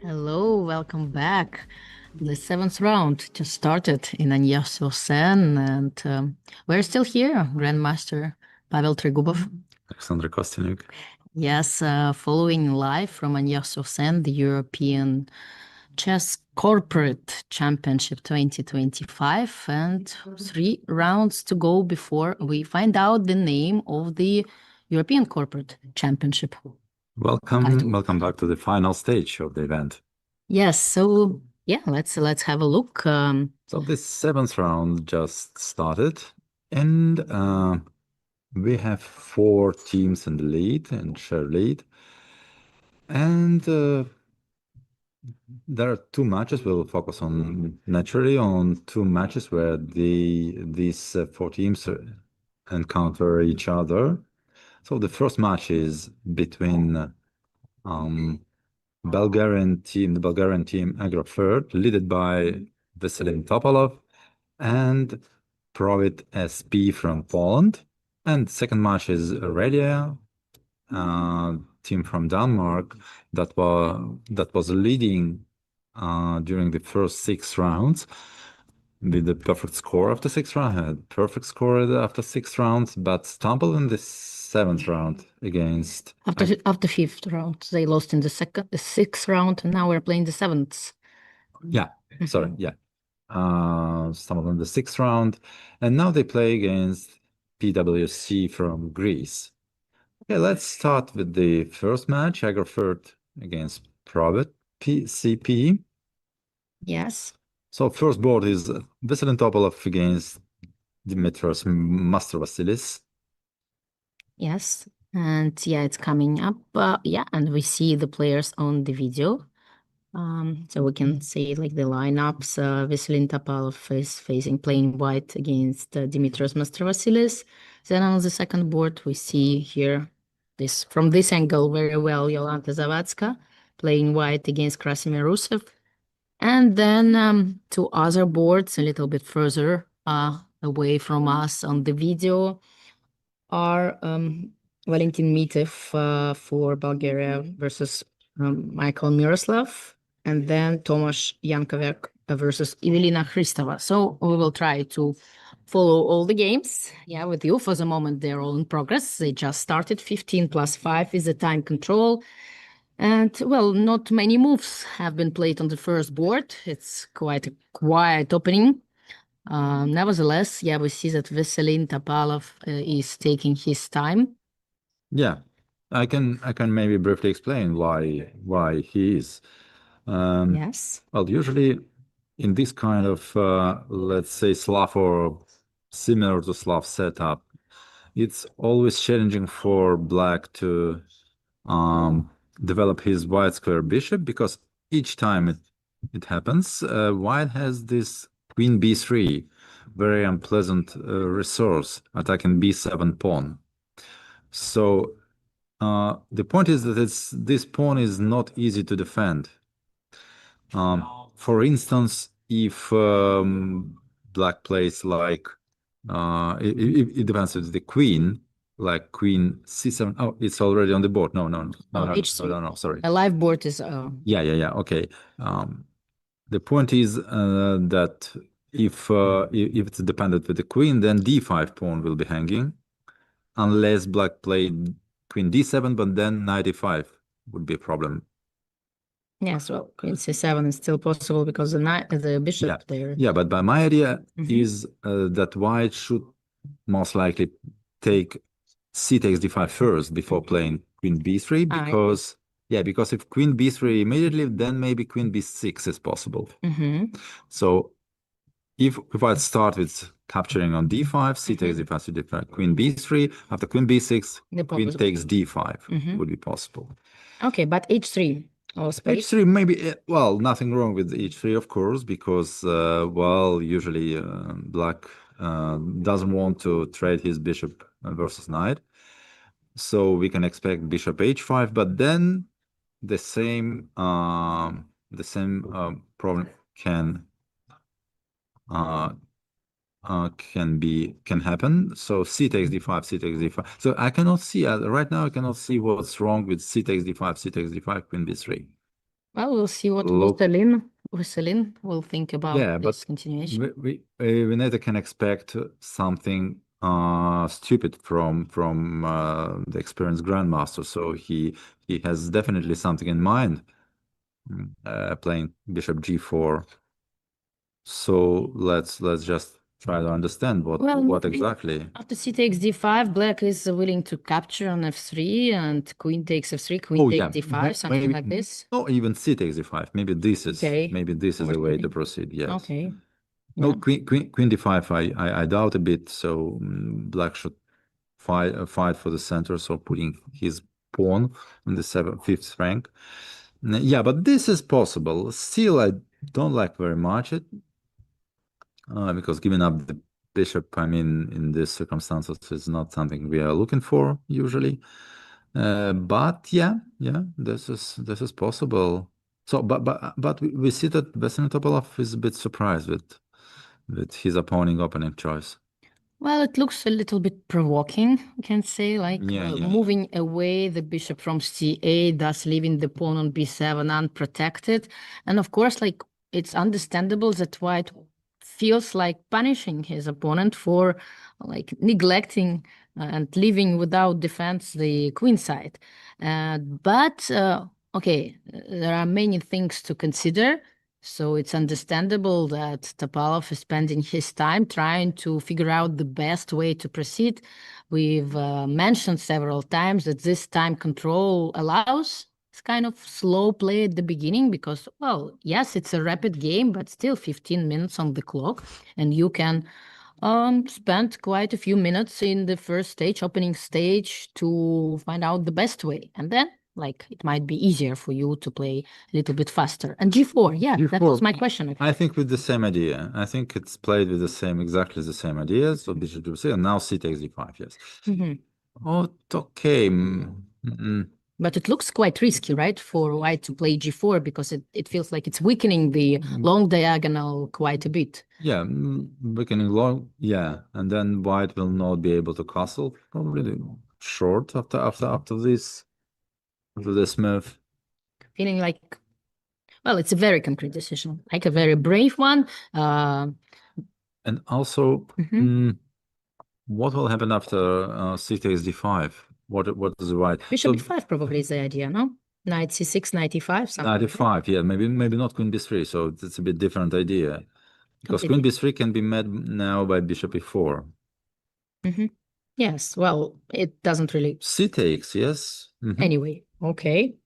Hello, welcome back. The seventh round just started in Asnières-sur-Seine, and we're still here, Grandmaster Pavel Tregubov. Alexandra Kosteniuk. Yes, following live from Asnières-sur-Seine, the European Chess Corporate Championship 2025, and 3 rounds to go before we find out the name of the European Corporate Championship. Welcome back to the final stage of the event. Yes, so yeah, let's have a look. So this seventh round just started, and we have 4 teams in the lead and share lead, and there are 2 matches. We'll focus on naturally on 2 matches where these 4 teams encounter each other. So the first match is between the Bulgarian team Agrofert, led by Veselin Topalov, and Provit SP from Poland. And second match is Redia, team from Denmark, that was leading during the first 6 rounds with the perfect score after 6 rounds, had perfect score after 6 rounds, but stumbled in the 7th round against after fifth round, they lost in the sixth round, and now we're playing the seventh. Yeah, sorry, yeah. Stumbled in the 6th round, and now they play against PWC from Greece. Okay, let's start with the first match, Agrofert against Provet PCP. Yes. So first board is Veselin Topalov against Dimitros Master-Vasilis. Yes, and yeah, it's coming up. Yeah, and we see the players on the video. So we can see like the lineups. Veselin Topalov is playing white against Dimitros Master-Vasilis. Then on the second board, we see here this from this angle very well, Jolanta Zawadzka playing white against Krasimir Rusev. And then 2 other boards a little bit further away from us on the video are Valentin Mitev for Bulgaria versus Michael Miroslav, and then Tomasz Jankovic versus Evelina Hristova. So we will try to follow all the games, yeah, with you. For the moment, they're all in progress. They just started. 15 plus 5 is the time control. And, well, not many moves have been played on the first board. It's quite a quiet opening. Nevertheless, yeah, we see that Veselin Topalov is taking his time. Yeah, I can maybe briefly explain why he is. Yes. Well, usually in this kind of let's say Slav or similar to Slav setup, it's always challenging for Black to develop his white square bishop, because each time it happens, white has this queen b3, very unpleasant resource, attacking b7 pawn. So the point is that this pawn is not easy to defend. For instance, if Black plays like it depends if the queen, like queen c7. Oh, it's already on the board. No, sorry. A live board is Yeah. Okay. The point is that if it's dependent with the queen, then d5 pawn will be hanging, unless Black played queen d7, but then knight e5 would be a problem. yes, well, queen c7 is still possible because the bishop there. Yeah, but my idea is that white should most likely take c takes d5 first before playing queen b3, because because if queen b3 immediately, then maybe queen b6 is possible. So if I start with capturing on d5, c takes d5, c d5, queen b3, after queen b6, queen takes d5 would be possible. Okay, but h3 or space? h3 maybe, well, nothing wrong with h3, of course, because well, usually Black doesn't want to trade his bishop versus knight, so we can expect bishop h5, but then the same problem can happen. So c takes d5, c takes d5. So I cannot see right now. I cannot see what's wrong with c takes d5, c takes d5, queen b3. Well, we'll see what look. Veselin will think about this continuation. We neither can expect something stupid from the experienced grandmaster. So he has definitely something in mind, playing bishop g4. So let's just try to understand what exactly. After c takes d5, black is willing to capture on f3, and queen takes f3, queen takes d5, something like this. No, even c takes d5. Maybe this is the way to proceed. Yes. Okay. No, queen d5. I doubt a bit. So black should fight for the center. So putting his pawn in the fifth rank. Yeah, but this is possible. Still, I don't like very much it. Because giving up the bishop, I mean, in these circumstances, is not something we are looking for usually. But yeah, this is possible. So, but we see that Veselin Topalov is a bit surprised with his opening choice. Well, it looks a little bit provoking, you can say, like moving away the bishop from c8, thus leaving the pawn on b7 unprotected. And of course, like, it's understandable that white feels like punishing his opponent for like neglecting and leaving without defense the queen side. But okay, there are many things to consider. So it's understandable that Topalov is spending his time trying to figure out the best way to proceed. We've mentioned several times that this time control allows it's kind of slow play at the beginning because, well, yes, it's a rapid game, but still 15 minutes on the clock, and you can spend quite a few minutes in the first stage, opening stage, to find out the best way. And then, like, it might be easier for you to play a little bit faster. And g4, yeah, that was my question. I think with the same idea. I think it's played with exactly the same idea. So bishop to c, and now c takes d5, yes. Oh, okay. But it looks quite risky, right, for white to play g4 because it feels like it's weakening the long diagonal quite a bit. Yeah, weakening long, yeah, and then white will not be able to castle probably short after this move. Feeling like, well, it's a very concrete decision, like a very brave one. And also, what will happen after c takes d5? What is the right? Bishop b5 probably is the idea, no? Knight c6, knight e5, something. Knight e5, yeah, maybe not queen b3. So it's a bit different idea, because queen b3 can be met now by bishop e4. Yes, well, it doesn't really. C takes, yes. Anyway, okay.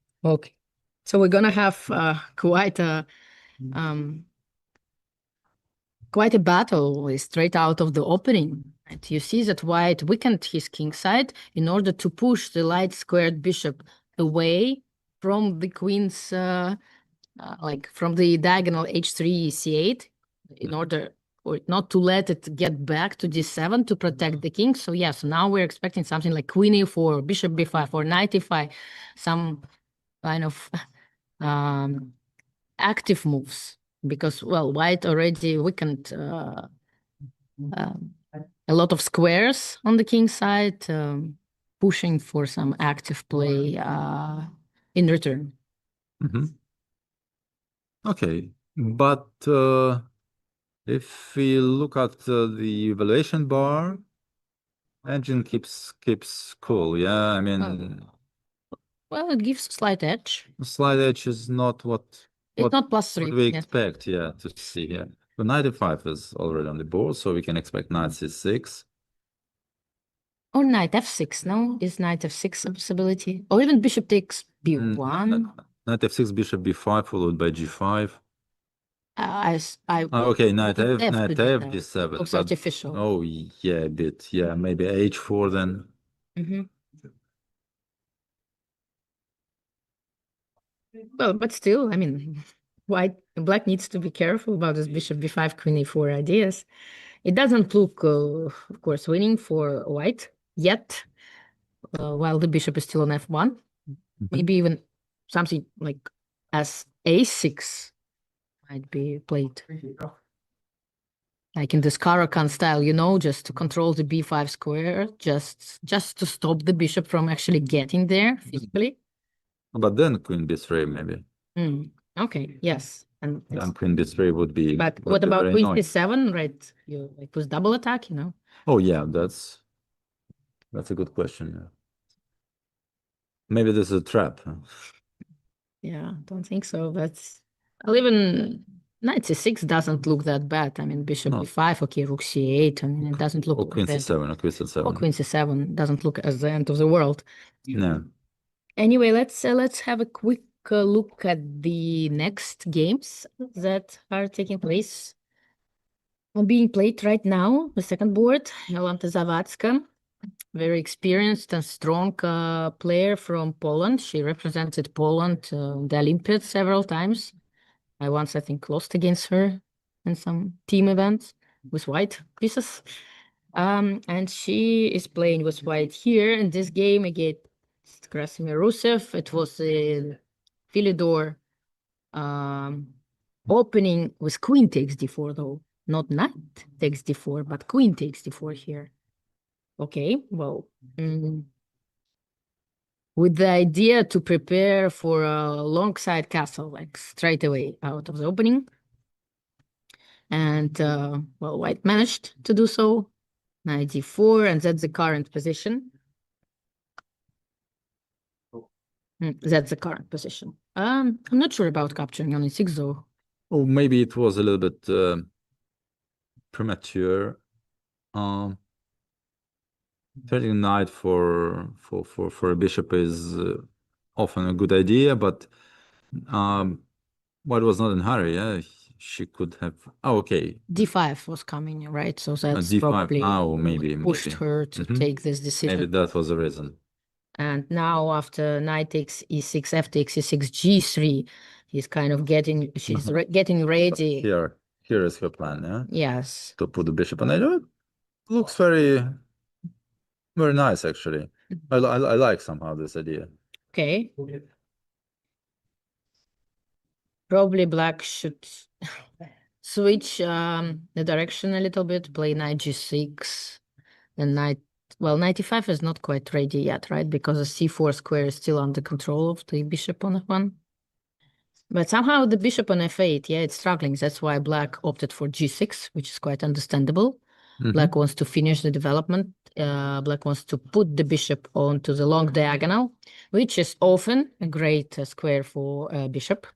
So we're gonna have quite a battle straight out of the opening. And you see that white weakened his king side in order to push the light squared bishop away from the queen's, like from the diagonal h3, c8, in order or not to let it get back to d7 to protect the king. So yes, now we're expecting something like queen e4, bishop b5, or knight e5, some kind of active moves. Because, well, white already weakened a lot of squares on the king side, pushing for some active play in return. Okay, but if we look at the evaluation bar, engine keeps cool. Yeah, I mean, well, it gives a slight edge. Slight edge is not it's not +3. What we expect, to see here. The knight e5 is already on the board, so we can expect knight c6. Or knight f6, no? Is knight f6 a possibility? Or even bishop takes b1. Knight f6, bishop b5, followed by g5. Okay, knight f, g7. Looks artificial. Oh, yeah, a bit. Yeah, maybe h4 then. Well, but still, I mean, black needs to be careful about this bishop b5, queen e4 ideas. It doesn't look, of course, winning for white yet, while the bishop is still on f1. Maybe even something like as a6 might be played. Like in this Caro-Kann style, just to control the b5 square, just to stop the bishop from actually getting there physically. But then queen b3 maybe. Okay, yes. And queen d3 would be. but what about very queen annoying. c7, right? You like with double attack, you know? Oh yeah, that's a good question. Yeah. Maybe this is a trap. Yeah, don't think so. But well, even knight c6 doesn't look that bad. I mean, bishop No. b5, okay, rook c8. I mean, it doesn't look Or queen bad. c7, or queen c7. Or queen c7 doesn't look as the end of the world. No. Anyway, let's have a quick look at the next games that are taking place. Being played right now, the second board, Jolanta Zawadzka, very experienced and strong player from Poland. She represented Poland in the Olympiads several times. I once, I think, lost against her in some team events with white pieces. And she is playing with white here in this game against Krasimir Rusev. It was a Philidor opening with queen takes d4, though. Not knight takes d4, but queen takes d4 here. Okay, well, with the idea to prepare for a long side castle, like straight away out of the opening. And, well, white managed to do so. Knight d4, and that's the current position. That's the current position. I'm not sure about capturing on e6, though. Oh, maybe it was a little bit premature. Threatening knight for a bishop is often a good idea, but White was not in hurry. Yeah, she could have. Oh, okay. d5 was coming, right? So that's D5. probably Oh, maybe pushed her to take this decision. Maybe that was the reason. And now after knight takes e6, f takes e6, g3, he's kind of getting, she's getting ready. Here is her plan, yeah? Yes. To put the bishop on it. Looks very, very nice, actually. I like somehow this idea. Okay. Probably black should switch the direction a little bit, play knight g6, and knight, well, knight e5 is not quite ready yet, right? Because the c4 square is still under control of the bishop on f1. But somehow the bishop on f8, yeah, it's struggling. That's why black opted for g6, which is quite understandable. Black wants to finish the development. Black wants to put the bishop onto the long diagonal, which is often a great square for a bishop.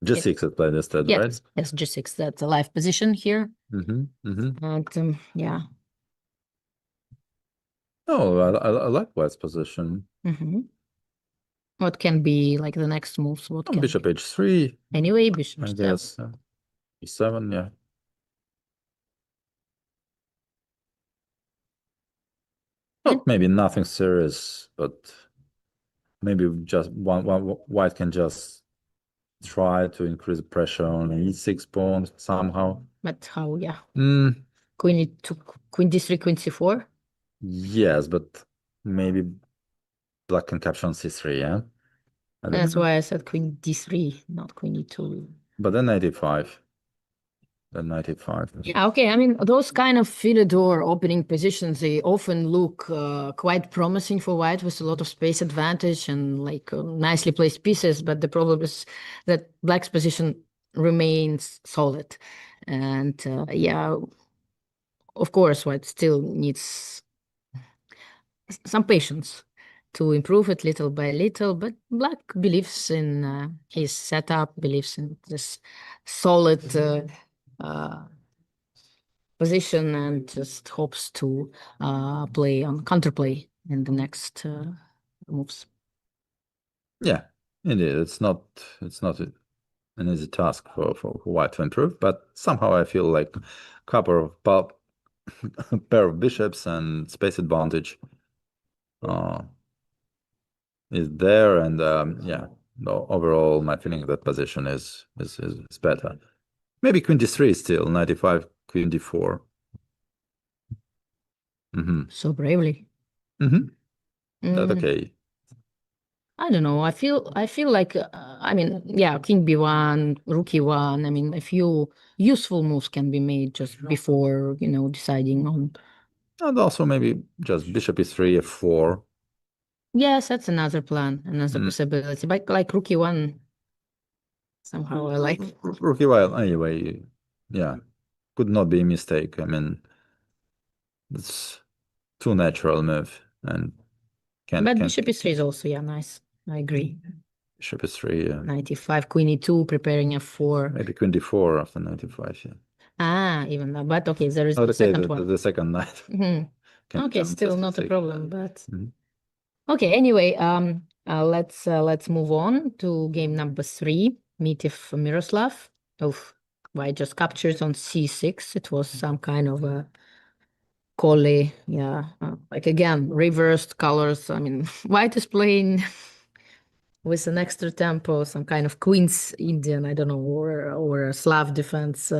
G6 is played instead, yes, right? Yes, g6. That's a live position here. And yeah. Oh, I like White's position. What can be like the next moves? What can bishop h3. Anyway, bishop I guess e7, yeah. Not maybe nothing serious, but maybe just one White can just try to increase pressure on e6 pawn somehow. But how? Yeah. Queen d3, queen c4. Yes, but maybe black can capture on c3, yeah. That's why I said queen d3, not queen e2. But then knight e5. Then knight e5. Yeah, okay. I mean, those kind of Philidor opening positions, they often look quite promising for white with a lot of space advantage and like nicely placed pieces. But the problem is that black's position remains solid. And yeah, of course, white still needs some patience to improve it little by little, but black believes in his setup, believes in this solid position, and just hopes to play on counterplay in the next moves. Yeah, indeed. It's not an easy task for white to improve, but somehow I feel like a couple of pair of bishops and space advantage is there, and yeah, no, overall my feeling of that position is better. Maybe queen d3 still, knight e5, queen d4. So bravely. That's okay. I don't know. I feel like I mean, yeah, king b1, rook e1. I mean, a few useful moves can be made just before, you know, deciding on. And also maybe just bishop e3, f4. Yes, that's another plan, another possibility. But like rook e1. Somehow I like. Rook e5 anyway. Yeah, could not be a mistake. I mean, it's too natural move and But can bishop e3 is also, yeah, nice. I agree. bishop e3. Yeah. Knight e5, queen e2, preparing f4. Maybe queen d4 after 95. Yeah. Ah, even that. But okay, there is Oh, the okay, second one. the second knight. Okay, still not a problem, but Mhm. okay. Anyway, let's move on to game number 3. Mitiv Miroslav. Oof, white just captured on c6. It was some kind of a collie, yeah. Like again, reversed colors. I mean, white is playing with an extra tempo, some kind of Queen's Indian, I don't know, or a Slav defense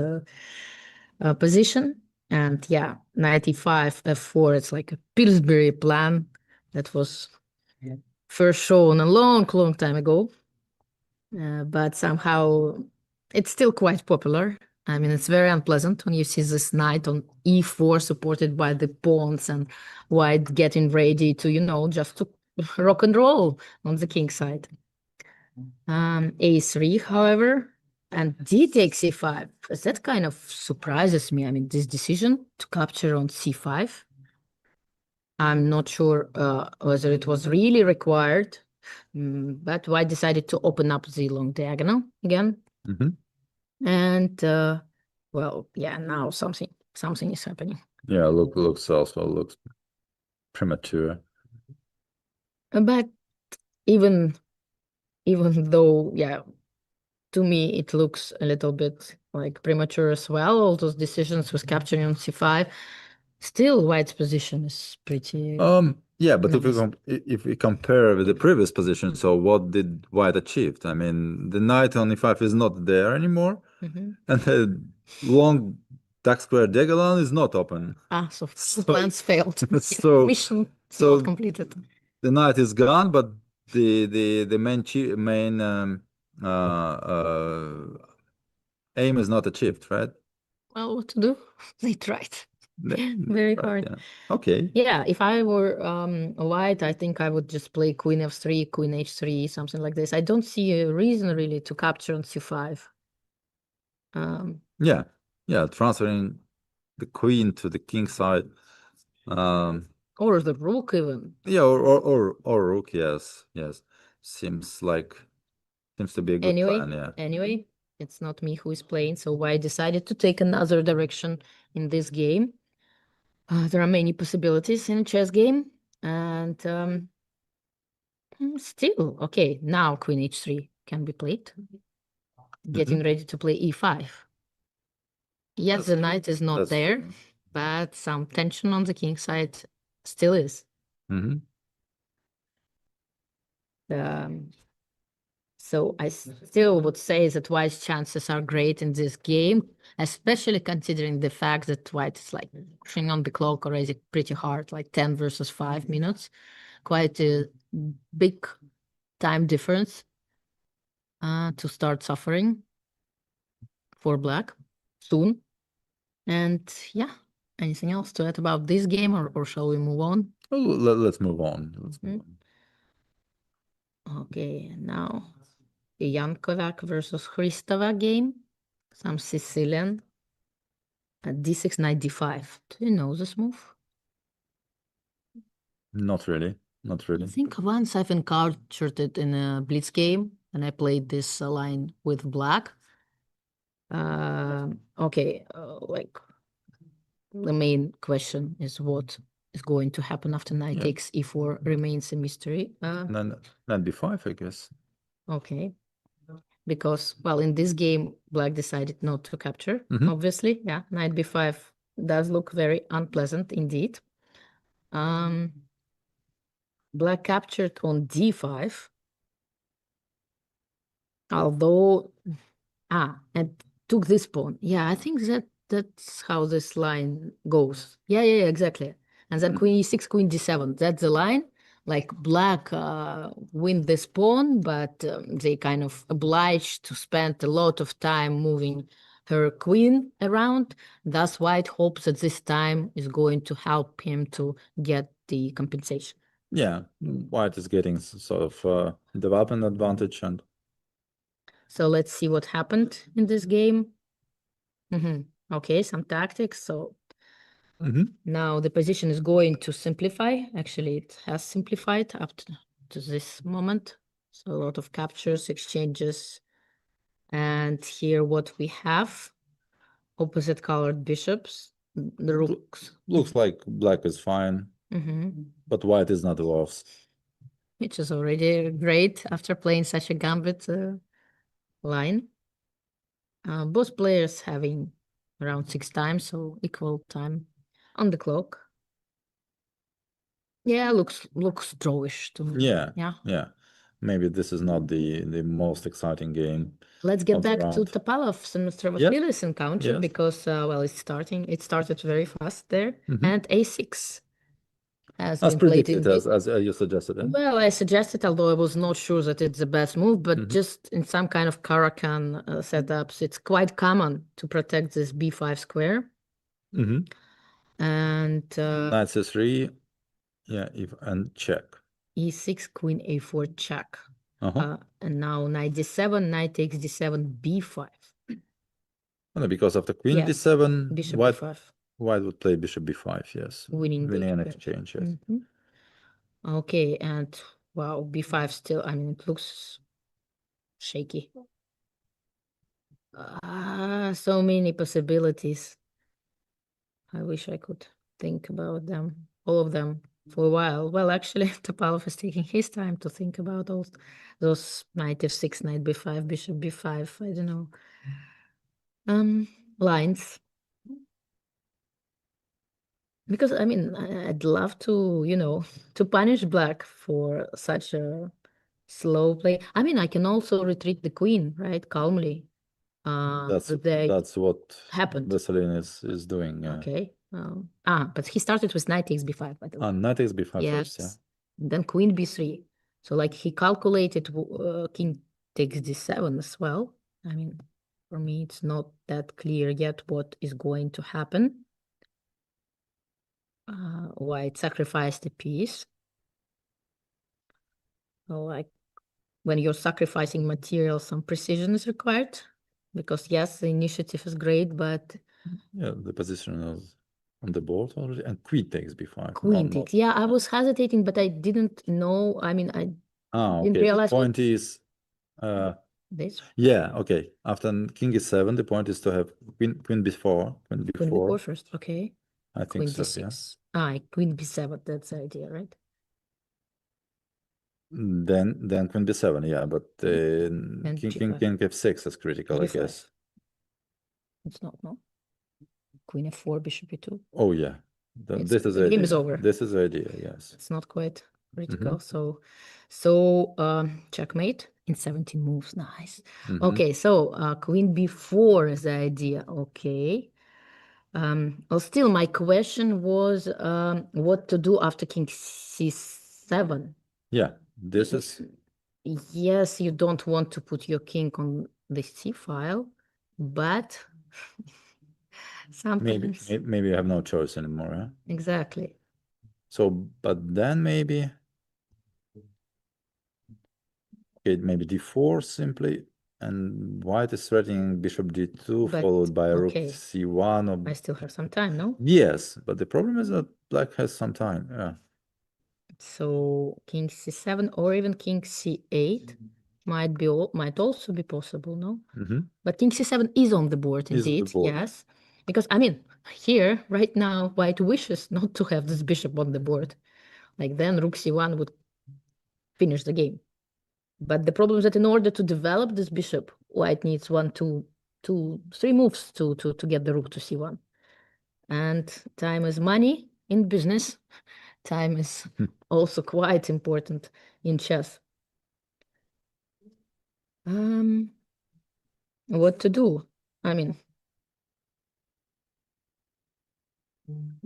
position. And yeah, 95 f4. It's like a Pillsbury plan that was first shown a long, long time ago. But somehow it's still quite popular. I mean, it's very unpleasant when you see this knight on e4 supported by the pawns and white getting ready to, just to rock and roll on the king side. A3, however, and d takes c5. That kind of surprises me. I mean, this decision to capture on c5. I'm not sure whether it was really required, but white decided to open up the long diagonal again. And well, yeah, now something is happening. Yeah, looks premature. But even though, yeah, to me it looks a little bit like premature as well. All those decisions with capturing on c5. Still, white's position is pretty. Yeah, but nice. if we compare with the previous position, so what did white achieve? I mean, the knight on e5 is not there anymore, and the long dark square diagonal is not open. So plans failed. So mission not completed. The knight is gone, but the main aim is not achieved, right? Well, what to do? They tried. Very hard. Yeah. Okay. Yeah, if I were white, I think I would just play queen f3, queen h3, something like this. I don't see a reason really to capture on c5. Yeah, transferring the queen to the king side. Or the rook even. Yeah, or rook, yes. Seems to be a good plan, yeah. Anyway, it's not me who is playing, so white decided to take another direction in this game. There are many possibilities in a chess game, and still, okay, now queen h3 can be played. Getting ready to play e5. Yes, the knight is not there, but some tension on the king side still is. So I still would say that white's chances are great in this game, especially considering the fact that white is like pushing on the clock already pretty hard, like 10 versus 5 minutes. Quite a big time difference to start suffering for black soon. And yeah, anything else to add about this game, or shall we move on? Let's move on. Okay, now the Jankovac versus Hristova game, some Sicilian. D6, knight d5. Do you know this move? Not really. I think once I've encountered it in a blitz game, and I played this line with black. Okay, like the main question is what is going to happen after knight takes e4 remains a mystery. Knight b5, I guess. Okay, because well, in this game, black decided not to capture. Obviously, yeah, knight b5 does look very unpleasant indeed. Black captured on d5, although and took this pawn. Yeah, I think that's how this line goes. Yeah, exactly. And then queen e6, queen d7. That's the line. Like black win this pawn, but they kind of obliged to spend a lot of time moving her queen around. Thus, white hopes that this time is going to help him to get the compensation. Yeah, white is getting sort of development advantage, and So let's see what happened in this game. Okay, some tactics. So now the position is going to simplify. Actually, it has simplified up to this moment. So a lot of captures, exchanges. And here what we have, opposite colored bishops, the rooks. Looks like black is fine, but white is not lost. Which is already great after playing such a gambit line. Both players having around 6 times, so equal time on the clock. Yeah, looks drawish to me. Yeah. Maybe this is not the most exciting game. Let's get back to Topalov's and Mr. Vasili's encounter because well, it started very fast there, and a6 has been predicted, played as you suggested. Well, I suggested, although I was not sure that it's the best move, but just in some kind of Caracan setups, it's quite common to protect this b5 square. And knight c3, and check. e6, queen a4, check. And now knight d7, knight takes d7, b5. Because of the queen d7, bishop b5. White would play bishop b5, yes. Winning an exchange, yes. Okay, and wow, b5 still, I mean, it looks shaky. So many possibilities. I wish I could think about them, all of them, for a while. Well, actually, Topalov is taking his time to think about all those knight f6, knight b5, bishop b5, I don't know, lines. Because, I mean, I'd love to, you know, to punish black for such a slow play. I mean, I can also retreat the queen, right, calmly. That's what happened. Vaseline is doing. Okay. But he started with knight takes b5, by the way. Knight takes b5 yes. first, yeah. Then queen b3. So like he calculated king takes d7 as well. I mean, for me, it's not that clear yet what is going to happen. White sacrificed a piece. So like when you're sacrificing material, some precision is required. Because yes, the initiative is great, but yeah, the position is on the board already, and queen takes b5. Queen takes. Yeah, I was hesitating, but I didn't know. I mean, I didn't realize. The point is, this. Yeah, okay. After king e7, the point is to have queen b4, queen b4. Queen b4 first, okay. I think Queen so, d6. Yeah. Queen b7. That's the idea, right? Then queen b7, yeah, but king f6 is critical, I guess. It's not, no. Queen f4, bishop e2. Oh yeah, this is the game is over. This is the idea, yes. It's not quite critical. So checkmate in 17 moves. Nice. Okay, so queen b4 is the idea. Okay. Well, still my question was what to do after king c7. Yeah, this is. Yes, you don't want to put your king on the c file, but sometimes maybe you have no choice anymore, huh? Exactly. So, but then maybe maybe d4 simply, and white is threatening bishop d2 followed by rook c1. Or... I still have some time, no? Yes, but the problem is that black has some time. Yeah. So king c7 or even king c8 might also be possible, no? But king c7 is on the board indeed. Yes, because I mean here right now white wishes not to have this bishop on the board. Like then rook c1 would finish the game. But the problem is that in order to develop this bishop, white needs 1, 2, 3 moves to get the rook to c1. And time is money in business. Time is also quite important in chess. What to do? I mean,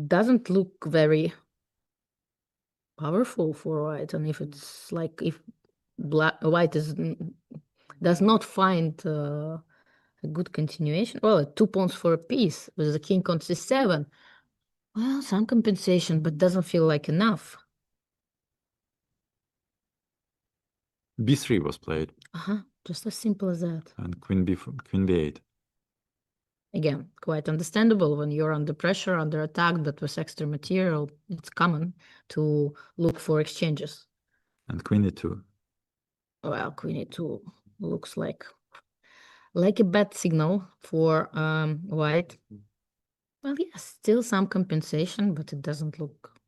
doesn't look very powerful for white. And if it's like if white does not find a good continuation, well, 2 pawns for a piece with the king on c7. Well, some compensation, but doesn't feel like enough. b3 was played. Just as simple as that. And queen b8. Again, quite understandable when you're under pressure, under attack, but with extra material, it's common to look for exchanges. And queen e2. Well, queen e2 looks like a bad signal for white. Well, yes, still some compensation, but it doesn't look,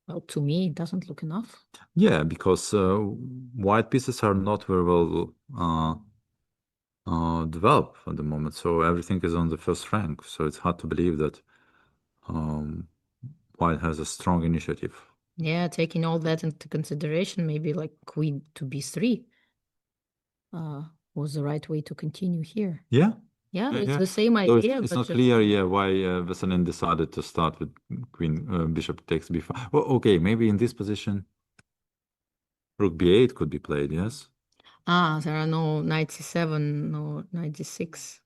well, to me, it doesn't look enough. Yeah, because white pieces are not very well developed at the moment, so everything is on the first rank. So it's hard to believe that white has a strong initiative. Yeah, taking all that into consideration, maybe like queen to b3 was the right way to continue here. Yeah. Yeah, it's the same So idea. it's but not just... clear, yeah, why Veselin decided to start with queen bishop takes b5. Well, okay, maybe in this position, rook b8 could be played. Yes. There are no knight c7, no knight d6.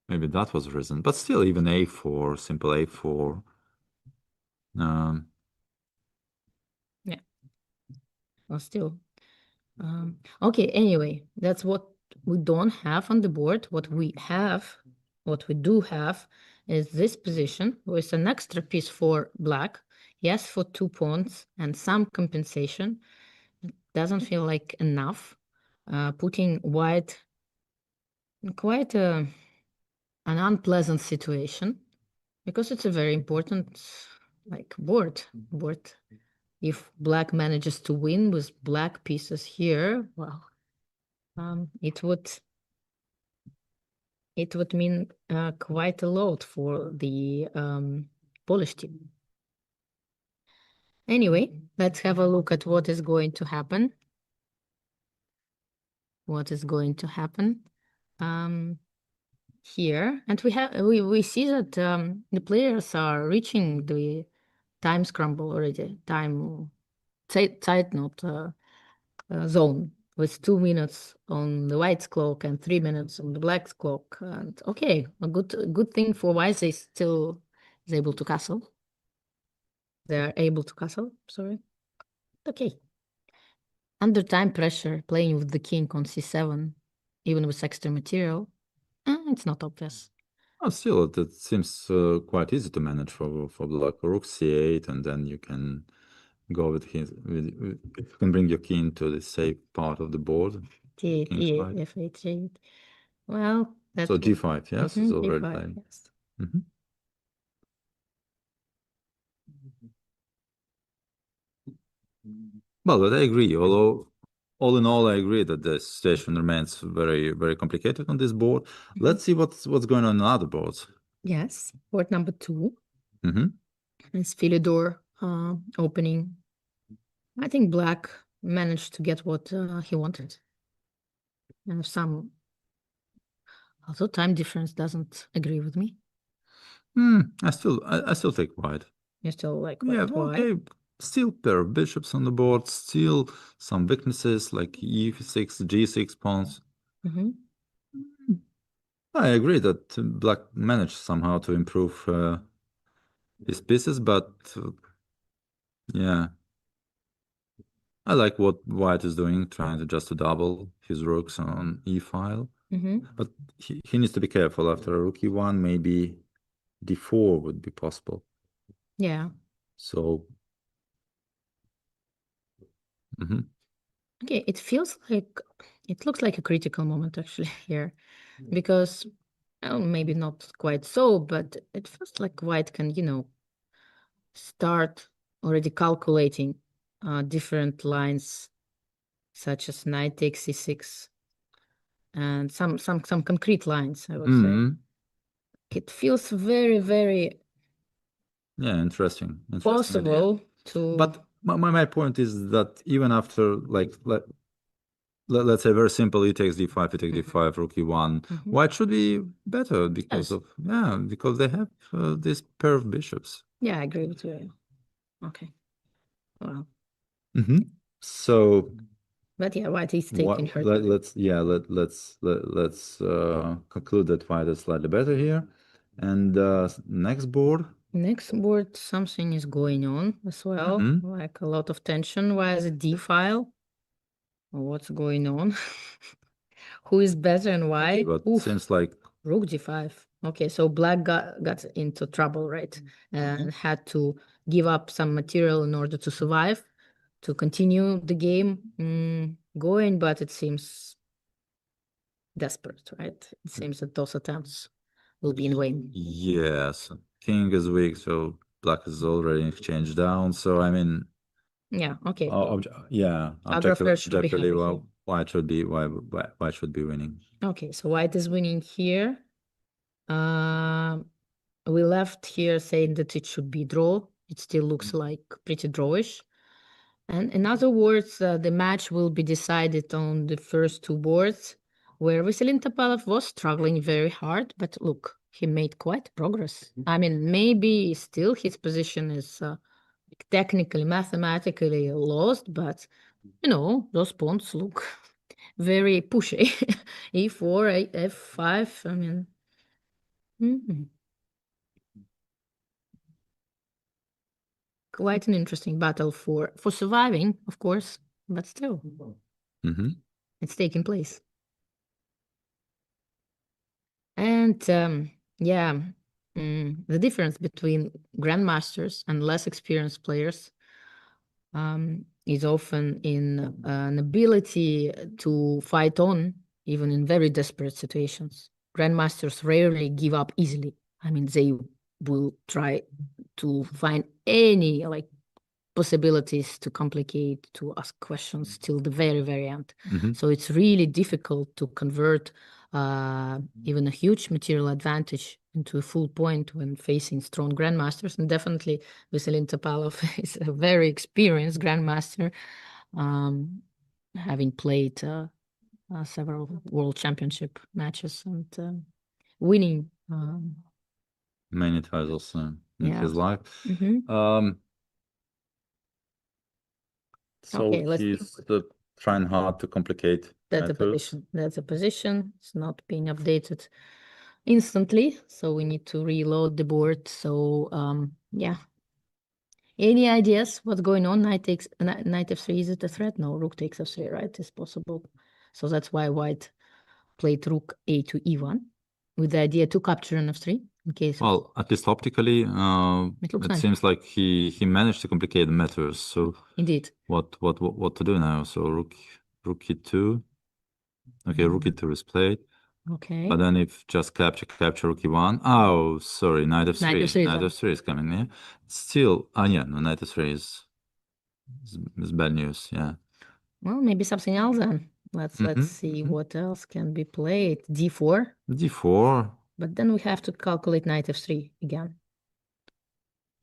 Maybe that was the reason, but still, even a4, simple a4. Yeah. Well, still. Okay, anyway, that's what we don't have on the board. What we do have is this position with an extra piece for black. Yes, for 2 pawns and some compensation. It doesn't feel like enough. Putting white in quite an unpleasant situation because it's a very important board. If black manages to win with black pieces here, well, it would mean quite a lot for the Polish team. Anyway, let's have a look at what is going to happen. What is going to happen here? And we see that the players are reaching the time scramble already, time tight note zone with 2 minutes on the white's clock and 3 minutes on the black's clock. And okay, a good thing for white, they still is able to castle. They're able to castle, sorry. Okay. Under time pressure, playing with the king on c7, even with extra material, it's not obvious. Oh, still, it seems quite easy to manage for black. Rook c8, and then you can go with his. You can bring your king to the safe part of the board. d8, f8, g8. Well, that's so g5, yes, it's already g5, playing. yes. Well, but I agree. Although, all in all, I agree that the situation remains very, very complicated on this board. Let's see what's going on other boards. Yes, board number 2. It's Philidor opening. I think black managed to get what he wanted. And also time difference doesn't agree with me. I still take white. You still like white? Yeah, okay. Still pair of bishops on the board, still some weaknesses like e6, g6 pawns. I agree that black managed somehow to improve his pieces, but yeah, I like what white is doing, trying to just to double his rooks on e-file. But he needs to be careful. After a rook e1, maybe d4 would be possible. Yeah. So, okay, it looks like a critical moment actually here, because maybe not quite so, but it feels like white can, start already calculating different lines, such as knight takes c6, and some concrete lines, I would say. It feels very, very interesting. possible to. But my point is that even after let's say very simple, e takes d5, e takes d5, rook e1, white should be better because because they have this pair of bishops. Yeah, I agree with you. Okay. Well. So. But yeah, white is taking her time. Let's conclude that white is slightly better here. And next board. Next board, something is going on as well, like a lot of tension. Why is it d file? What's going on? who is better and why? But Oof. seems like Rook g5. Okay, so black got into trouble, right? And had to give up some material in order to survive, to continue the game going, but it seems desperate, right? It seems that those attempts will be in vain. yes, king is weak, so black is already exchanged down. So I mean, Yeah, okay. yeah, Other players should be objectively, happy well, here. white should be white should be winning. Okay, so white is winning here. We left here saying that it should be draw. It still looks like pretty drawish. And in other words, the match will be decided on the first two boards, where Vasilin Topalov was struggling very hard, but look, he made quite progress. I mean, maybe still his position is technically, mathematically lost, but you know, those pawns look very pushy. E4, F5, I mean. Quite an interesting battle for surviving, of course, but still, it's taking place. And yeah, the difference between grandmasters and less experienced players is often in an ability to fight on, even in very desperate situations. Grandmasters rarely give up easily. I mean, they will try to find any like possibilities to complicate, to ask questions till the very, very end. So it's really difficult to convert even a huge material advantage into a full point when facing strong grandmasters. And definitely Vasilin Topalov is a very experienced grandmaster, having played several world championship matches and winning many titles in his life. So okay, he's trying hard to complicate matters. That's a position. It's not being updated instantly, so we need to reload the board. So yeah. Any ideas what's going on? Knight f3, is it a threat? No, rook takes f3, right? It's possible. So that's why white played rook a to e1 with the idea to capture an f3 in case. Well, at least optically, it seems like he managed to complicate the matters. So indeed, what to do now? So rook e2. Okay, rook e2 is played. Okay. But then if just capture rook e1. Oh, sorry, knight f3. Knight f3 is coming. Yeah, still. Yeah, no, knight f3 is bad news. Yeah. Well, maybe something else then. Let's see what else can be played. D4. D4. But then we have to calculate knight f3 again.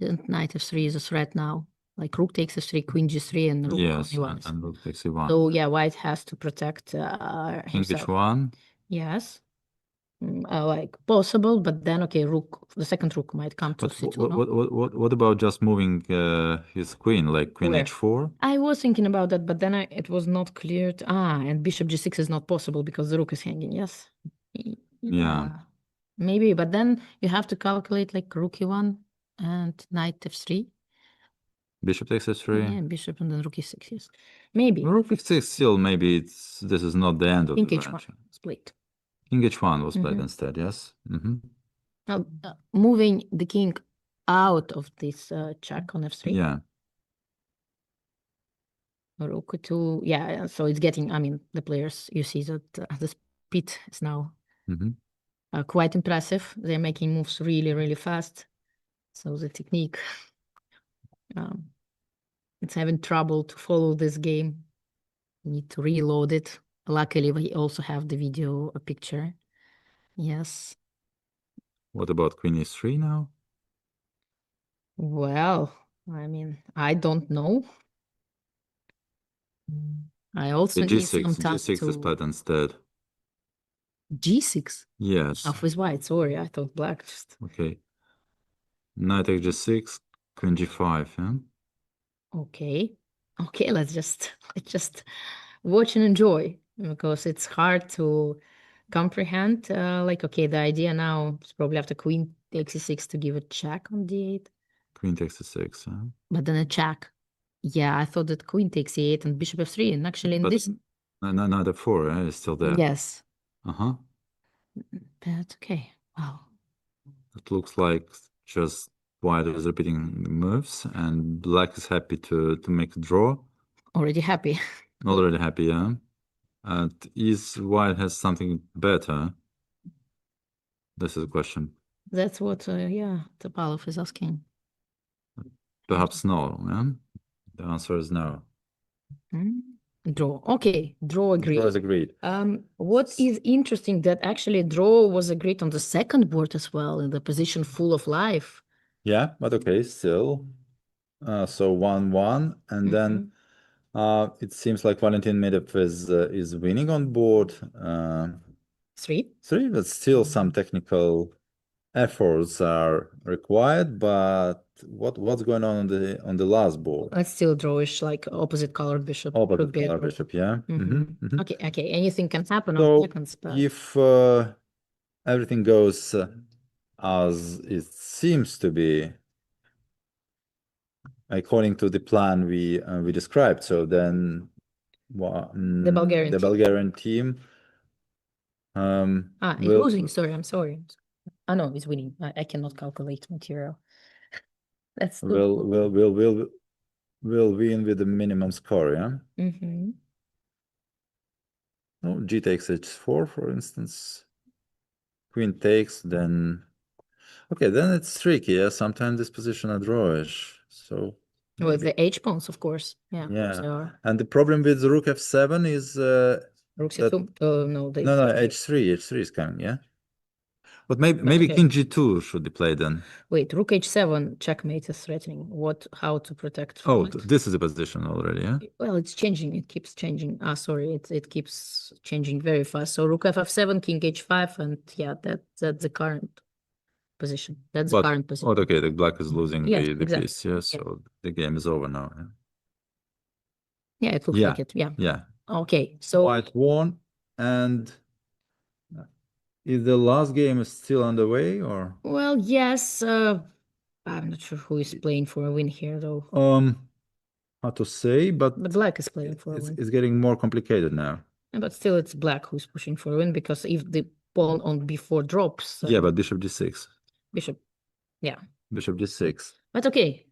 Knight f3 is a threat now. Like rook takes f3, queen g3, and rook yes, e1. and rook takes e1. So yeah, white has to protect King himself. h1. Yes. Like possible, but then okay, the second rook might come to c2. What about just moving his queen, like queen h4? I was thinking about that, but then it was not cleared. And bishop g6 is not possible because the rook is hanging. Yes. Yeah. Maybe, but then you have to calculate like rook e1 and knight f3. Bishop takes f3. Yeah, bishop and then rook e6. Yes, maybe. Rook f6 still maybe this is not the end of King the h1 split. King h1 was played instead. Yes. Now moving the king out of this check on f3. Yeah. Rook 2, yeah, so it's getting, I mean, the players, you see that the speed is now quite impressive. They're making moves really, really fast. So the technique, it's having trouble to follow this game. You need to reload it. Luckily, we also have the video, a picture. Yes. What about queen e3 now? Well, I mean, I don't know. I also need some time G6 is played instead. G6? Yes. Oh, with white, sorry, I thought black. Okay. Knight takes g6, queen g5, yeah? Okay. Okay, let's just watch and enjoy, because it's hard to comprehend. Like, okay, the idea now is probably after queen takes e6 to give a check on d8. Queen takes e6, yeah? But then a check. Yeah, I thought that queen takes e8 and bishop f3, and actually in this... Knight f4 is still there. Yes. Uh-huh. But okay, wow. It looks like just white is repeating moves, and black is happy to make a draw. Already happy. Already happy, yeah. And is white has something better? This is a question. That's what, yeah, Topalov is asking. Perhaps no, yeah? The answer is no. Draw. Okay, draw agreed. Draw is agreed. What is interesting that actually draw was agreed on the second board as well in the position full of life. Yeah, but okay, still. So 1-1, and then it seems like Valentin Medvedev is winning on board 3. 3, but still some technical efforts are required. But what's going on the last board? It's still drawish, like opposite colored bishop. Opposite color bishop, yeah. Okay, anything can happen on So seconds, but if everything goes as it seems to be, according to the plan we described, so then the Bulgarian team he's will losing. Sorry, I'm sorry. Oh no, he's winning. I cannot calculate material. That's will win with the minimum score, yeah. Oh, G takes H4, for instance. Queen takes, then okay, then it's tricky. Yeah, sometimes this position are drawish. So with the H pawns, of course. Yeah. yeah. So, And the problem with the rook F7 is rook C2. Oh no, they no, H3 is coming, yeah. But maybe okay. King G2 should be played then. Wait, rook H7 checkmate is threatening. How to protect from Oh, it? this is a position already, yeah. Well, it's changing. It keeps changing. Sorry, it keeps changing very fast. So rook F7, King H5, and yeah, that's the current position. That's the current position. Oh, okay, the black is losing yes, the exactly. piece, yeah. So the game is over now. Yeah, it looks like it. Yeah. Yeah. Okay, so White won, and is the last game still underway or? Well, yes. I'm not sure who is playing for a win here, though. How to say, but The black is playing for a win. It's getting more complicated now. But still, it's black who's pushing for a win, because if the pawn on b4 drops, yeah, but bishop d6. bishop, yeah. Bishop d6. But okay.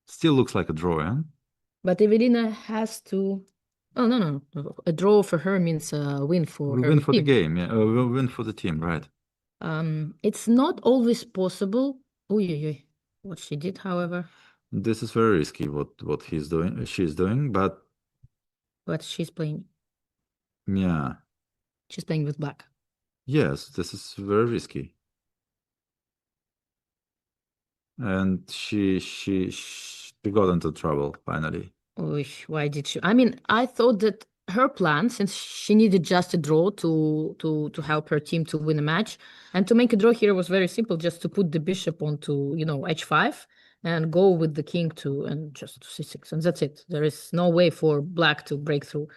Still looks like a draw, yeah? But Evelina has to. Oh no. A draw for her means a win for her Win for team. the game, yeah. Win for the team, right? It's not always possible. What she did, however. This is very risky. What she's doing, but she's playing. Yeah. She's playing with black. Yes, this is very risky. And she got into trouble finally. Why did she? I mean, I thought that her plan, since she needed just a draw to help her team to win a match, and to make a draw here was very simple, just to put the bishop onto h5 and go with the king and just c6, and that's it. There is no way for black to break through.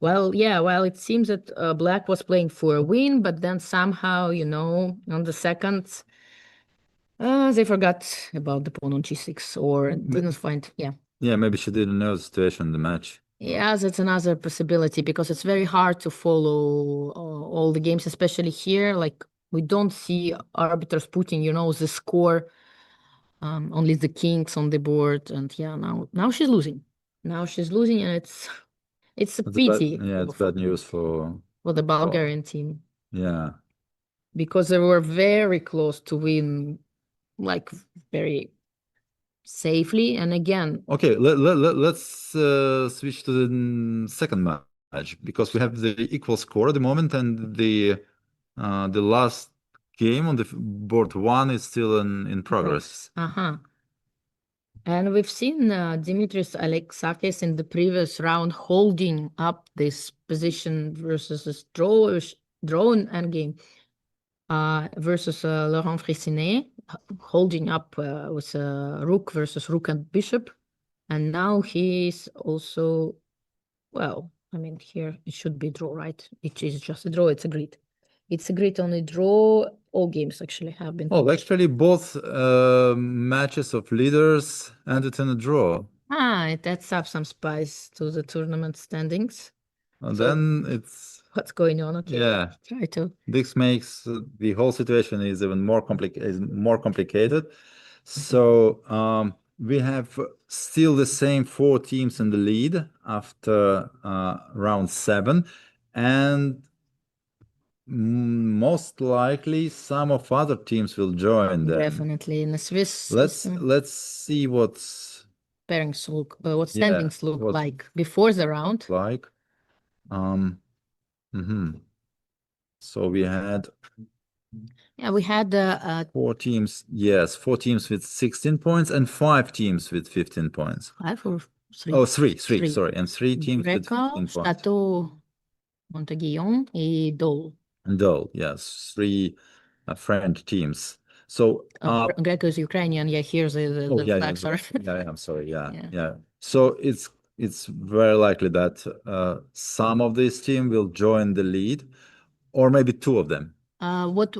Well, yeah, it seems that black was playing for a win, but then somehow, on the second, they forgot about the pawn on g6, or didn't find, yeah. Yeah, maybe she didn't know the situation in the match. Yeah, that's another possibility, because it's very hard to follow all the games, especially here. Like, we don't see arbiters putting, the score, only the kings on the board. And yeah, now she's losing. Now she's losing, and it's a pity. It's bad news for the Bulgarian team. Yeah. Because they were very close to win, like, very safely. And again, okay, let's switch to the second match, because we have the equal score at the moment, and the last game on the board 1 is still in progress. And we've seen Dimitris Alexakis in the previous round holding up this position versus this drawn endgame versus Laurent Frissinet, holding up with rook versus rook and bishop. And now he's also, well, I mean, here it should be draw, right? It is just a draw. It's agreed. It's agreed on a draw. All games actually have been. Oh, actually, both matches of leaders ended in a draw. It adds up some spice to the tournament standings. And then it's what's going on. Okay. Yeah. Try to. This makes the whole situation is even more complicated. So we have still the same 4 teams in the lead after round 7, and most likely some of other teams will join them. Definitely in the Swiss. Let's see what's pairings look, what standings look like before the round. So we had. Yeah, we had 4 teams. Yes, 4 teams with 16 points and 5 teams with 15 points. 5 or 3? Oh, three. Sorry, and 3 teams with 15 points. Château, Montguillon, and Dole. Dole, yes, 3 French teams. So Greco is Ukrainian. Yeah, here's the flag. Sorry. Yeah, I'm sorry. Yeah. So it's very likely that some of this team will join the lead, or maybe 2 of them. What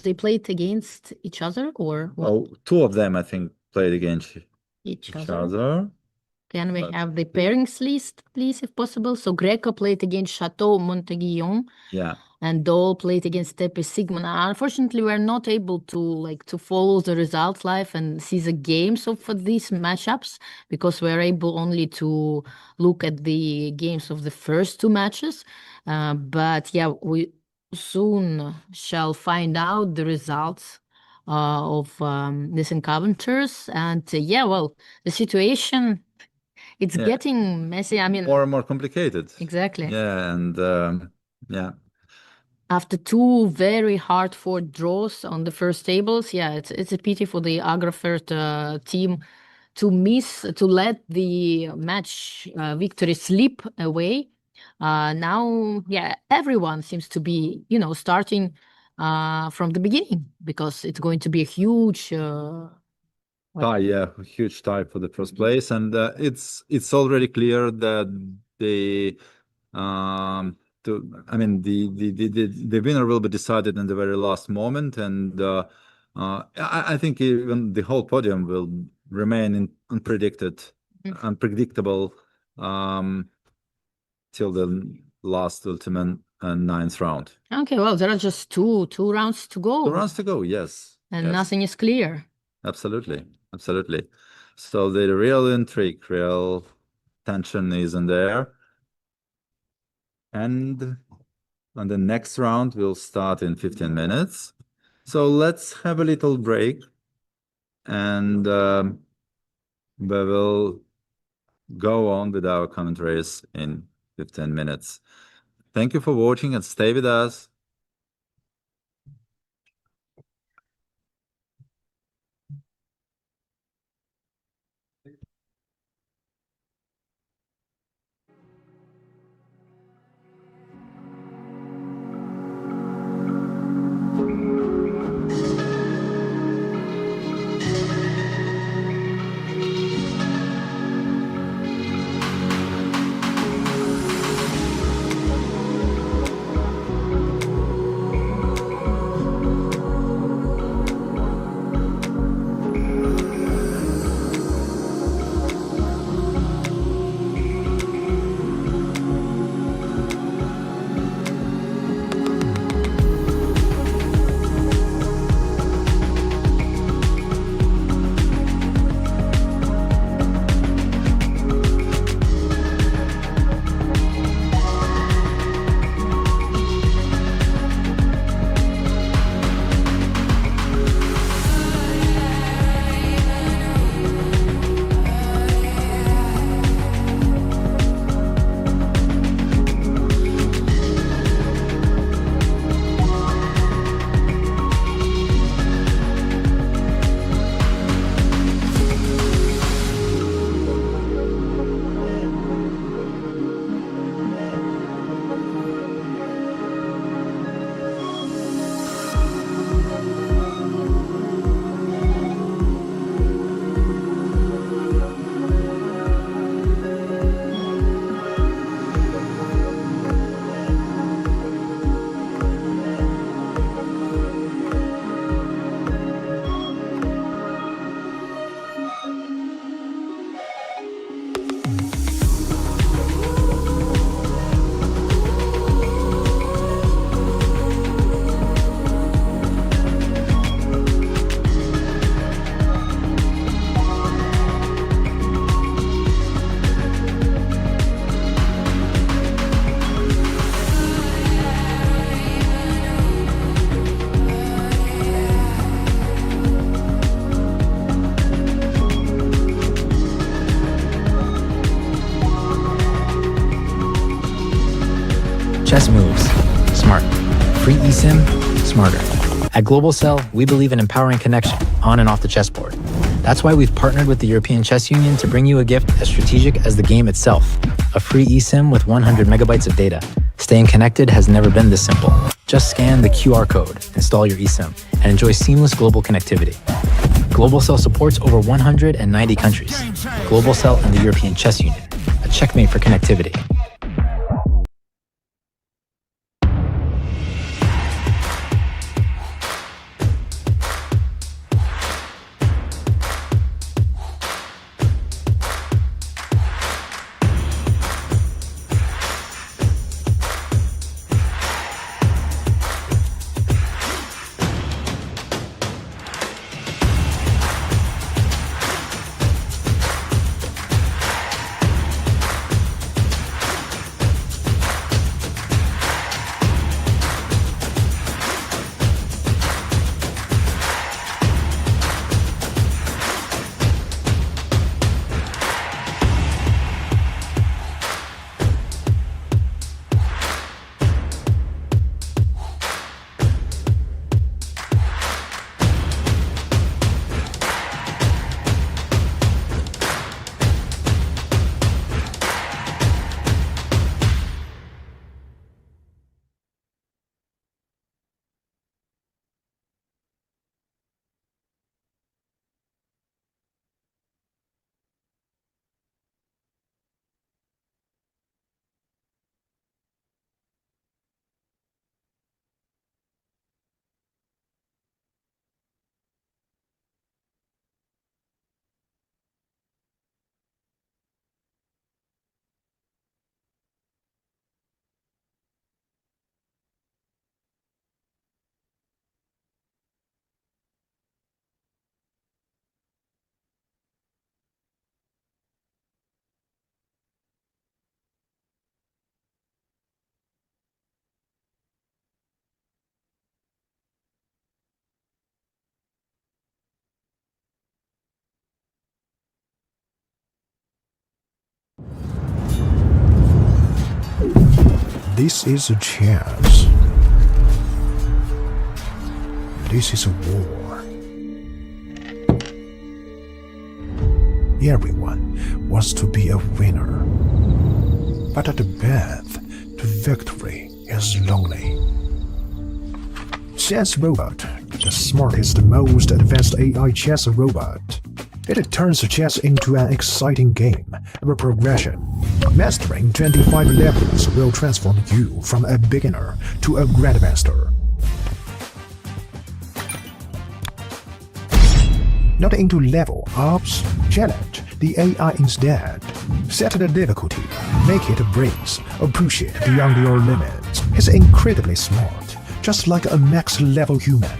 they played against each other, or what? Oh, 2 of them, I think, played against each other. Can we But have the pairings list, please, if possible? So Greco played against Chateau Montguillon. Yeah. And Dole played against Tepe Sigma. Unfortunately, we're not able to follow the results live and see the games for these matchups because we're able only to look at the games of the first 2 matches. But yeah, we soon shall find out the results of these encounters. And yeah, well, the situation, it's getting messy. I mean, more and more complicated. Exactly. Yeah, and yeah. After 2 very hard-fought draws on the first tables, yeah, it's a pity for the Agrafert team to let the match victory slip away. Now, yeah, everyone seems to be, starting from the beginning because it's going to be a huge huge tie for the first place, and it's already clear that the winner will be decided in the very last moment, and I think even the whole podium will remain unpredictable till the last ultimate 9th round. Okay, well, there are just two rounds to go. 2 rounds to go, yes. And nothing is clear. Absolutely. So the real intrigue, real tension is in there. And the next round will start in 15 minutes. So let's have a little break, and we will go on with our commentaries in 15 minutes. Thank you for watching, and stay with us. smarter. At Global Cell, we believe in empowering connection on and off the chessboard. That's why we've partnered with the European Chess Union to bring you a gift as strategic as the game itself, a free eSIM with 100 megabytes of data. Staying connected has never been this simple. Just scan the QR code, install your eSIM, and enjoy seamless global connectivity. Global Cell supports over 190 countries. Global Cell and the European Chess Union, a checkmate for connectivity. This is a chess. This is a war. Everyone wants to be a winner. But the path to victory is lonely. Chess Robot, the smartest, most advanced AI chess robot. It turns chess into an exciting game of progression. Mastering 25 levels will transform you from a beginner to a grandmaster. Not into level ups, challenge the AI instead. Set the difficulty, make it a breeze, or push it beyond your limits. He's incredibly smart, just like a max-level human.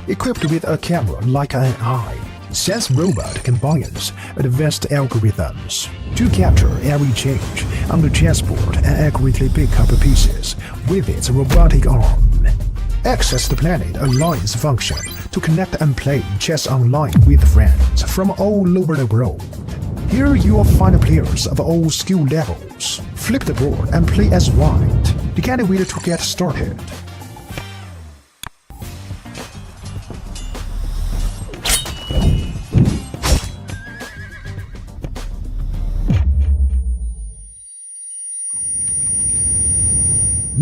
Equipped with a camera like an eye, Chess Robot combines advanced algorithms to capture every change on the chessboard and accurately pick up pieces with its robotic arm. Access the Planet Alliance function to connect and play chess online with friends from all over the world. Here you will find players of all skill levels. Flip the board and play as white. The can't wait to get started.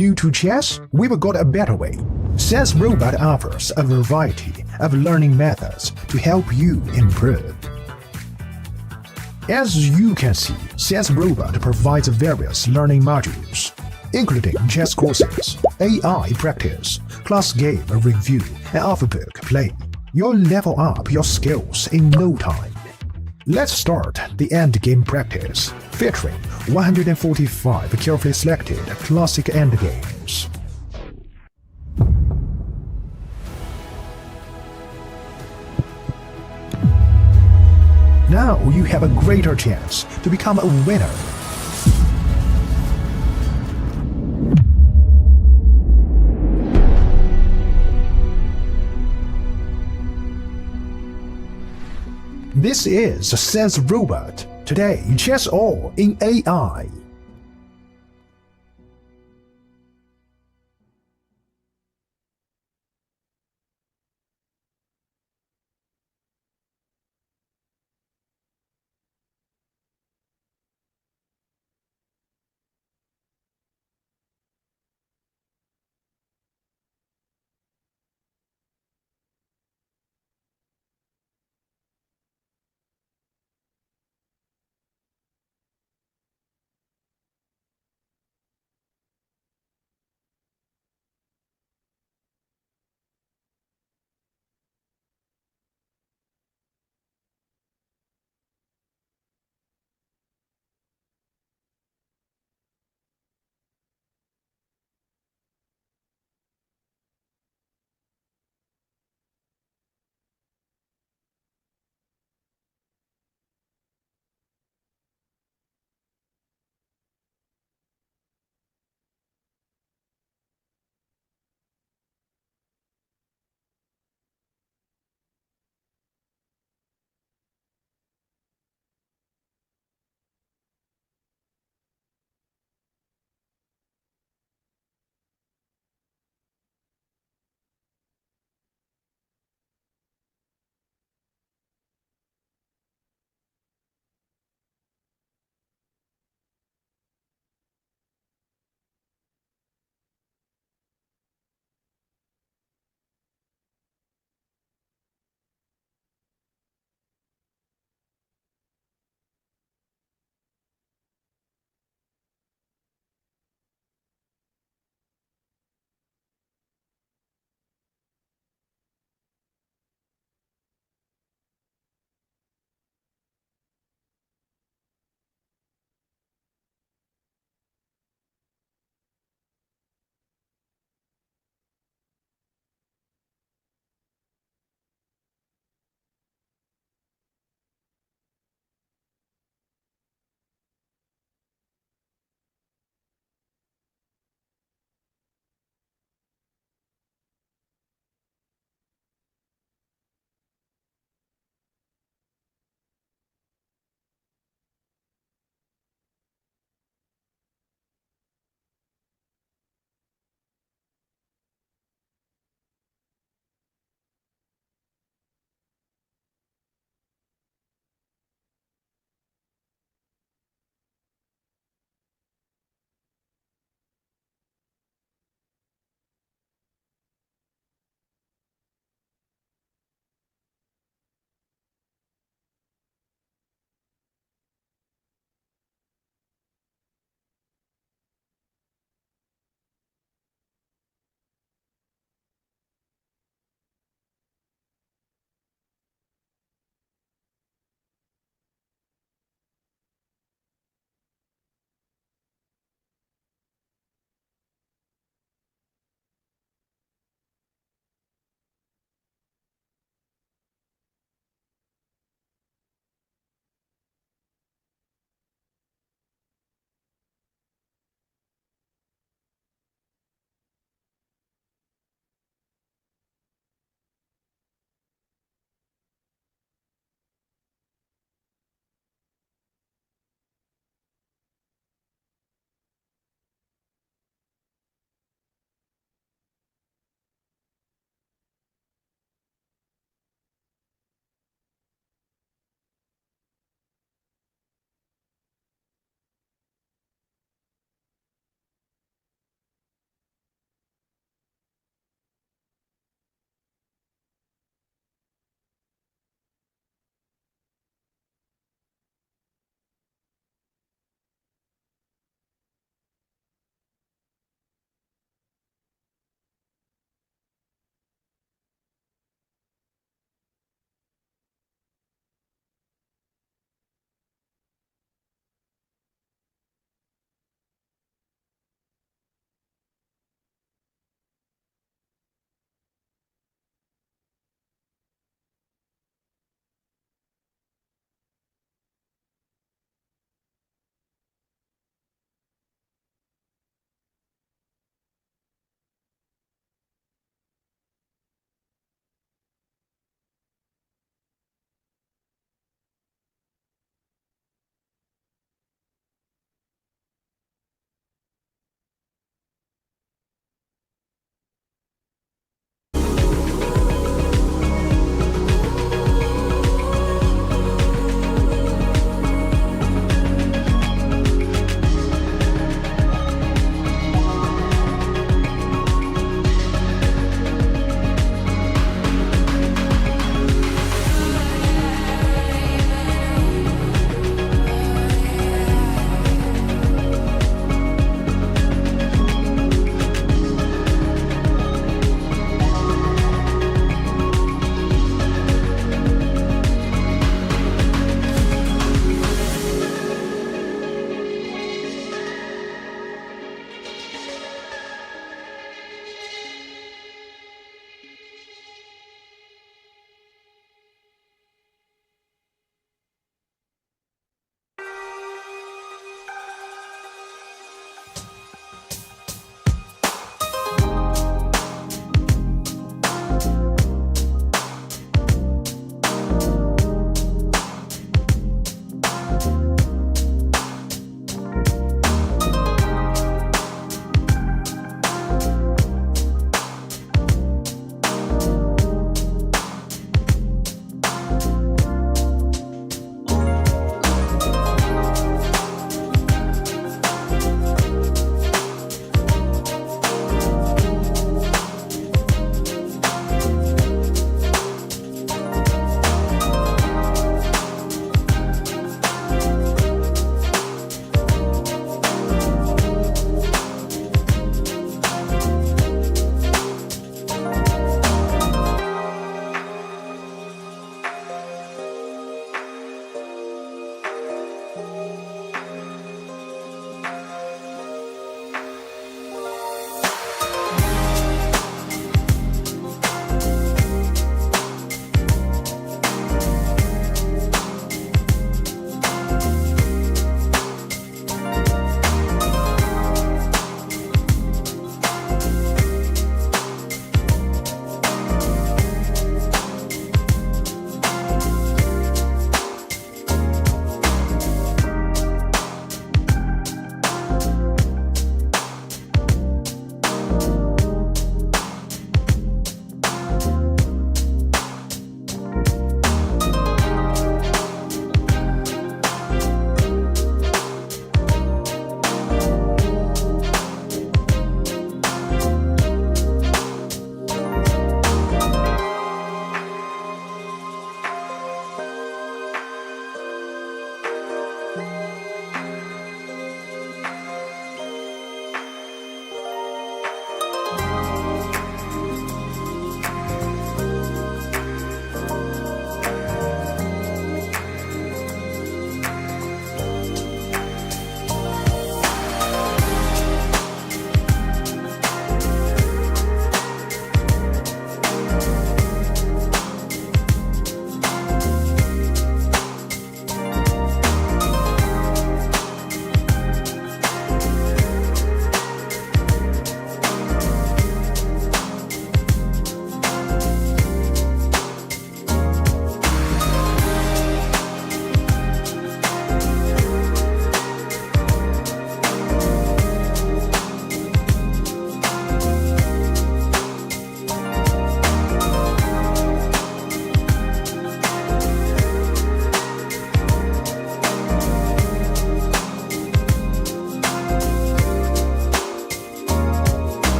New to chess? We've got a better way. Chess Robot offers a variety of learning methods to help you improve. As you can see, Chess Robot provides various learning modules, including chess courses, AI practice, class game review, and off-book play. You'll level up your skills in no time. Let's start the endgame practice, featuring 145 carefully selected classic endgames. Now you have a greater chance to become a winner. This is Chess Robot. Today, chess all in AI.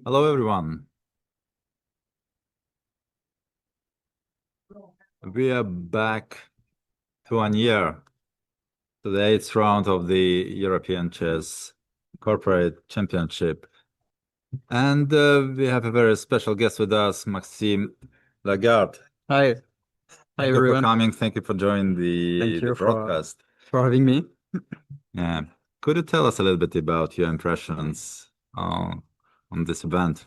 Hello, everyone. We are back to 1 year to the 8th round of the European Chess Corporate Championship. And we have a very special guest with us, Maxime Lagarde. Hi. Hi, Thank you everyone. for coming. Thank you for joining the broadcast. For having me. Yeah. Could you tell us a little bit about your impressions on this event?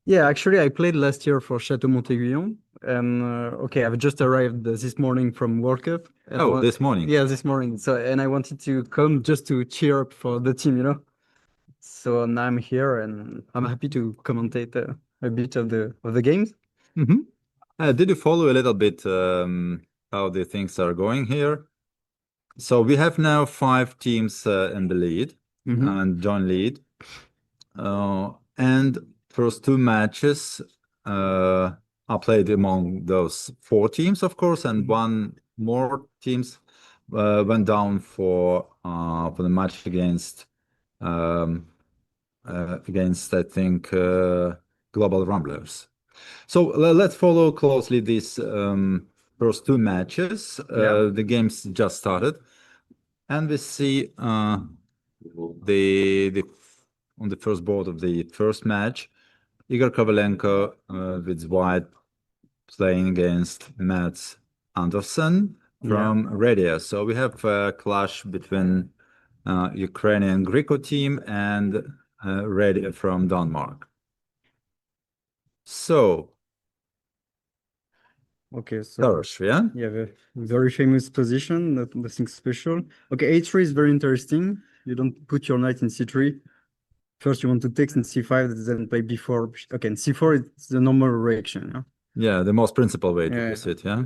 Yeah, actually, I played last year for Château Montéguillon, and okay, I've just arrived this morning from World Cup. And Oh, this morning. Yeah, this morning. So, and I wanted to come just to cheer up for the team, you know. So now I'm here, and I'm happy to commentate a bit of the games. Did you follow a little bit how the things are going here? So we have now 5 teams in the lead and joint lead. And first 2 matches are played among those 4 teams, of course, and 1 more teams went down for the match against I think Global Rumblers. So let's follow closely these first 2 matches. The games just started, and we see the on the first board of the first match, Igor Kovalenko with white playing against Mats Andersen from Radia. So we have a clash between Ukrainian Greco team and Radia from Denmark. So, Okay, so Darsh, yeah? yeah, very famous position, nothing special. Okay, A3 is very interesting. You don't put your knight in C3. First, you want to take in C5, then play B4. Okay, in C4, it's the normal reaction. Yeah? Yeah, the most principal way to proceed, yeah?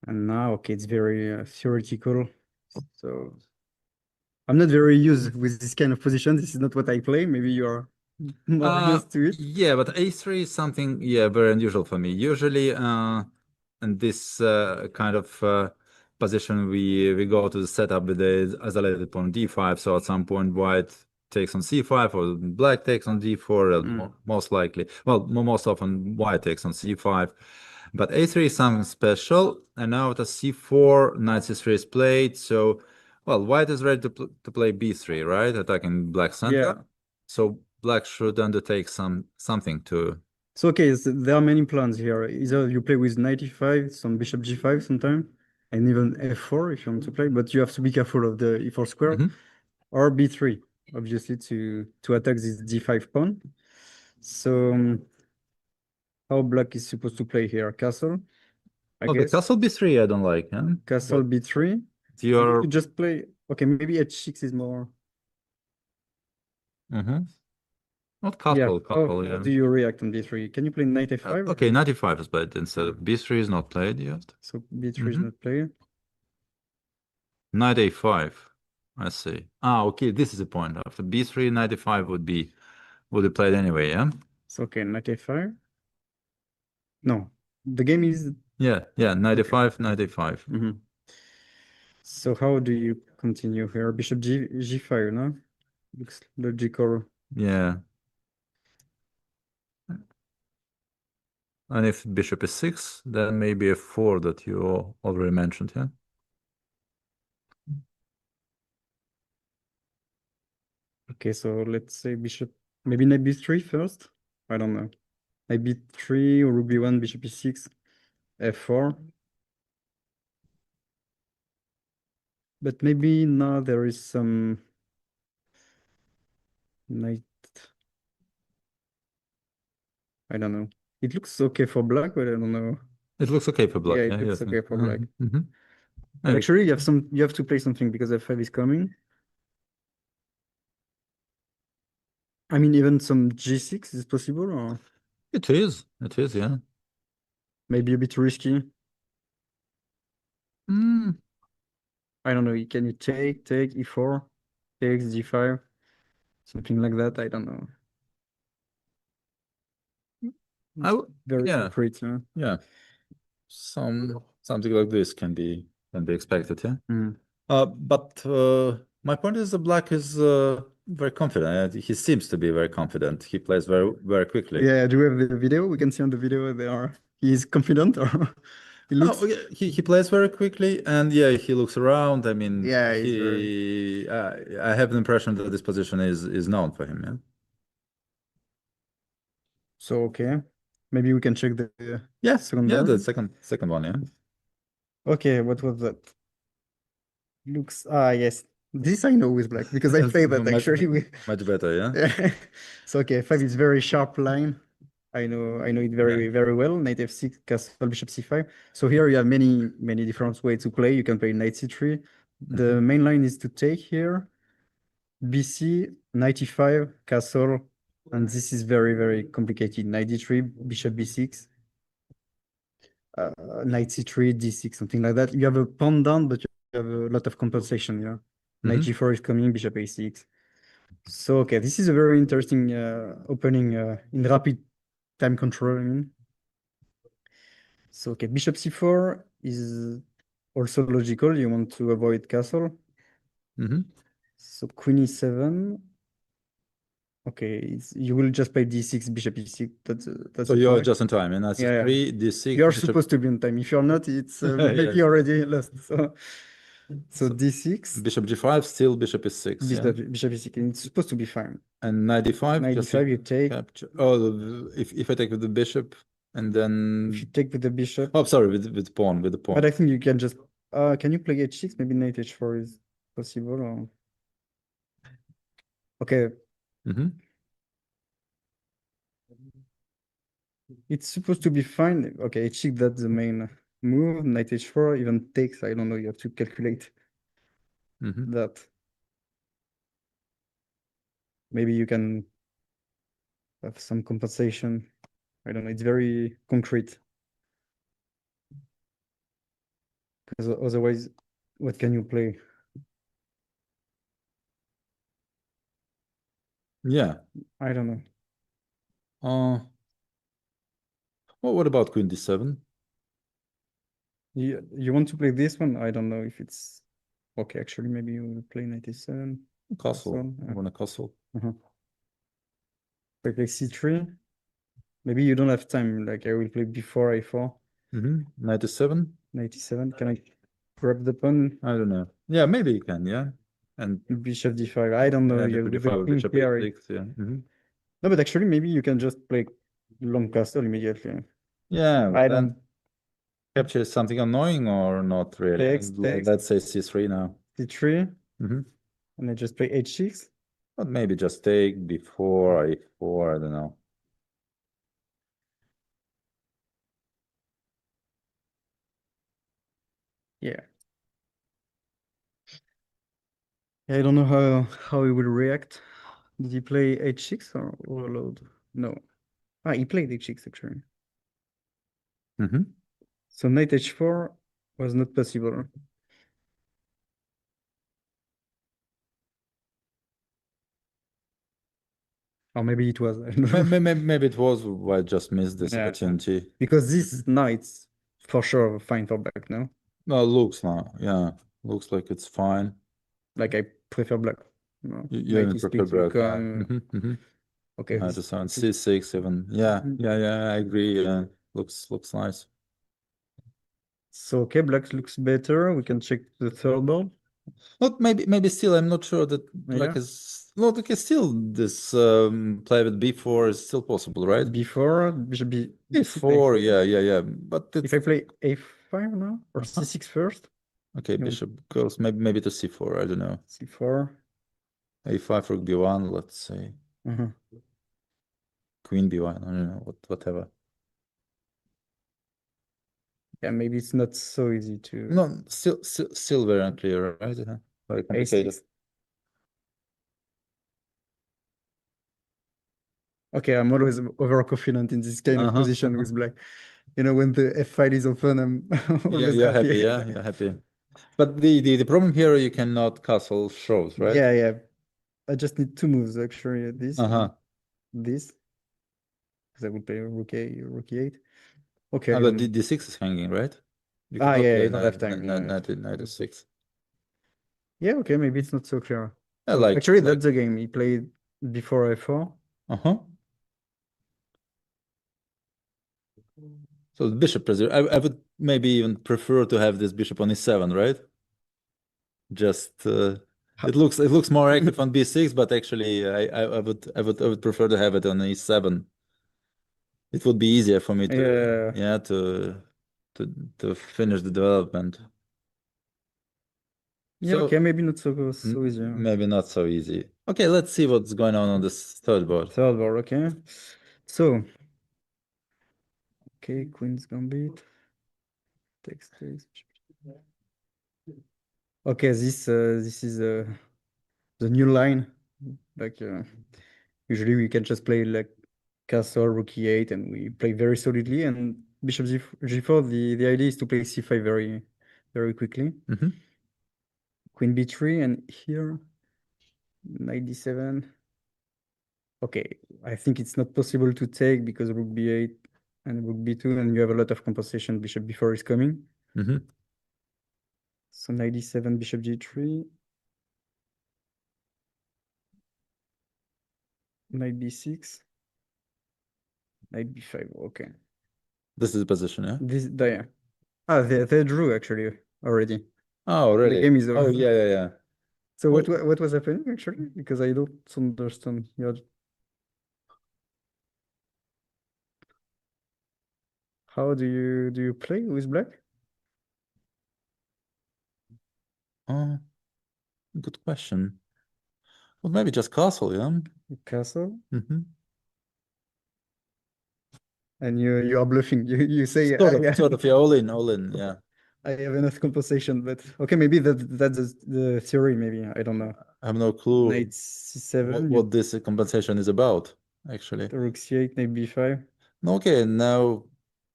And now, okay, it's very theoretical. So I'm not very used with this kind of position. This is not what I play. Maybe you are more used to it. Yeah, but A3 is something, very unusual for me. Usually, in this kind of position, we go to the setup with the isolated pawn D5. So at some point, white takes on C5 or black takes on D4, most likely. Well, most often white takes on C5. But A3 is something special. And now at a C4, knight C3 is played. So, well, white is ready to play B3, right? Attacking black center. Yeah. So black should undertake something to. So okay, so there are many plans here. Either you play with knight e5, some bishop g5 sometime, and even f4 if you want to play, but you have to be careful of the e4 square, or b3, obviously to attack this d5 pawn. So how black is supposed to play here? Castle, I guess. Castle b3 I don't like, huh? Castle b3. You just play. Okay, maybe h6 is more. Not castle, castle, How do you react on b3? Can you play knight a5? Okay, knight e5 is played instead of b3 is not played yet. So b3 is not played. Knight a5. I see. Okay, this is the point. After b3, knight a5 would be played anyway, yeah? So okay, knight a5. No, the game is. Yeah, knight a5, knight a5. So how do you continue here? Bishop g5, no? Looks logical. Yeah. And if bishop is 6, then maybe f4 that you already mentioned, yeah? Okay, so let's say bishop, maybe knight b3 first. I don't know. Knight b3 or rook b1, bishop e6, f4. But maybe now there is some knight. I don't know. It looks okay for black, but I don't know. It looks okay for black. Yeah, it looks okay for black. And actually, you have to play something because f5 is coming. I mean, even some g6 is possible, or it is, yeah. maybe a bit risky. I don't know. Can you take e4, takes g5, something like that? I don't know. Very concrete, huh? Yeah. Something like this can be expected, yeah. But my point is the black is very confident. He seems to be very confident. He plays very quickly. Yeah, do we have the video? We can see on the video he's confident or he looks. Oh, yeah, he plays very quickly, and yeah, he looks around. I mean, Yeah, I have the impression that this position is known for him. Yeah. So okay, maybe we can check the Yeah, second yeah, board. the second one. Yeah. Okay, what was that? Looks yes. This I know with black because I Yes, played that much- actually with Much better. Yeah. yeah. So okay, 5 is very sharp line. I know it very well. Knight f6, castle, bishop c5. So here you have many different ways to play. You can play knight c3. The main line is to take here. bc, knight e5, castle, and this is very complicated. Knight d3, bishop b6, knight c3, d6, something like that. You have a pawn down, but you have a lot of compensation. Yeah, knight g4 is coming, bishop a6. So okay, this is a very interesting opening in rapid time control. I mean, so okay, bishop c4 is also logical. You want to avoid castle. So queen e7. Okay, you will just play d6, bishop e6. That's So you're just in time, and that's Yeah, yeah. 3 d6. You're bishop- supposed to be on time. If you're not, it's maybe Yes. already lost. So d6, Bishop g5, still bishop is6. Yeah. bishop e6, and it's supposed to be fine. And knight d5. Knight just d5, you take. capture. Oh, if I take with the bishop, and then If you take with the bishop, oh, sorry, with the pawn, but I think you can just. Can you play h6? Maybe knight h4 is possible. Or... Okay, it's supposed to be fine. Okay, h6, that's the main move. Knight h4 even takes. I don't know. You have to calculate that. Maybe you can have some compensation. I don't know. It's very concrete. Because otherwise, what can you play? Yeah. I don't know. Well, what about queen d7? You want to play this one? I don't know if it's okay. Actually, maybe you will play knight e7. Castle. I want a castle. Play c3. Maybe you don't have time. Like I will play before a4. Knight e7. Knight e7. Can I grab the pawn? I don't know. Yeah, maybe you can. Yeah, and Bishop d5. I don't know. yeah, You bishop have d5, the bishop queen here. a6. Yeah. No, but actually, maybe you can just play long castle immediately. Yeah. I then don't. capture something annoying or not really? Takes. Let's say c3 now. c3. And I just play h6. But maybe just take before a4. I don't know. Yeah. I don't know how he will react. Did he play h6 or overload? No. He played h6 actually. So knight h4 was not possible. Or maybe it was. I don't know. Maybe it was. I just missed this opportunity. Because this knight's for sure fine for black, no? No, looks now. Yeah, looks like it's fine. Like I prefer black. No. You Knight prefer e6 will black. come. Okay. Knight e7, c6 even. Yeah, I agree. Yeah, looks nice. So okay, black looks better. We can check the third board. Not maybe still. I'm not sure that black is. No, okay, still this play with b4 is still possible, right? Before bishop b4, yeah. But if I play a5 now or c6 first. Okay, bishop goes maybe to c4. I don't know. c4. a5 rook b1. Let's say. Queen b1. I don't know. Whatever. Yeah, maybe it's not so easy to. No, still very unclear, right? Very complicated. Okay, I'm always overconfident in this kind of position with black. You know, when the f file is open, I'm always you're happy. happy. Yeah, you're happy. But the problem here, you cannot castle shows, right? Yeah. I just need 2 moves actually. This. This. Because I would play rook e8. Okay. But d6 is hanging, right? You Yeah, play you don't have time. Knight e6. Yeah, okay, maybe it's not so clear. So like actually, that's the game he played before f4. uh-huh. So the bishop I would maybe even prefer to have this bishop on e7, right? Just it looks more active on b6, but actually I would prefer to have it on e7. It would be easier for me to Yeah. to finish the development. Yeah, So okay, maybe not so easy. maybe not so easy. Okay, let's see what's going on this third board. Third board, okay. So, okay, Queen's Gambit. Takes. Okay, this is the new line. Like usually we can just play like castle, rook e8, and we play very solidly. And bishop g4. The idea is to play c5 very quickly. Queen b3, and here knight d7. Okay, I think it's not possible to take because rook b8 and rook b2, and you have a lot of compensation. Bishop b4 is coming. So knight d7, bishop g3. Knight b6. Knight b5, okay. This is the position, yeah? This, yeah. Ah, they drew actually already. Oh, really? The game is over. Oh, yeah. So what was happening actually? Because I don't understand your... How do you play with black? Oh, good question. Well, maybe just castle, yeah? Castle? And you are bluffing. You say Sort of, yeah, all in, yeah. I have enough compensation, but okay, maybe that's the theory. Maybe I don't know. I have no clue Knight c7. what this compensation is about, actually. Rook c8, knight b5. Okay, now,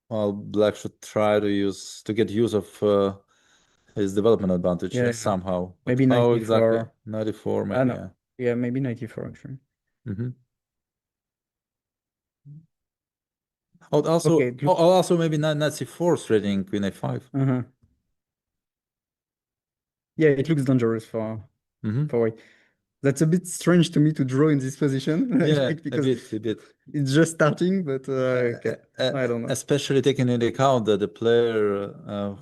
well, black should try to get use of his development advantage Yeah. somehow. But Maybe how 94. exactly? 94, maybe, no. yeah. Yeah, maybe 94 actually. Also maybe knight c4 threatening queen a5. Yeah, it looks dangerous for white. That's a bit strange to me to draw in this position. Yeah, because a bit. it's just starting, but okay. I don't know. Especially taking into account that the player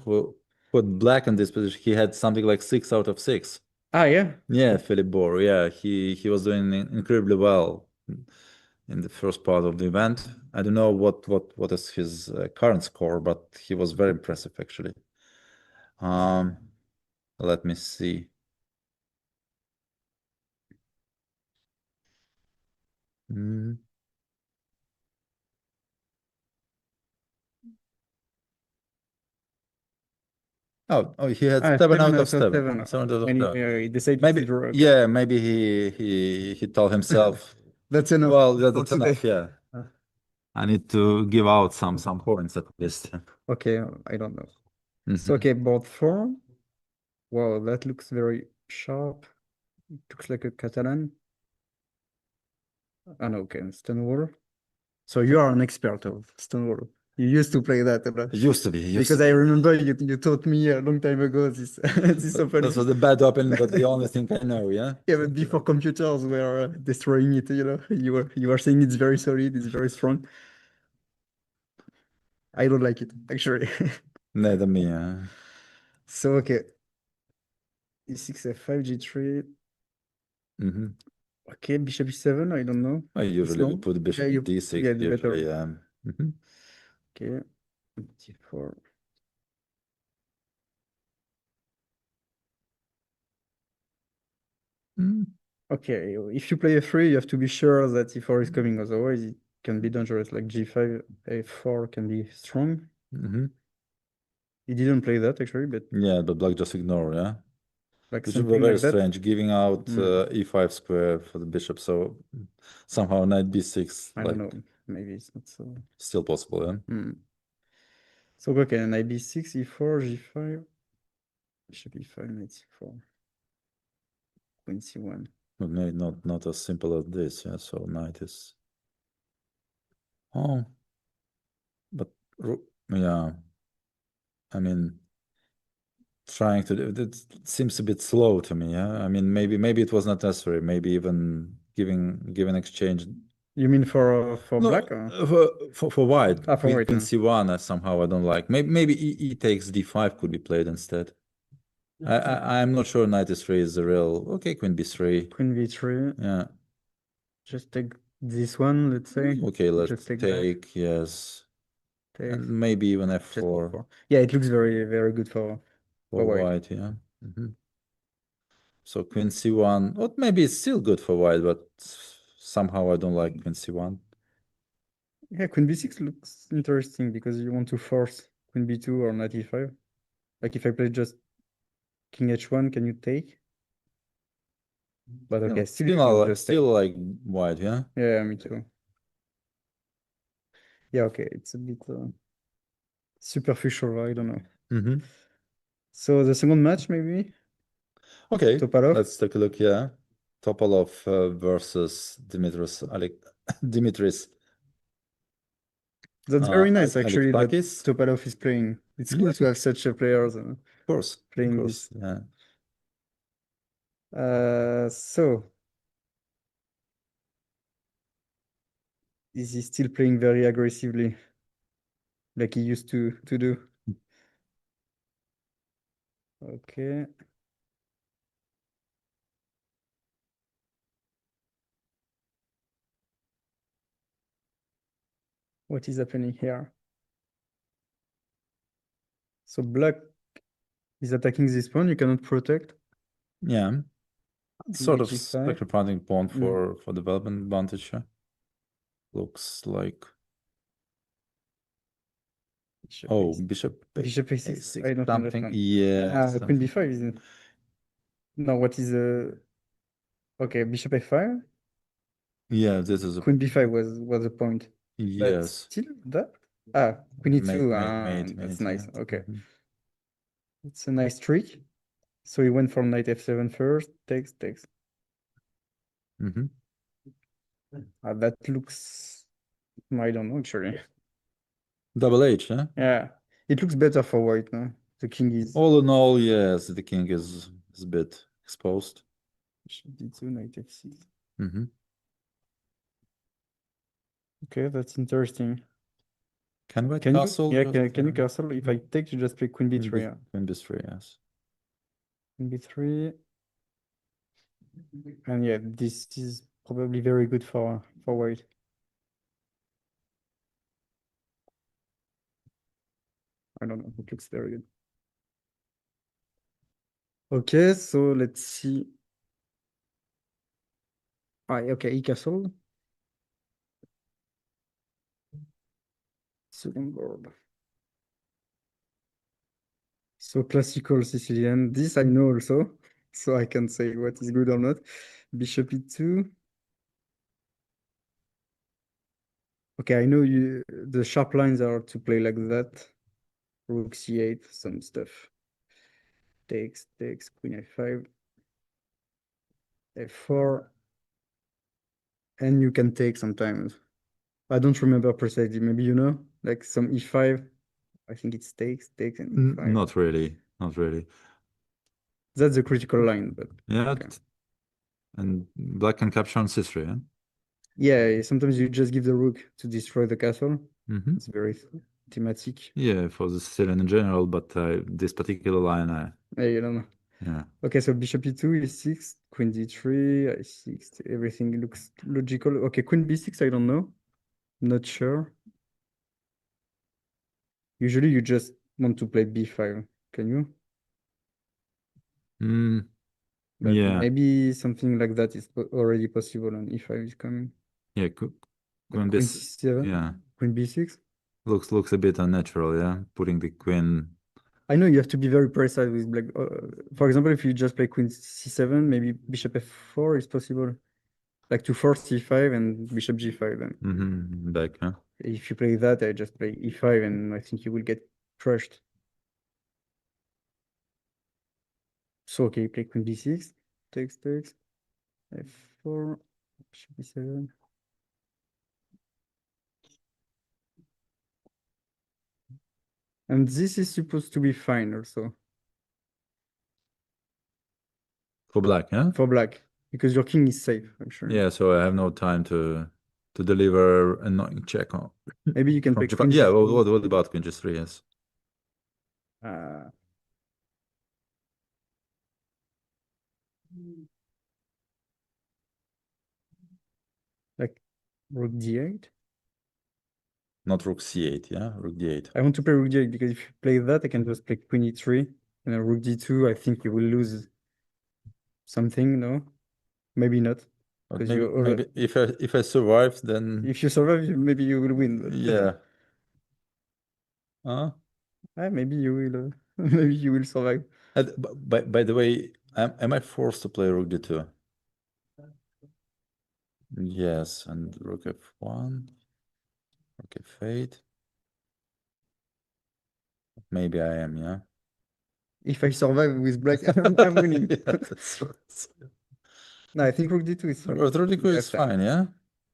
who put black in this position, he had something like 6 out of 6. Ah, yeah. Yeah, Philip Bohr. Yeah, he was doing incredibly well in the first part of the event. I don't know what is his current score, but he was very impressive actually. Let me see. Oh, he had 7 out of 7. 7 out of 7. He decided Maybe, to draw. Okay. yeah, maybe he told himself, that's enough. well, that's enough, yeah. I need to give out some points at least. Okay, I don't know. So okay, board 4. Wow, that looks very sharp. It looks like a Catalan. Ah, no, okay, Stonewall. So you are an expert of Stonewall. You used to play that a lot. Used to be. Because I remember you taught me a long time ago this this opening. This was the bad opening, but the only thing I know, yeah? Yeah, but before computers were destroying it, you were saying it's very solid, it's very strong. I don't like it, actually. Neither me, So, okay. E6, F5, G3. Okay, bishop E7, I don't know. I usually put bishop D6, yeah, usually, Okay, D4. Okay, if you play a3, you have to be sure that e4 is coming, otherwise it can be dangerous. Like g5, a4 can be strong. He didn't play that actually, but yeah, but black just ignore, yeah. like Which something was very like that. strange, giving out e5 square for the bishop, so somehow knight b6. I don't know, maybe it's not so. Still possible, yeah. So okay, knight b6, e4, g5, bishop e5, knight c4, queen c1. But maybe not as simple as this, yeah. So knight is. Oh, but yeah. I mean, trying to do it seems a bit slow to me. Yeah, I mean maybe it was not necessary. Maybe even giving exchange. You mean for No, black? Or? For white. For Queen, white, Queen yeah. C1 somehow I don't like. Maybe E takes D5 could be played instead. I'm not sure knight E3 is the real. Okay, Queen B3. Queen V3. Yeah. Just take this one, let's say. Okay, let's Just take take, yes. Take. And maybe even Just F4 F4. Yeah, it looks very, very good for white. white, yeah. So Queen C1, well, maybe it's still good for white, but somehow I don't like Queen C1. Yeah, Queen B6 looks interesting because you want to force Queen B2 or Knight E5. Like if I play just King H1, can you take? But okay, Still like white, yeah? Yeah, me too. Yeah, okay, it's a bit superficial, I don't know. So the second match, maybe? Okay, Topalov? let's take a look, yeah. Topalov versus Dimitris. That's very nice, actually, that Alexakis. Topalov is playing. It's cool to have such a players Of course, playing this. yeah. So is he still playing very aggressively like he used to do? Okay. What is happening here? So black is attacking this pawn, you cannot protect. Yeah. Sort of H5. sacrificing pawn for development advantage. Looks like. Bishop A6. I don't something. understand. Yeah. Queen B5 isn't. No, what is okay, Bishop A5? Yeah, this is Queen B5 was the point. But yes. still that? Queen E2. Mate, that's nice. yeah. Okay. It's a nice trick. So he went for knight F7 first. Takes. That looks, I don't know actually. Double H, huh? Yeah, it looks better for white now. The king is. All in all, yes, the king is a bit exposed. Bishop D2, knight F6. Okay, that's interesting. Can white castle? Can you castle? If I take, you just play Queen B3. Yeah. Queen B3, yes. Queen B3. And yeah, this is probably very good for white. I don't know, it looks very good. Okay, so let's see. Okay, he castled. Second board. So classical Sicilian. This I know also, so I can say what is good or not. Bishop E2. Okay, I know the sharp lines are to play like that. Rook C8, some stuff. Takes, Queen A5. F4. And you can take sometimes. I don't remember precisely. Maybe you know, like some E5. I think it's takes, and E5. Not really. That's a critical line, but yeah. Okay. And black can capture on C3, yeah? Yeah, sometimes you just give the rook to destroy the castle. It's very thematic. Yeah, for the Sicilian in general, but this particular line, You don't know. yeah. Okay, so bishop E2, E6, Queen D3, I6, everything looks logical. Okay, Queen B6, I don't know. Not sure. Usually you just want to play B5. Can you? But Yeah. maybe something like that is already possible and E5 is coming. Yeah, Queen C7? Yeah. Queen B6? Looks a bit unnatural, yeah? Putting the queen. I know you have to be very precise with black. For example, if you just play Queen C7, maybe Bishop F4 is possible. Like to force C5 and Bishop G5 then. Back, huh? If you play that, I just play E5 and I think you will get crushed. So okay, you play Queen B6, takes, F4, Bishop B7. And this is supposed to be fine also. For black, yeah? For black, because your king is safe, I'm sure. Yeah, so I have no time to deliver annoying check on. Maybe you can from play G5. queen Yeah, G3. what about queen G3, yes. Like rook D8. Not rook C8, yeah? Rook D8. I want to play rook D8 because if you play that, I can just play queen E3. And then rook D2, I think you will lose something, no? Maybe not. But Because maybe if I survive, then if you survive, maybe you will win. But yeah. maybe you will. Maybe you will survive. By the way, am I forced to play rook D2? Yes, and rook F1, rook F8. Maybe I am, yeah. If I survive with black, I'm winning. Yeah, that's right. No, I think rook D2 is fine. Rook D2 is Yes, fine, yeah.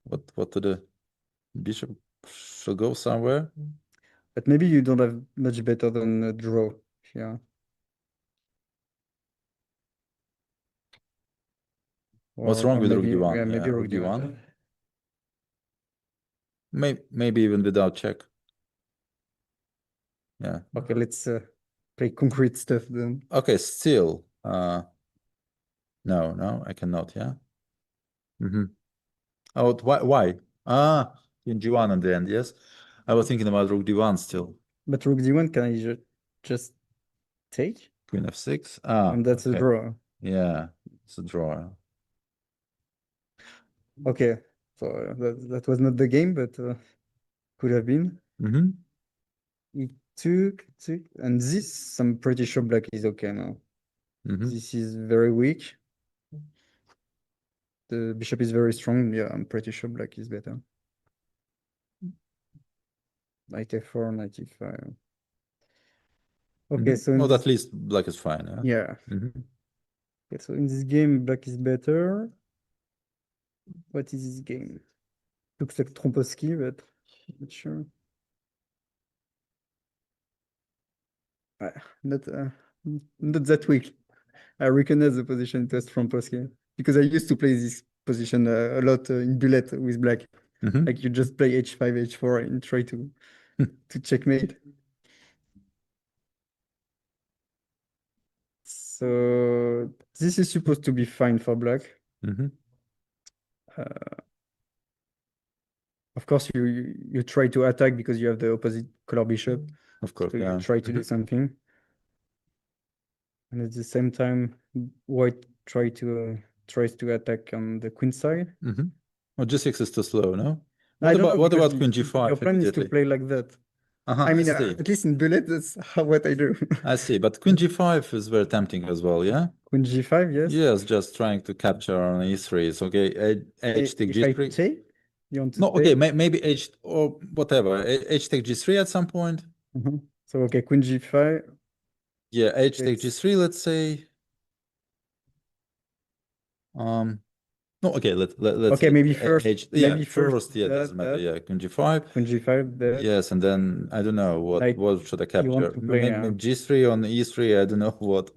What to do? Bishop should go somewhere. But maybe you don't have much better than a draw here. What's wrong with rook maybe, D1? Yeah, maybe rook D1. Maybe even without check. Yeah. Okay, let's play concrete stuff then. Okay, still. No, I cannot, yeah. Oh, why? In G1 in the end, yes. I was thinking about rook D1 still. But rook D1, can I just take? Queen F6. And that's okay. a draw. Yeah, it's a draw. Okay, so that was not the game, but could have been. He took, and this, I'm pretty sure black is okay now. This is very weak. The bishop is very strong. Yeah, I'm pretty sure black is better. Knight F4, knight E5. Okay, so no, at least black is fine. Yeah. Okay, so in this game, black is better. What is this game? Looks like Trompowsky, but not sure. Not that weak. I recognize the position it was Trompowsky because I used to play this position a lot in bullet with black. Like you just play H5, H4 and try to checkmate. So this is supposed to be fine for black. Of course, you try to attack because you have the opposite color bishop. Of course, so yeah. You try to do something. And at the same time, white tries to attack on the queen side. Well, G6 is too slow, no? What about queen G5? Your plan is to play like that. I mean, at least in bullet, that's what I do. I see, but queen G5 is very tempting as well, yeah? Queen G5, yes. Yes, just trying to capture on E3. It's okay. H take G3. If I take, you want to no, okay, maybe H or whatever. H take G3 at some point. So okay, Queen G5. Yeah, H take G3, let's say. No, okay, let's okay, maybe first. maybe first, yeah, doesn't matter. Yeah, Queen G5. Queen G5. That. Yes, and then I don't know what should I capture? Play, maybe G3 on E3. I don't know what.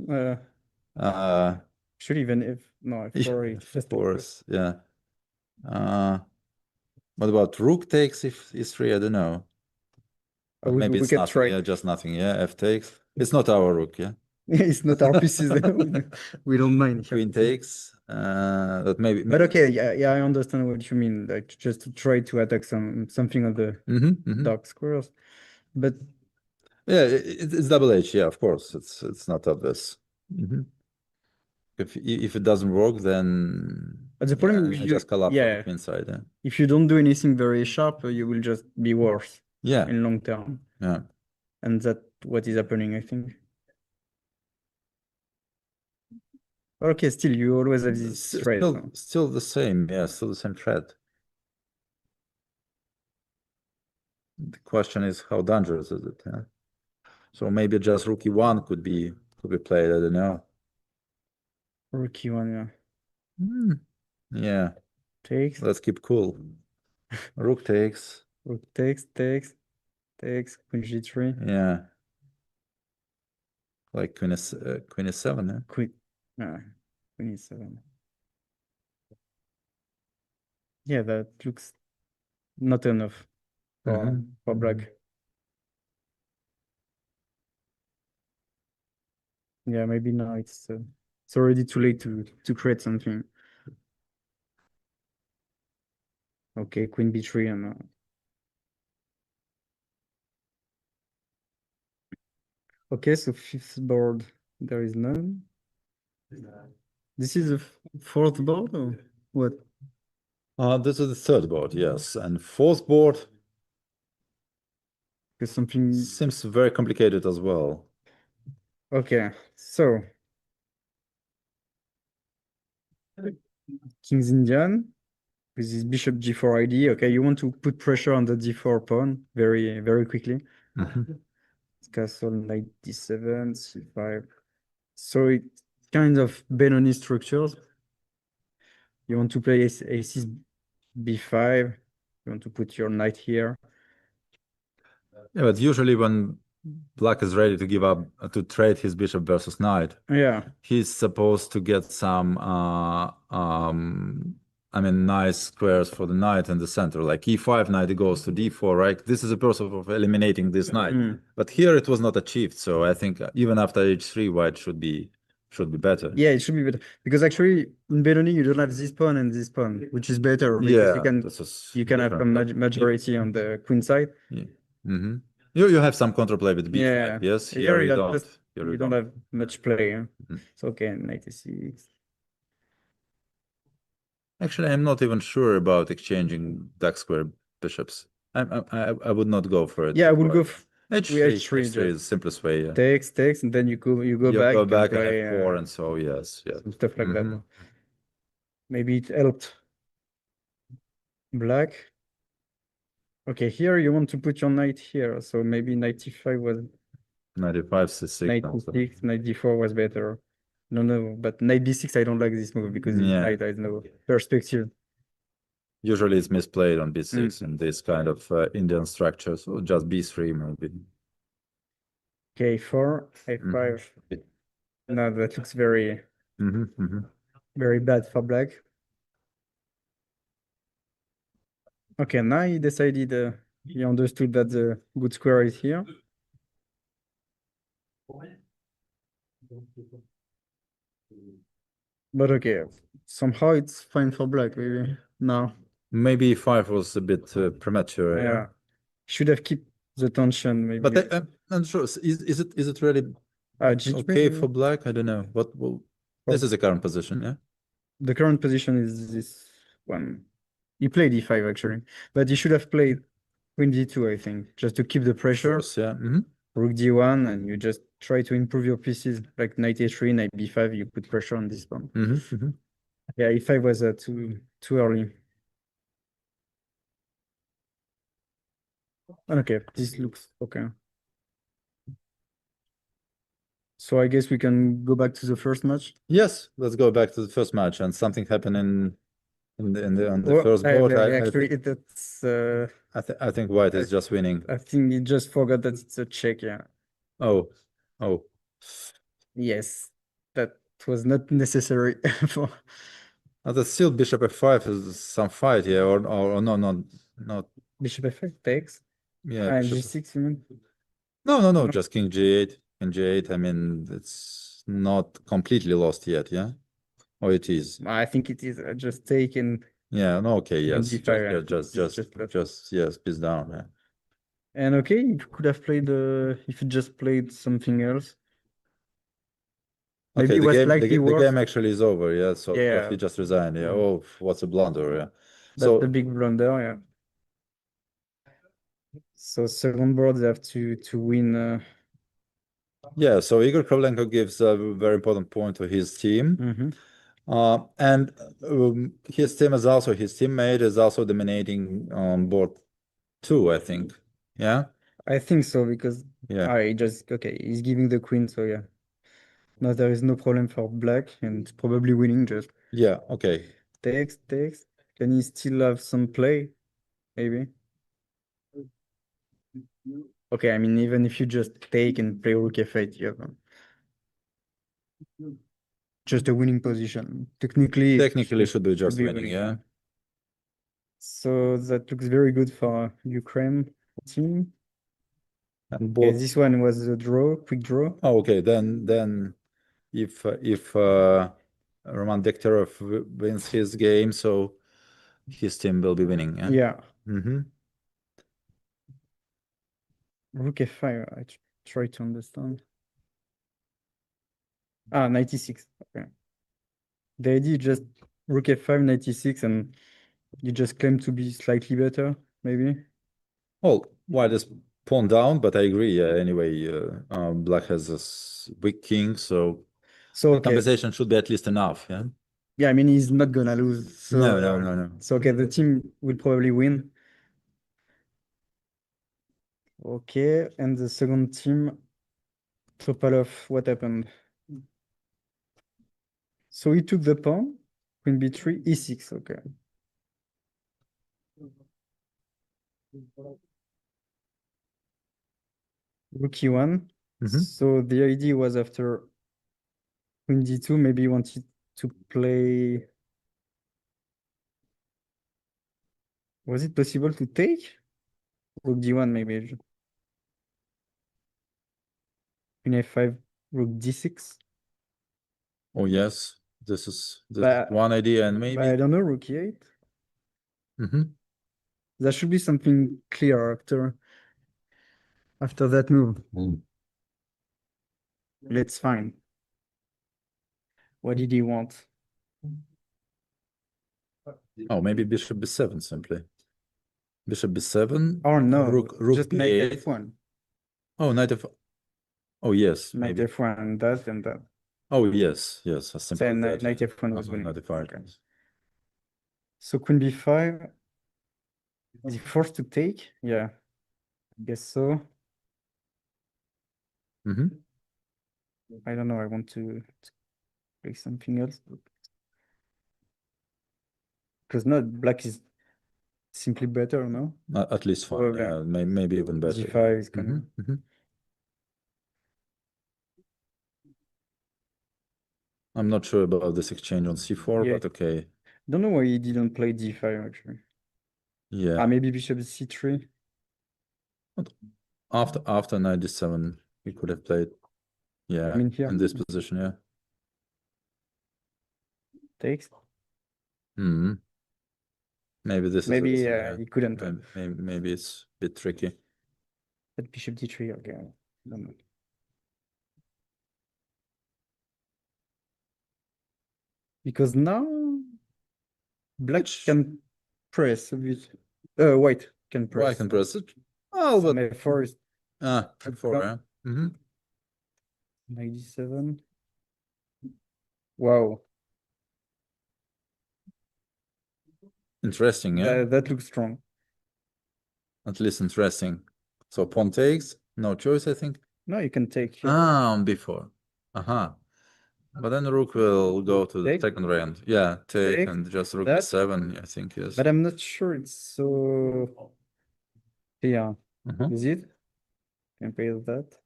Should even if no, F4. Of course, yeah. What about rook takes if E3? I don't know. But maybe it's nothing. Yeah, just nothing. Yeah, F takes. It's not our rook. Yeah. It's not our pieces. We don't mind. Queen takes. That maybe. But okay, yeah, I understand what you mean. Like just to try to attack something of the dark squares. But yeah, it's double H. Yeah, of course, it's not obvious. If it doesn't work, then but the problem I just collapse on the queen side. Yeah. If you don't do anything very sharp, you will just be worse. Yeah. In long term. Yeah. And that's what is happening, I think. Okay, still you always have this thread. Still the same, yeah, still the same thread. The question is how dangerous is it? Yeah? So maybe just rook e1 could be played. I don't know. Rook e1, yeah. Yeah. Takes. Let's keep cool. Rook takes. Rook takes. Queen g3. Yeah. Like queen is7, yeah. Queen. Queen e7. Yeah, that looks not enough for black. Yeah, maybe now it's already too late to create something. Okay, queen b3 and okay, so fifth board there is none. This is the fourth board or what? This is the third board, yes, and fourth board There's something. seems very complicated as well. Okay, so King's Indian with his bishop g4 ID. Okay, you want to put pressure on the d4 pawn very, very quickly. Castle knight d7, c5. So it's kind of Benoni structures. You want to play a6 b5. You want to put your knight here. Yeah, but usually when black is ready to give up to trade his bishop versus knight, Yeah, he's supposed to get some I mean nice squares for the knight in the center, like e5, knight goes to d4, right? This is a process of eliminating this knight. But here it was not achieved, so I think even after h3, white should be better. yeah, it should be better because actually in Benoni you don't have this pawn and this pawn, which is better because Yeah, you can have some majority on the queen side. Yeah. You have some counterplay with b5. Yeah, Yes, here you you don't. just you don't have much play. Huh? It's okay, knight e6. Actually, I'm not even sure about exchanging dark square bishops. I would not go for it. Yeah, I would go h3. h3 H3 is the simplest way. Yeah. takes, and then you go You back. go you can back and play, f4 and so yes, yeah. some stuff like that. Maybe it helped black. Okay, here you want to put your knight here, so maybe knight e5 was 95 c6. knight e6, knight d4 was better. No, but knight d6 I don't like this move because this knight has no perspective. Usually it's misplayed on b6 in this kind of Indian structure, so just b3 maybe. Okay, 4, a5. No, that looks very, very bad for black. Okay, now he decided, he understood that the good square is here. But okay, somehow it's fine for black, maybe. No. Maybe 5 was a bit premature. Yeah. Should have kept the tension, maybe. But I'm sure, is it really okay for black? I don't know. This is the current position, yeah? The current position is this one. He played e5 actually, but he should have played queen d2, I think, just to keep the pressure. Course, yeah. Rook d1, and you just try to improve your pieces, like knight a3, knight b5. You put pressure on this pawn. Yeah, e5 was too early. Okay, this looks okay. So I guess we can go back to the first match. Yes, let's go back to the first match, and something happened on the first board. Actually, that's. I think white is just winning. I think he just forgot that it's a check. Yeah. Oh. Yes, that was not necessary for. That's still bishop f5 is some fight here, or no, not Bishop f5 takes. yeah. And g6, you mean? No, just king g8. King g8. I mean, it's not completely lost yet, yeah. Oh, it is. I think it is just taken. Yeah. No. Okay. Yes. d5, Just yes. Piece down. Yeah. And okay, you could have played if you just played something else. Okay, Maybe it was slightly the worse. game actually is over, yeah. So Yeah. he just resigned. Yeah. Oh, what's a blunder, yeah. That's the big blunder, yeah. So second board they have to win. Yeah, so Igor Kravlenko gives a very important point to his team. And his teammate is also dominating on board 2, I think. Yeah. I think so because Yeah. he's giving the queen, so yeah. Now there is no problem for black and probably winning just. Yeah. Okay. Takes. Can he still have some play? Maybe. Okay, I mean, even if you just take and play rook f8, you have just a winning position. Technically, Technically, should be just be winning, yeah. So that looks very good for Ukraine team. And Okay, both. this one was a draw, quick draw. Oh, okay. Then, if Roman Dektarov wins his game, so his team will be winning. Yeah. Yeah. Mm-hmm. Rook F5. I try to understand. Ah, 96. Okay. The idea is just Rook F5, 96, and you just claim to be slightly better, maybe. Well, white is pawn down, but I agree. Anyway, black has a weak king, so okay. compensation should be at least enough. Yeah. Yeah, I mean he's not gonna lose. So, No. So okay, the team will probably win. Okay, and the second team, Topalov, what happened? So he took the pawn, queen b3, e6. Okay. Rook e1. So the idea was after queen d2, maybe he wanted to play. Was it possible to take? Rook d1, maybe. Queen f5, rook d6. Oh yes, this is one idea, and maybe I don't know, rook e8. There should be something clear after that move. Let's find. What did he want? Oh, maybe bishop b7 simply. Bishop b7. Or no, rook just knight b8. f1. Oh, knight f. Oh yes, Knight maybe. f1 and that. Oh yes, as simple So as knight that. f1 was winning. Knight f5. Okay. So queen b5. Is he forced to take? Yeah, I guess so. I don't know. I want to play something else. Because not black is simply better, no? At least fine. Yeah, maybe even better. g5 is kind of. I'm not sure about this exchange on c4, but okay. Don't know why he didn't play d5 actually. Yeah. Maybe bishop c3. After knight d7, he could have played. Yeah, I mean here. in this position, yeah. Takes. Maybe this maybe is a he couldn't. Maybe it's a bit tricky. But bishop d3, okay. I don't know. Because now black can press a bit. White can press. White can press it. Oh, but f4 is f4, yeah. 97. Wow. Interesting, yeah. That looks strong. At least interesting. So pawn takes, no choice, I think. No, you can take here. On b4. But then rook will go to the second rank. Yeah, take and just rook b7, I think, yes. But I'm not sure it's so. Yeah. Is it? Can play that.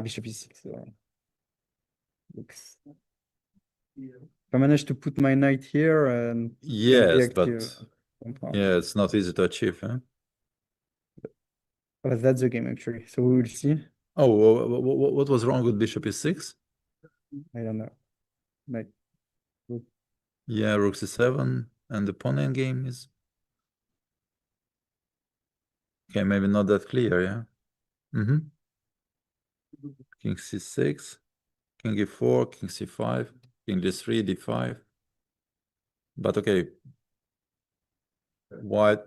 Bishop e6. Looks. If I manage to put my knight here and yes, but yeah, it's not easy to achieve, huh? But that's the game actually. So we will see. Oh, what was wrong with bishop e6? I don't know. Yeah, rook c7 and the pawn endgame is okay. Maybe not that clear, yeah. King c6, king e4, king c5, king d3, d5. But okay, white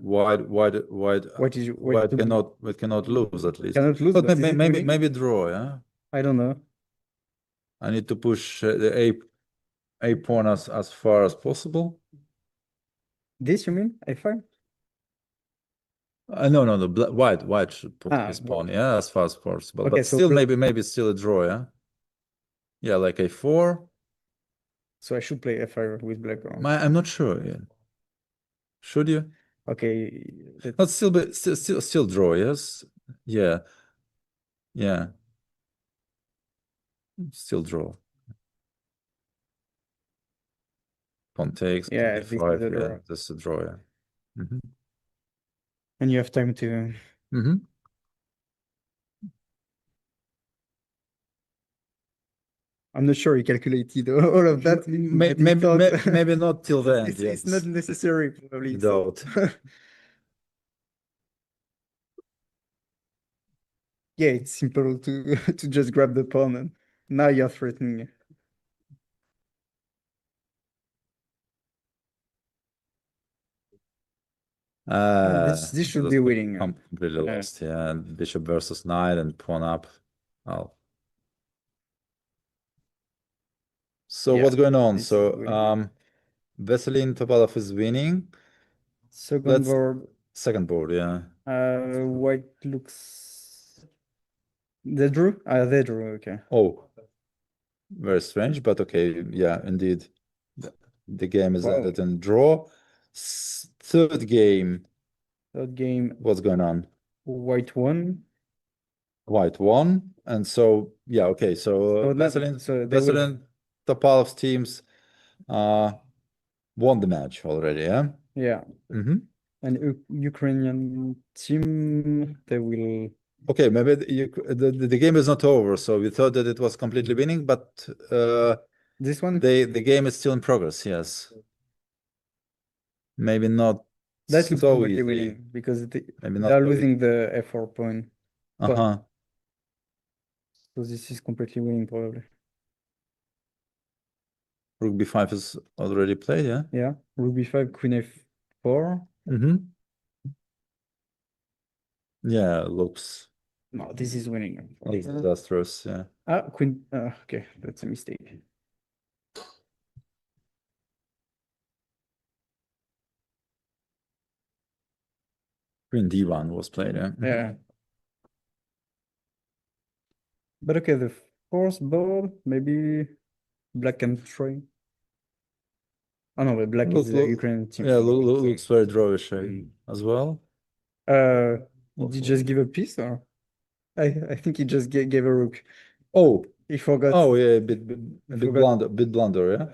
cannot lose at least. Cannot lose, but maybe draw, yeah. I don't know. I need to push the a pawn as far as possible. This you mean a5? No, white should put his pawn, yeah, as far as possible. Okay, but so still, maybe still a draw, yeah. Yeah, like a4. So I should play f5 with black. I'm not sure. Yeah. Should you? Okay. But still draw. Yes. Yeah. Yeah. Still draw. Pawn takes, Yeah, king this is d5, a yeah, draw. this is a draw, yeah. And you have time to. I'm not sure he calculated all of that. but he thought Maybe not till the end, it's not necessary, probably. Without. Yeah, it's simple to to just grab the pawn, and now you're threatening. This should be winning. Completely lost, yeah. Bishop versus knight and pawn up. Oh. So Yeah, what's going on? this is So winning. Veselin Topalov is winning. Second board. Second board, yeah. White looks. They drew? They drew, okay. Oh, very strange, but okay, yeah, indeed. The game is ended in draw. Third game. Third game, What's going on? white won. White won, and so yeah, okay. So Veselin Topalov's teams won the match already, yeah. Yeah. And Ukrainian team, they will. Okay, maybe the game is not over, so we thought that it was completely winning, but this one, the game is still in progress. Yes, maybe not. That looks so completely easy. winning because Maybe not they're so losing the f4 point. Uh-huh. So this is completely winning, probably. Rook b5 is already played, yeah? Yeah, rook b5, queen f4. Yeah, looks No, this is winning. disastrous, yeah. Queen. Okay, that's a mistake. Queen d1 was played, yeah. Yeah. But okay, the fourth board, maybe black can try. Oh no, but black is the Ukrainian team. Yeah, looks very drawish as well. Did he just give a piece, or I think he just gave a rook. Oh, he forgot. Oh yeah, a bit blunder, yeah.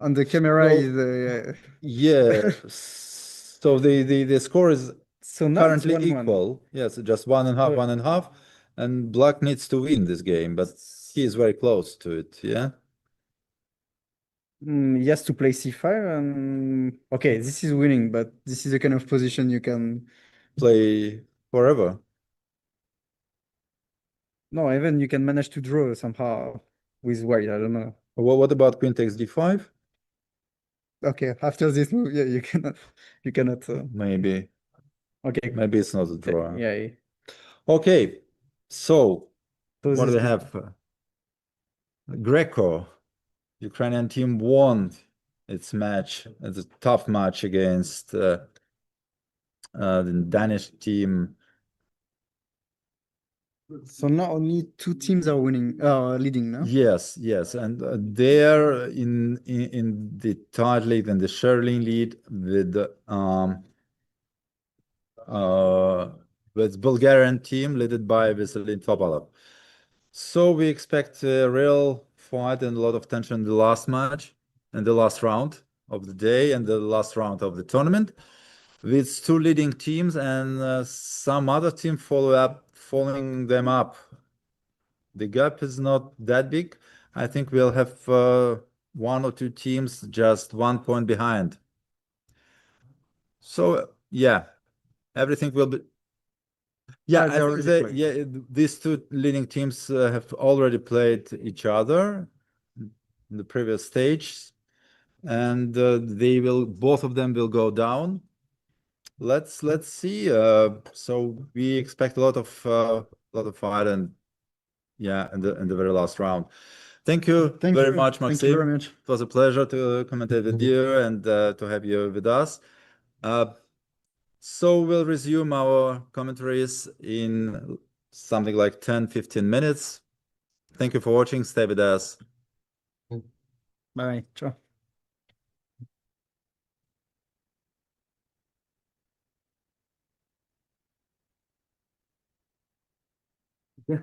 On the camera So, yeah. So the score is so now it's currently 1-1. equal. Yes, just 1.5, 1.5, and black needs to win this game, but he is very close to it. Yeah. He has to play c5, and okay, this is winning, but this is a kind of position you can play forever. No, even you can manage to draw somehow with white. I don't know. Well, what about queen takes d5? Okay, after this move, yeah, you cannot. Maybe. Okay. Maybe it's not a draw. Yeah. Okay, so what do we have? Greco, Ukrainian team won its match. It's a tough match against the Danish team. So now only two teams are winning, leading now. Yes, and they're in the tied lead and the Sherling lead with Bulgarian team led by Veselin Topalov. So we expect a real fight and a lot of tension in the last match and the last round of the day and the last round of the tournament, with two leading teams and some other team following them up. The gap is not that big. I think we'll have one or two teams just 1 point behind. So yeah, everything will be. Yeah, I think these two leading teams have already played each other in the previous stage, and both of them will go down. Let's see. So we expect a lot of fight and yeah, in the very last round. Thank you very much, Maxim. Thank you very much. It was a pleasure to commentate with you and to have you with us. So we'll resume our commentaries in something like 10-15 minutes. Thank you for watching. Stay with us. Bye. Ciao. Yeah.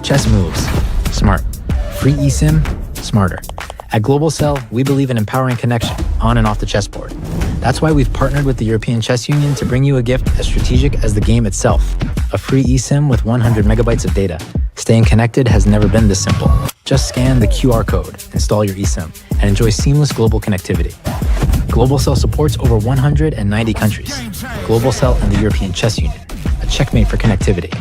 Chess moves. Smart. Free eSIM. Smarter. At Global Cell, we believe in empowering connection on and off the chessboard. That's why we've partnered with the European Chess Union to bring you a gift as strategic as the game itself. A free eSIM with 100 megabytes of data. Staying connected has never been this simple. Just scan the QR code, install your eSIM, and enjoy seamless global connectivity. Global Cell supports over 190 countries. Global Cell and the European Chess Union. A checkmate for connectivity.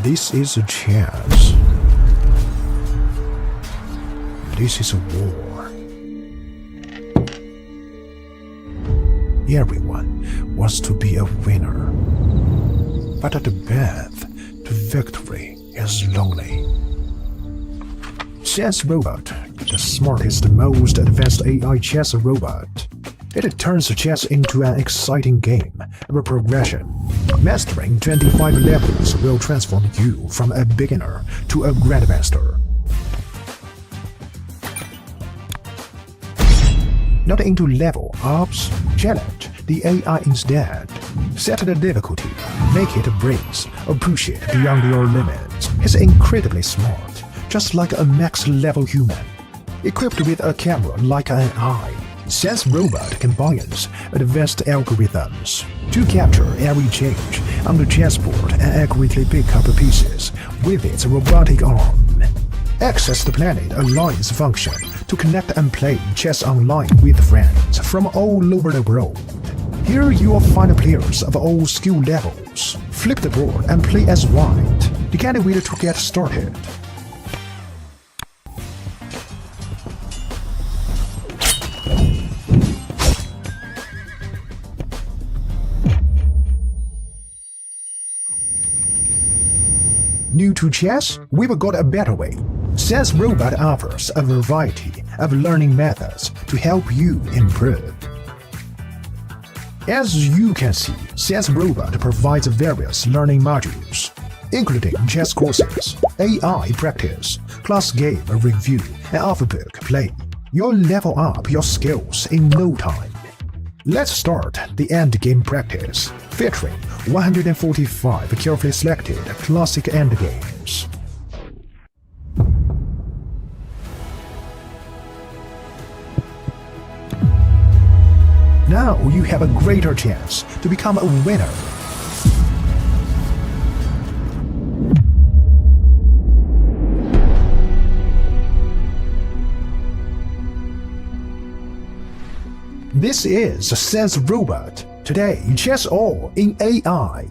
This is a chess. This is a war. Everyone wants to be a winner. But the path to victory is lonely. Chessboard, the smartest, most advanced AI chess robot. It turns chess into an exciting game of progression. Mastering 25 levels will transform you from a beginner to a grandmaster. Not into level ups, challenge the AI instead. Set the difficulty, make it a breeze, or push it beyond your limits. He's incredibly smart, just like a max-level human. Equipped with a camera like an eye, Sense Robot combines advanced algorithms to capture every change on the chessboard and accurately pick up pieces with its robotic arm. Access the Planet Alliance function to connect and play chess online with friends from all over the world. Here you will find players of all skill levels. Flip the board and play as white. The can't wait to get started. New to chess? We've got a better way. Sense Robot offers a variety of learning methods to help you improve. As you can see, Sense Robot provides various learning modules, including chess courses, AI practice, class game review, and off-book play. You'll level up your skills in no time. Let's start the endgame practice, featuring 145 carefully selected classic endgames. Now you have a greater chance to become a winner. This is Sense Robot. Today, chess all in AI.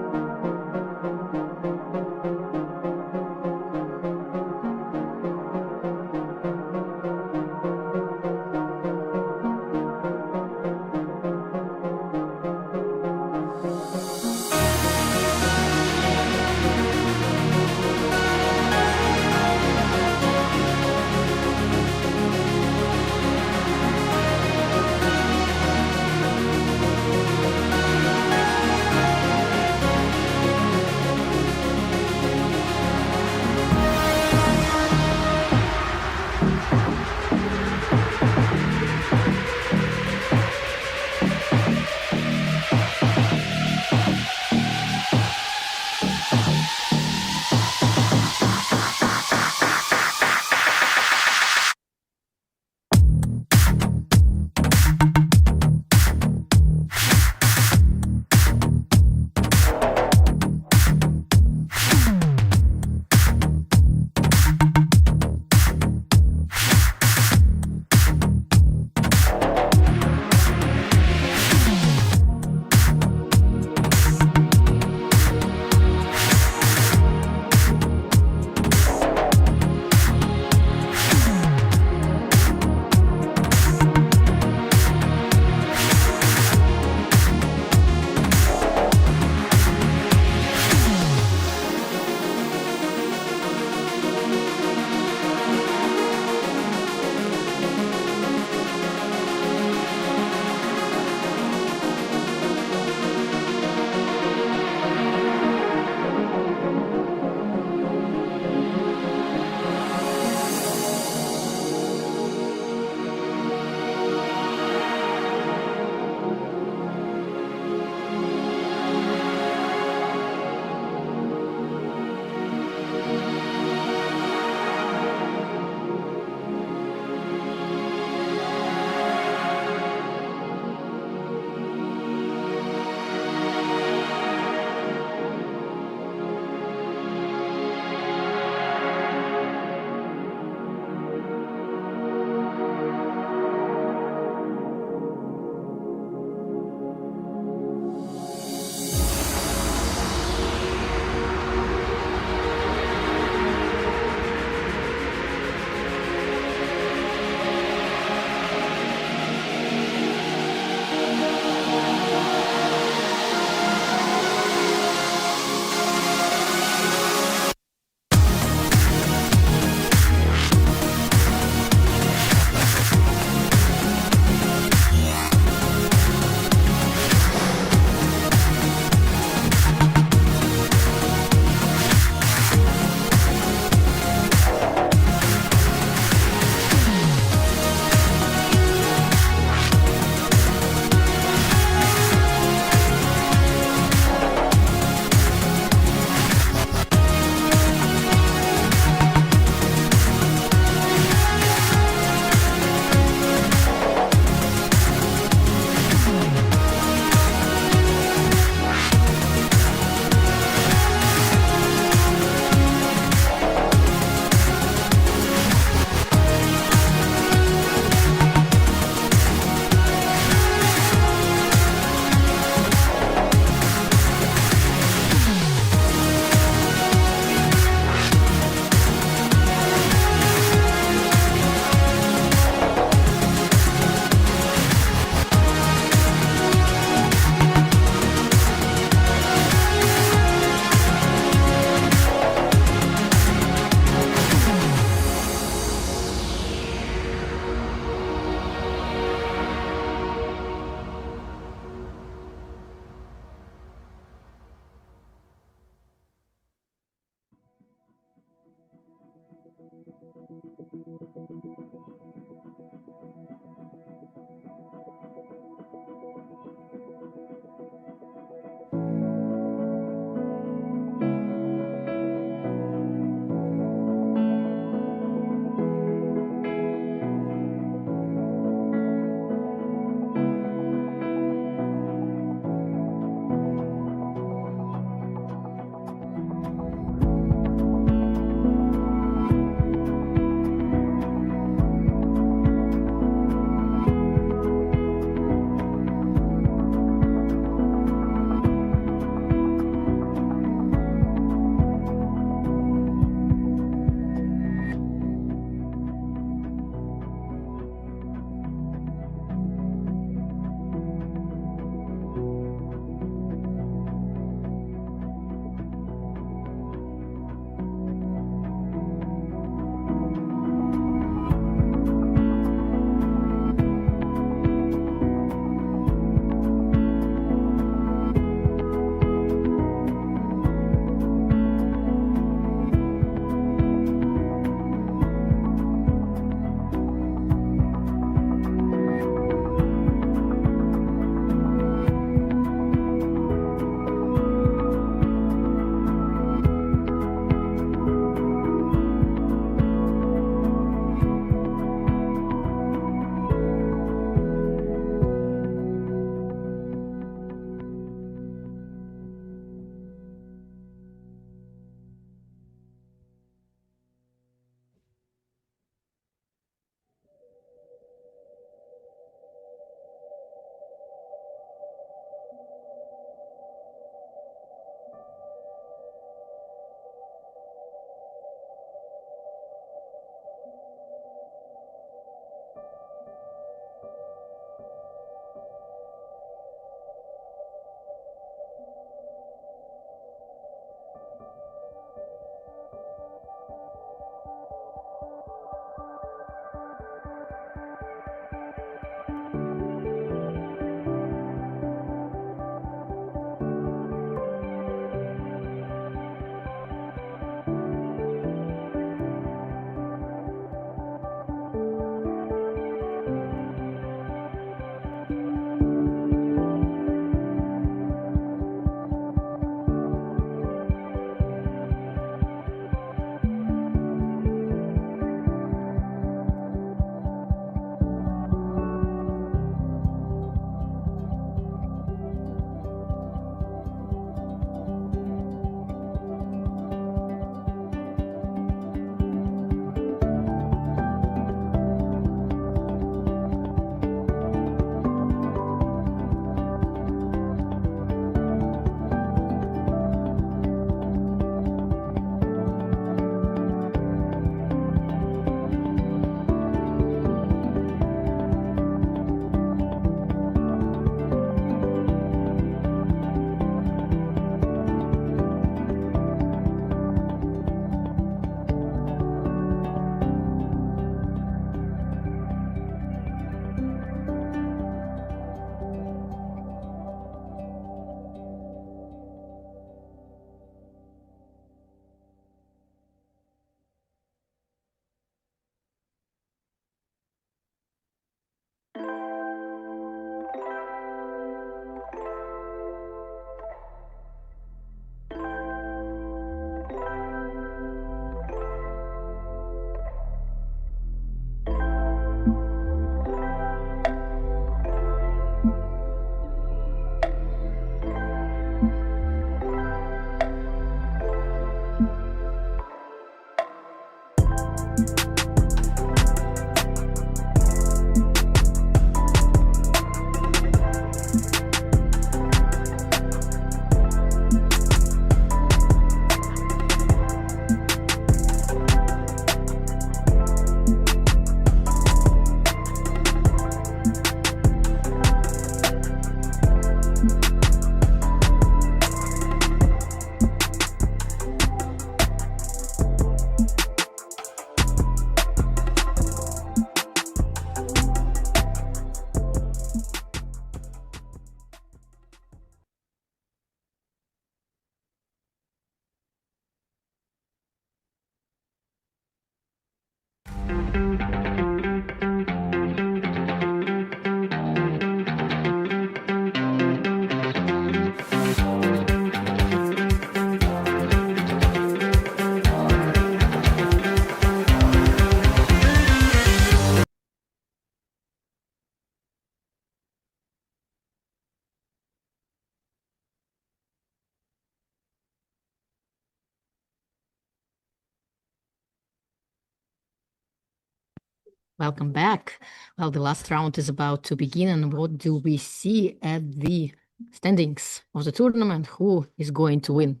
Welcome back. Well, the last round is about to begin, and what do we see at the standings of the tournament? Who is going to win?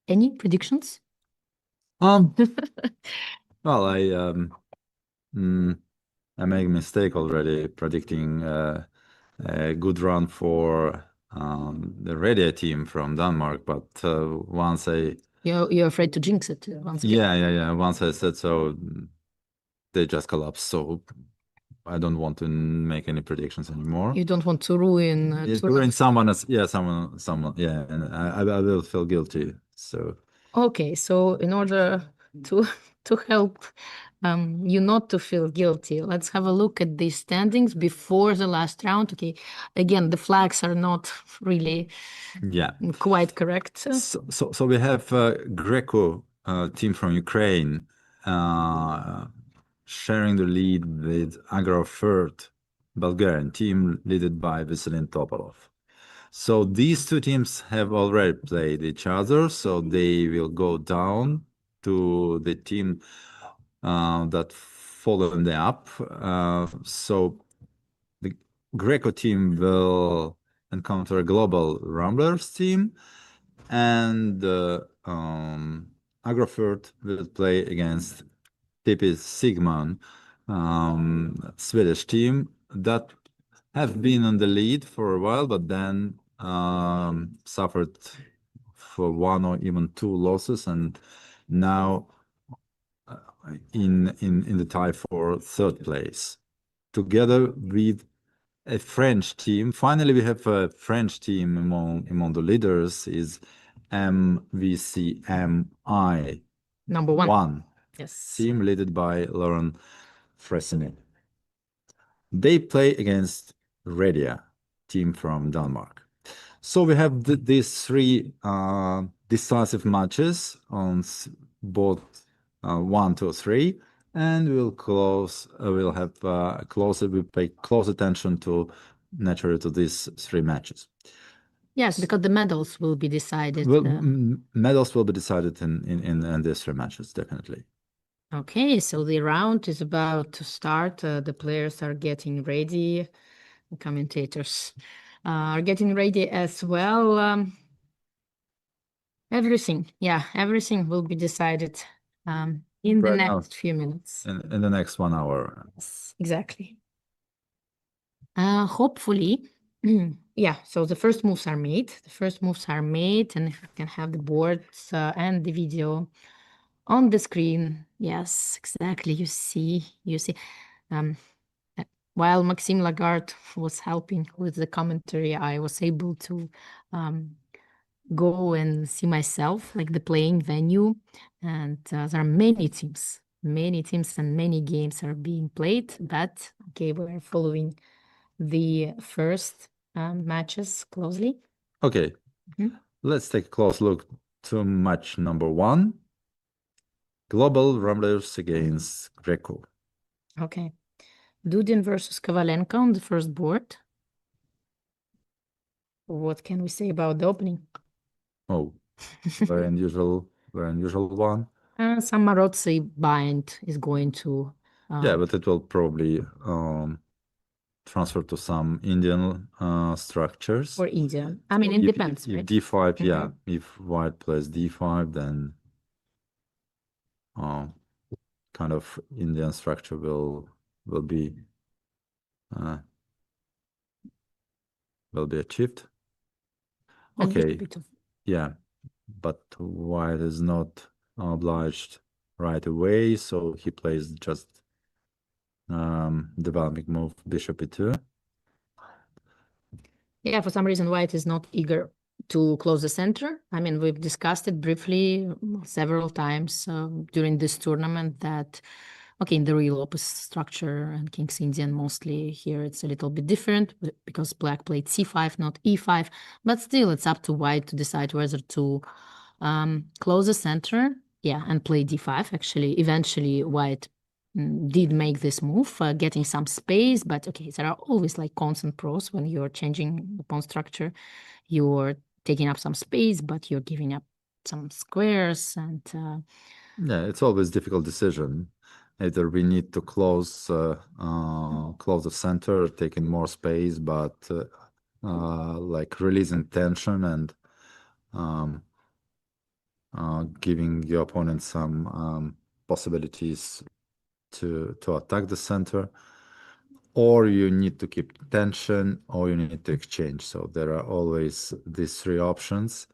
Any predictions? Well, I made a mistake already predicting a good run for the Radia team from Denmark, but once I You're afraid to jinx it once again. yeah. Once I said so, they just collapsed. So I don't want to make any predictions anymore. You don't want to ruin Ruin someone else. Yeah, someone. Yeah, and I will feel guilty. So okay, so in order to help you not to feel guilty, let's have a look at the standings before the last round. Okay, again, the flags are not really quite correct. So we have Greco team from Ukraine sharing the lead with Agrofert, Bulgarian team led by Veselin Topalov. So these two teams have already played each other, so they will go down to the team that followed them up. So the Greco team will encounter a Global Ramblers team, and Agrofert will play against TP Sigman, Swedish team that have been on the lead for a while, but then suffered for one or even two losses, and now in the tie for third place, together with a French team. Finally, we have a French team among the leaders is MVCMI Number one. Yes. Team led by Laurent Fressinet. They play against Radia team from Denmark. So we have these three decisive matches on both 1, 2, 3, and we'll pay close attention to naturally to these three matches. Yes, because the medals will be decided. Well, medals will be decided in these three matches, definitely. Okay, so the round is about to start. The players are getting ready. The commentators are getting ready as well. Everything will be decided in the next few minutes. In the next 1 hour. Yes, exactly. Hopefully, yeah, so the first moves are made. And if you can have the boards and the video on the screen. Yes, exactly. You see. While Maxime Lagarde was helping with the commentary, I was able to go and see myself, like the playing venue. And there are many teams and many games are being played. But okay, we're following the first matches closely. Okay, let's take a close look to match number 1. Global Ramblers against Greco. Okay. Dudin versus Kovalenko on the first board. What can we say about the opening? Oh, very unusual very unusual one. Some Marozzi bind is going to. Yeah, but it will probably transfer to some Indian structures. Or India. I mean, it depends, If right? d5, yeah, if white plays d5, then kind of Indian structure will be achieved. And Okay, bit of yeah, but white is not obliged right away, so he plays just developing move bishop e2. Yeah, for some reason, white is not eager to close the center. I mean, we've discussed it briefly several times during this tournament that, okay, in the real opus structure and King's Indian mostly here, it's a little bit different because black played c5, not e5, but still it's up to white to decide whether to close the center, yeah, and play d5. Actually, eventually white did make this move, getting some space, but okay, there are always like cons and pros when you're changing the pawn structure. You're taking up some space, but you're giving up some squares, and yeah, it's always a difficult decision. Either we need to close the center, taking more space, but like releasing tension and giving your opponent some possibilities to attack the center, or you need to keep tension, or you need to exchange. So there are always these three options.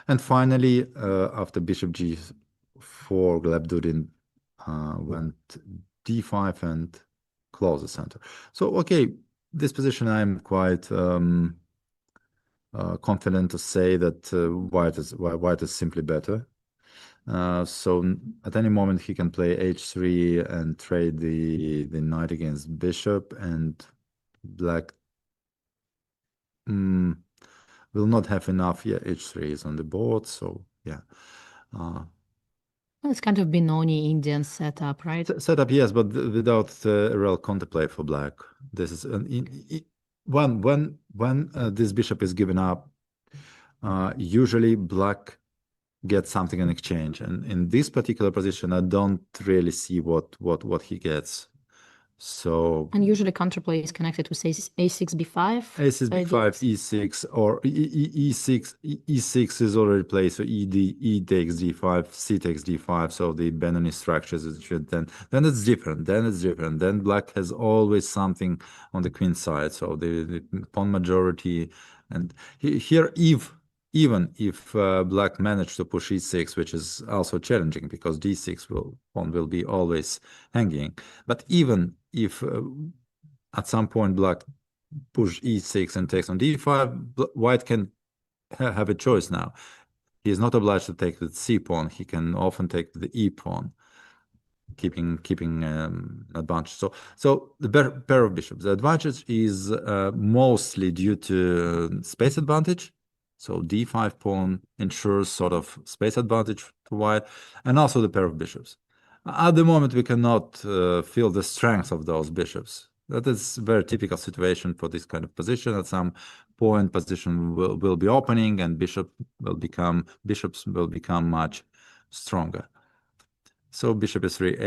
And finally, after bishop g4, Gleb Dudin went d5 and closed the center. So okay, this position I'm quite confident to say that white is simply better. So at any moment he can play h3 and trade the knight against bishop, and black will not have enough. Yeah, h3 is on the board, so yeah. it's kind of Benoni Indian setup, right? Setup, yes, but without a real counterplay for black. This is when this bishop is given up, usually black gets something in exchange, and in this particular position, I don't really see what he gets. So and usually counterplay is connected with a6 b5, a6 b5, e6, or e6. E6 is already played, so e takes d5, c takes d5. So the Benoni structures then it's different. Then black has always something on the queen side. So the pawn majority, and here even if black managed to push e6, which is also challenging because d6 pawn will be always hanging. But even if at some point black push e6 and takes on d5, white can have a choice now. He is not obliged to take the c pawn. He can often take the e pawn, keeping advantage. So the pair of bishops. The advantage is mostly due to space advantage. So d5 pawn ensures sort of space advantage to white, and also the pair of bishops. At the moment, we cannot feel the strength of those bishops. That is a very typical situation for this kind of position. At some point, position will be opening, and bishops will become much stronger. So bishop e3,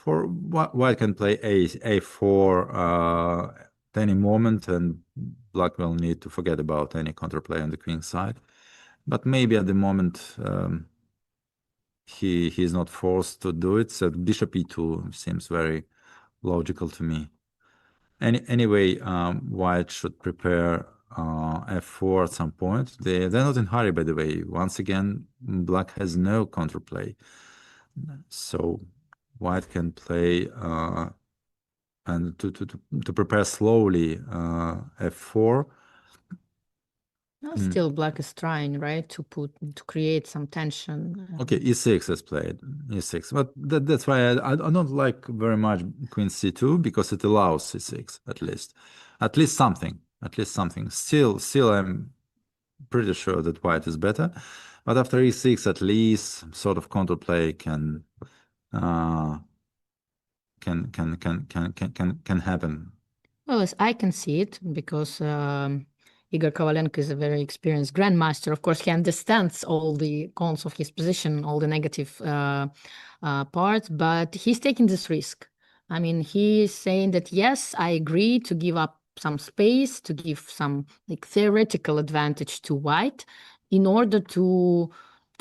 a4. White can play a4 at any moment, and black will need to forget about any counterplay on the queen side. But maybe at the moment he is not forced to do it. So bishop e2 seems very logical to me. Anyway, white should prepare f4 at some point. They're not in hurry, by the way. Once again, black has no counterplay. So white can play and to prepare slowly f4. Still black is trying, right, to create some tension. Okay, e6 is played, e6, but that's why I don't like very much queen c2, because it allows c6 at least something. Still I'm pretty sure that white is better, but after e6 at least sort of counterplay can happen. Well, as I can see it, because Igor Kovalenko is a very experienced grandmaster. Of course, he understands all the cons of his position, all the negative parts, but he's taking this risk. I mean, he's saying that, yes, I agree to give up some space, to give some like theoretical advantage to white in order to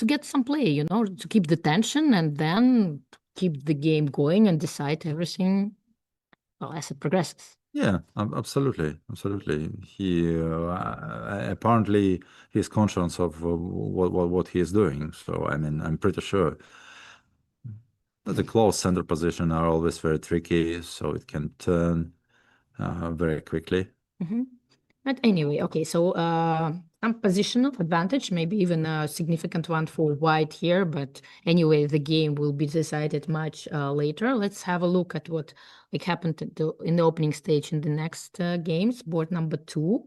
get some play, you know, to keep the tension and then keep the game going and decide everything, well, as it progresses. Yeah, absolutely, absolutely. He apparently he's conscious of what he is doing. So I mean, I'm pretty sure that the close center position are always very tricky, so it can turn very quickly. But anyway, okay, so some positional advantage, maybe even a significant one for white here, but anyway, the game will be decided much later. Let's have a look at what like happened in the opening stage in the next games, board number 2.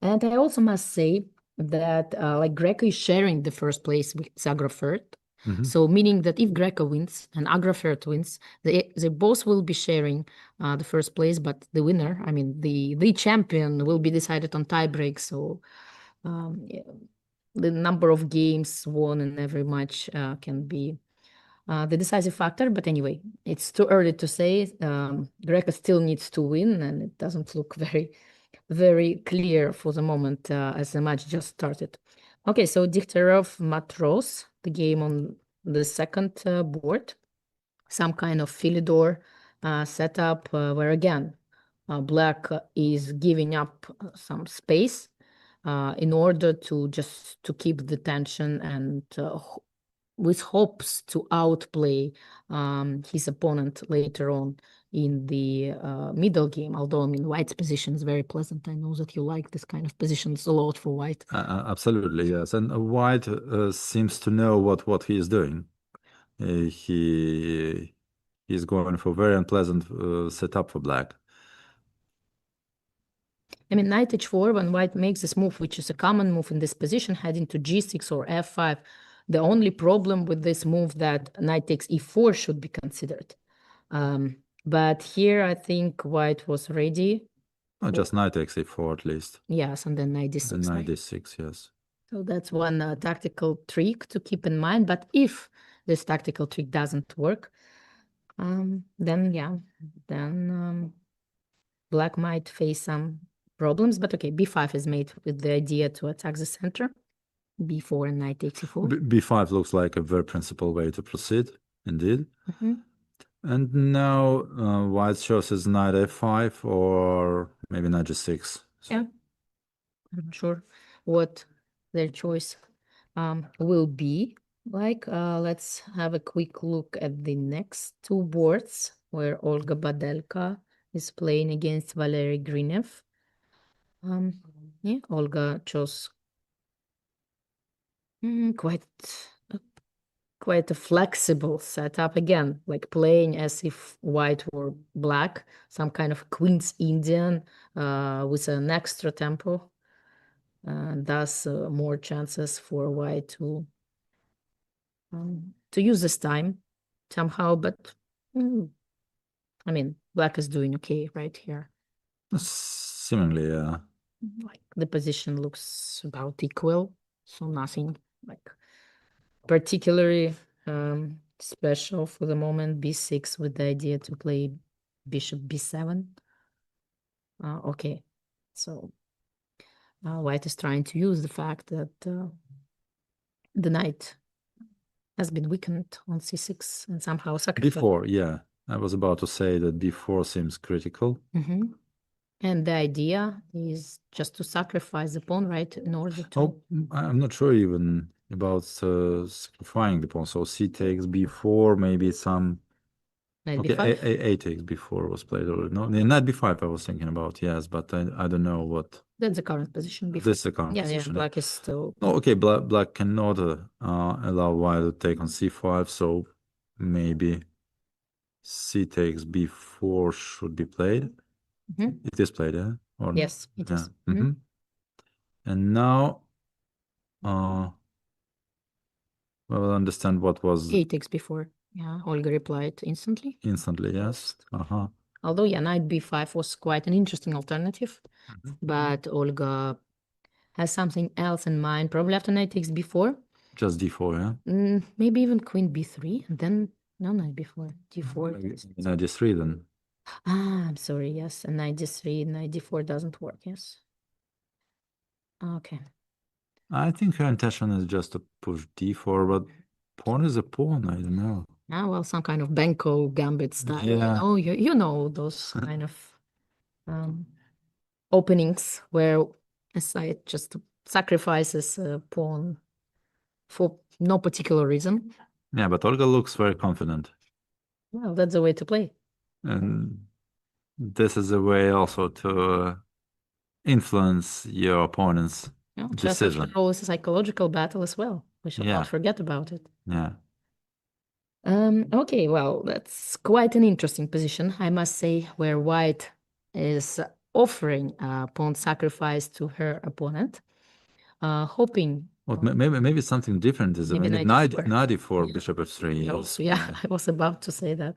And I also must say that like Greco is sharing the first place with Zagrafert. So meaning that if Greco wins and Agrafert wins, they both will be sharing the first place, but the winner, I mean, the champion will be decided on tiebreak. So yeah, the number of games won in every match can be the decisive factor. But anyway, it's too early to say. Greco still needs to win, and it doesn't look very clear for the moment as the match just started. Okay, so Dikterov Matros, the game on the second board, some kind of Philidor setup where again, black is giving up some space in order to just to keep the tension and with hopes to outplay his opponent later on in the middle game, although I mean white's position is very pleasant. I know that you like this kind of positions a lot for white. Absolutely, yes. And white seems to know what he is doing. He's going for very unpleasant setup for black. I mean, knight h4, when white makes this move, which is a common move in this position, heading to g6 or f5, the only problem with this move that knight takes e4 should be considered. But here I think white was ready. Oh, just knight takes e4 at least. Yes, and then knight d6. And knight right? d6, yes. So that's one tactical trick to keep in mind. But if this tactical trick doesn't work, then yeah, then black might face some problems. But okay, b5 is made with the idea to attack the center. b4 and knight takes e4. b5 looks like a very principled way to proceed, indeed. And now white chooses knight f5 or maybe knight g6. Yeah, I'm not sure what their choice will be. Like, let's have a quick look at the next two boards where Olga Badelka is playing against Valery Grinev. Yeah, Olga chose quite a flexible setup again, like playing as if white were black, some kind of Queen's Indian with an extra tempo, thus more chances for white to use this time somehow. But I mean, black is doing okay right here. Seemingly, yeah. Like the position looks about equal, so nothing like particularly special for the moment. b6 with the idea to play bishop b7. Okay, so white is trying to use the fact that the knight has been weakened on c6 and somehow sacrificed. b4, yeah. I was about to say that b4 seems critical. And the idea is just to sacrifice the pawn, right, in order to... Oh, I'm not sure even about sacrificing the pawn. So c takes b4, maybe some... Knight okay, b5? a takes b4 was played already. No, knight b5 I was thinking about, yes, but I don't know what... That's the current position. b5. This is the current yeah, position. Yeah, black is still... Oh, okay, black cannot allow white to take on c5, so maybe c takes b4 should be played. It is played, yeah? Or yes, it is. And now, well, I'll understand what was... a takes before. Yeah, Olga replied instantly. Instantly, yes. Although, yeah, knight b5 was quite an interesting alternative, but Olga has something else in mind. Probably after knight takes b4. Just d4, yeah? Maybe even queen b3, and then no knight b4, d4. Knight d3 then. Ah, I'm sorry, yes, and knight d3, knight d4 doesn't work, yes. Okay. I think her intention is just to push d4, but pawn is a pawn, I don't know. Ah, well, some kind of Benko gambit style. Yeah. You know those kind of openings where a side just sacrifices a pawn for no particular reason. Yeah, but Olga looks very confident. Well, that's the way to play. And this is a way also to influence your opponent's decision. Chess, after all, is a psychological battle as well. We should not forget about it. Yeah. Okay, well, that's quite an interesting position, I must say, where white is offering a pawn sacrifice to her opponent, hoping. Well, maybe something different is maybe knight d4, bishop f3. Also, yeah, I was about to say that.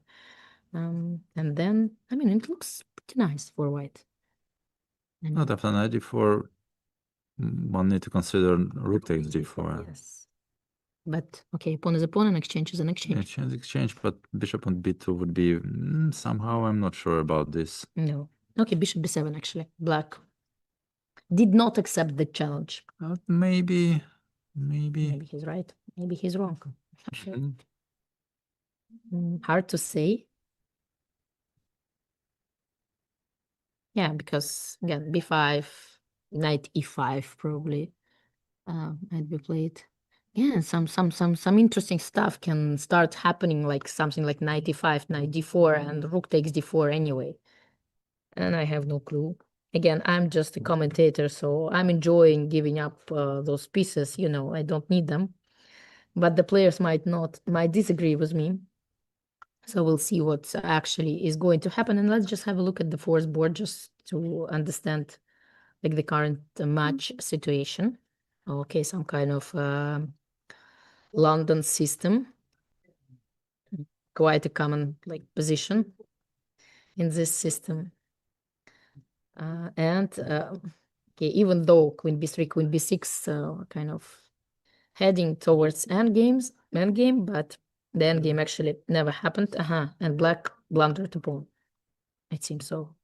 And then, I mean, it looks pretty nice for white. Not after knight d4, one need to consider rook takes d4. Yes. But, okay, pawn is a pawn and exchange is an exchange. Exchange, but bishop on b2 would be somehow, I'm not sure about this. No. Okay, bishop b7, actually. Black did not accept the challenge. Maybe he's right. Maybe he's wrong. Sure. Hard to say. Yeah, because again, b5, knight e5 probably might be played. Yeah, some interesting stuff can start happening, like something like knight e5, knight d4, and rook takes d4 anyway. And I have no clue. Again, I'm just a commentator, so I'm enjoying giving up those pieces. I don't need them. But the players might disagree with me. So we'll see what actually is going to happen. And let's just have a look at the force board just to understand like the current match situation. Okay, some kind of London system. Quite a common like position in this system. Okay, even though queen b3, queen b6 kind of heading towards endgame, but the endgame actually never happened. And black blundered a pawn. It seems so.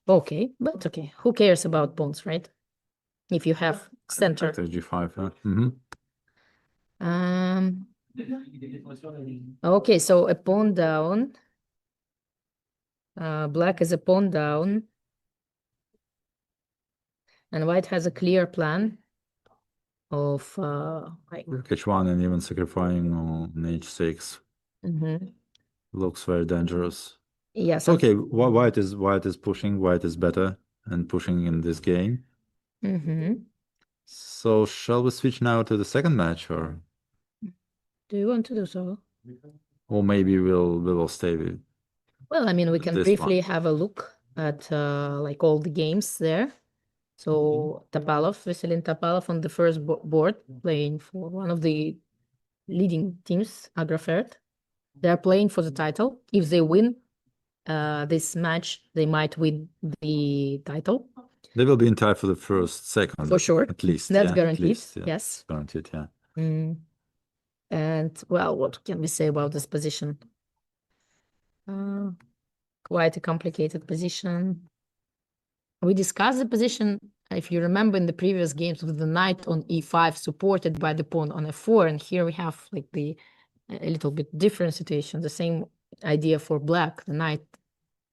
Okay, but okay, who cares about pawns, right? If you have center. g5, Okay, so a pawn down. Black is a pawn down. And white has a clear plan of like h1 and even sacrificing on h6. Looks very dangerous. Yes. Okay, white is pushing. White is better and pushing in this game. So shall we switch now to the second match, or do you want to do so? Or maybe we'll stay with. Well, I mean, we can briefly have a look at like all the games there. So Topalov, Vasilin Topalov on the first board, playing for one of the leading teams, Agrafert. They're playing for the title. If they win this match, they might win the title. They will be in tie for the first, second. For sure. At least. That's guaranteed. Least, Yes. Guaranteed, yeah. And, well, what can we say about this position? Quite a complicated position. We discussed the position, if you remember, in the previous games with the knight on e5 supported by the pawn on f4, and here we have like a little bit different situation. The same idea for black. The knight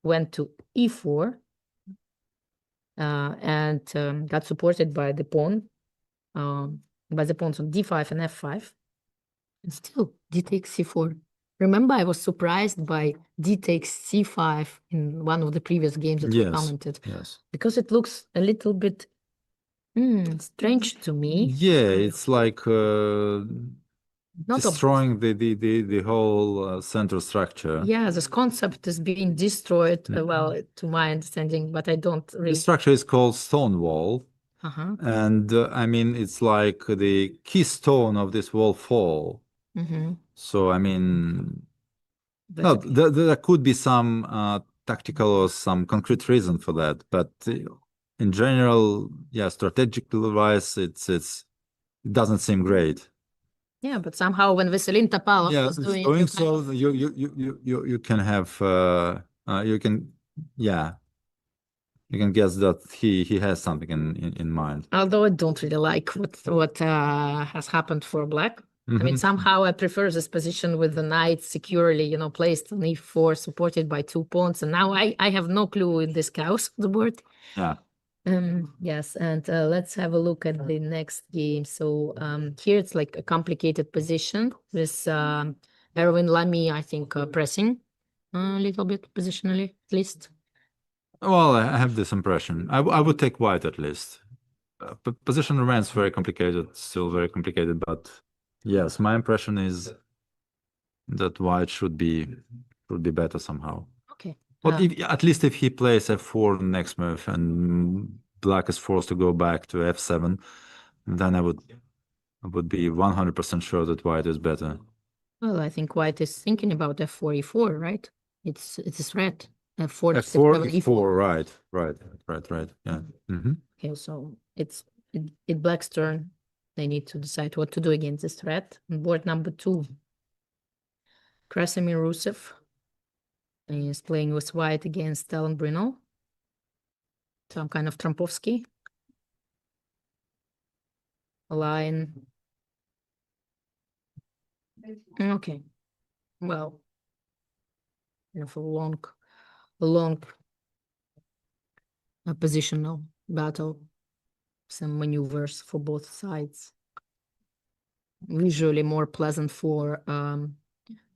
went to e4 and got supported by the pawn, by the pawns on d5 and f5, and still d takes c4. Remember, I was surprised by d takes c5 in one of the previous games that we commented. Yes. Because it looks a little bit strange to me. Yeah, it's like destroying the whole center structure. Yeah, this concept is being destroyed, well, to my understanding, but I don't really. The structure is called Stonewall. And I mean, it's like the keystone of this wall fall. So, I mean, No, okay. there could be some tactical or some concrete reason for that, but in general, yeah, strategically wise, it doesn't seem great. Yeah, but somehow when Veselin Topalov Yeah, was doing doing it, so, you can have you can you can guess that he has something in mind. although I don't really like what has happened for black. I mean, somehow I prefer this position with the knight securely, you know, placed on e4, supported by 2 pawns. And now I have no clue in this chaos of the board. Yeah. Yes, and let's have a look at the next game. So here it's like a complicated position with Erwin Lamy, I think, pressing a little bit positionally, at least. Well, I have this impression. I would take white at least. But position remains very complicated, still very complicated. But yes, my impression is that white should be better somehow. Okay. But at least if he plays f4 next move and black is forced to go back to f7, then I would be 100% sure that white is better. Well, I think white is thinking about f4, e4, right? It's a threat. F4, f4, e4, right. Yeah. Okay, so it's black's turn. They need to decide what to do against this threat. On board number 2, Krasimir Rusev is playing with white against Alan Brino. Some kind of Trumpovsky. Line. Okay. Well, you know, for a long positional battle. Some maneuvers for both sides. Visually more pleasant for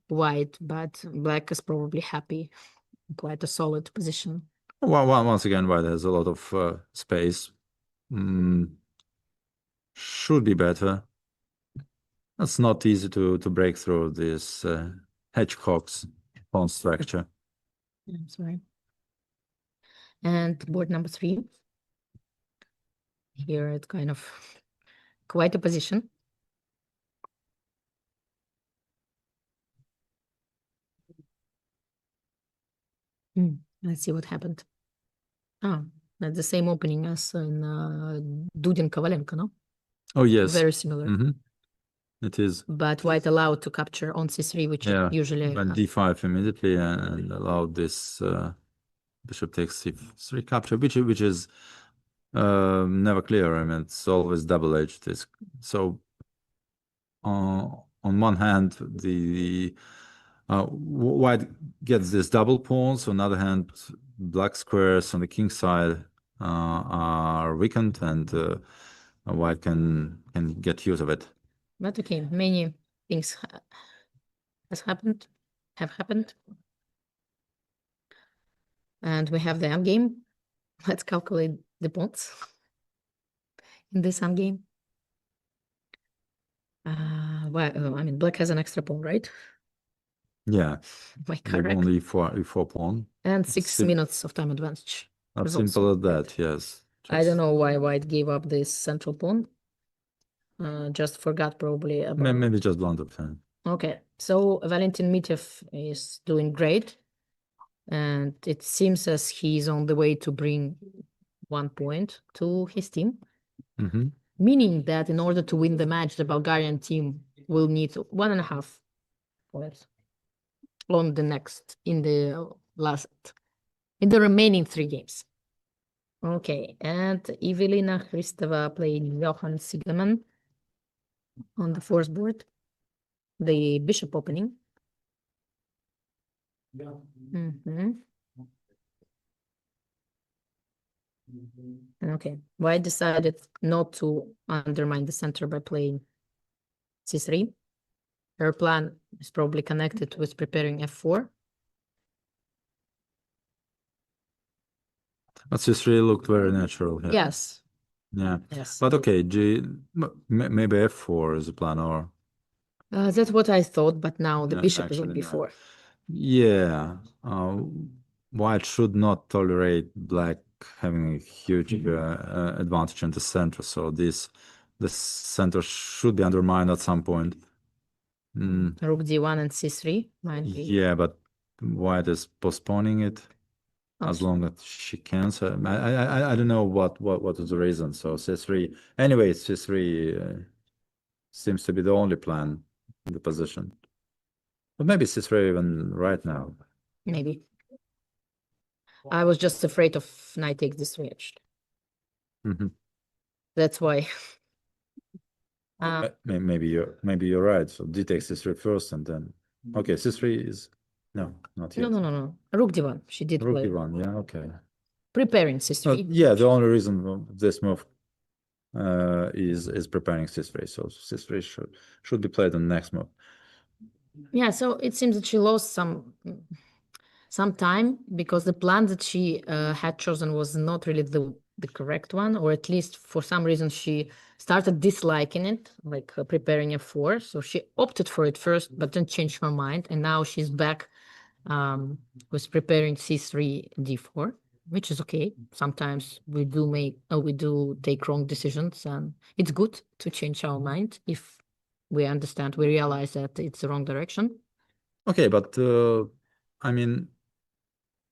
white, but black is probably happy. Quite a solid position. Well, once again, white has a lot of space. Should be better. It's not easy to break through this hedgehog's pawn structure. I'm sorry. And board number 3. Here it's kind of quite a position. Let's see what happened. Oh, that's the same opening as in Dudin Kovalenko, no? Oh, yes. Very similar. It is. But white allowed to capture on c3, which usually... But d5 immediately and allowed this bishop takes c3 capture, which is never clear. I mean, it's always double-edged. So on one hand, the white gets this double pawns. On the other hand, black squares on the king side are weakened, and white can get use of it. But okay, many things have happened. And we have the endgame. Let's calculate the pawns in this endgame. Well, I mean, black has an extra pawn, right? Yeah. Am I correct? Only e4 pawn. And 6 minutes of time advantage. As simple as that, yes. I don't know why white gave up this central pawn. Just forgot probably about... Maybe just blundered. Okay, so Valentin Mityev is doing great. And it seems as he's on the way to bring 1 point to his team. Meaning that in order to win the match, the Bulgarian team will need 1.5 points on in the remaining 3 games. Okay, and Evelina Hristova playing Johan Siegleman on the 4th board. The bishop opening. Okay, white decided not to undermine the center by playing c3. Her plan is probably connected with preparing f4. But c3 looked very natural here. Yes. Yeah. Yes. But okay, maybe f4 is the plan, or... That's what I thought, but now the bishop is on b4. Yeah. White should not tolerate black having a huge advantage in the center, so the center should be undermined at some point. Rook d1 and c3 might be. Yeah, but white is postponing it as Also, long as she can. So I don't know what is the reason. So c3. Anyway, c3 seems to be the only plan in the position. But maybe c3 even right now. maybe. I was just afraid of knight takes this reached. Mhm. That's why. Maybe you're right. So d takes c3 first, and then okay, c3 is no, not yet. No. Rook d1. She did Rook play. d1, yeah, okay. Preparing c3. Yeah, the only reason for this move is preparing c3. So c3 should be played on the next move. Yeah, so it seems that she lost some time because the plan that she had chosen was not really the correct one, or at least for some reason she started disliking it, like preparing f4. So she opted for it first, but then changed her mind, and now she's back with preparing c3 d4, which is okay. Sometimes we do take wrong decisions, and it's good to change our mind if we realize that it's the wrong direction. Okay, but I mean,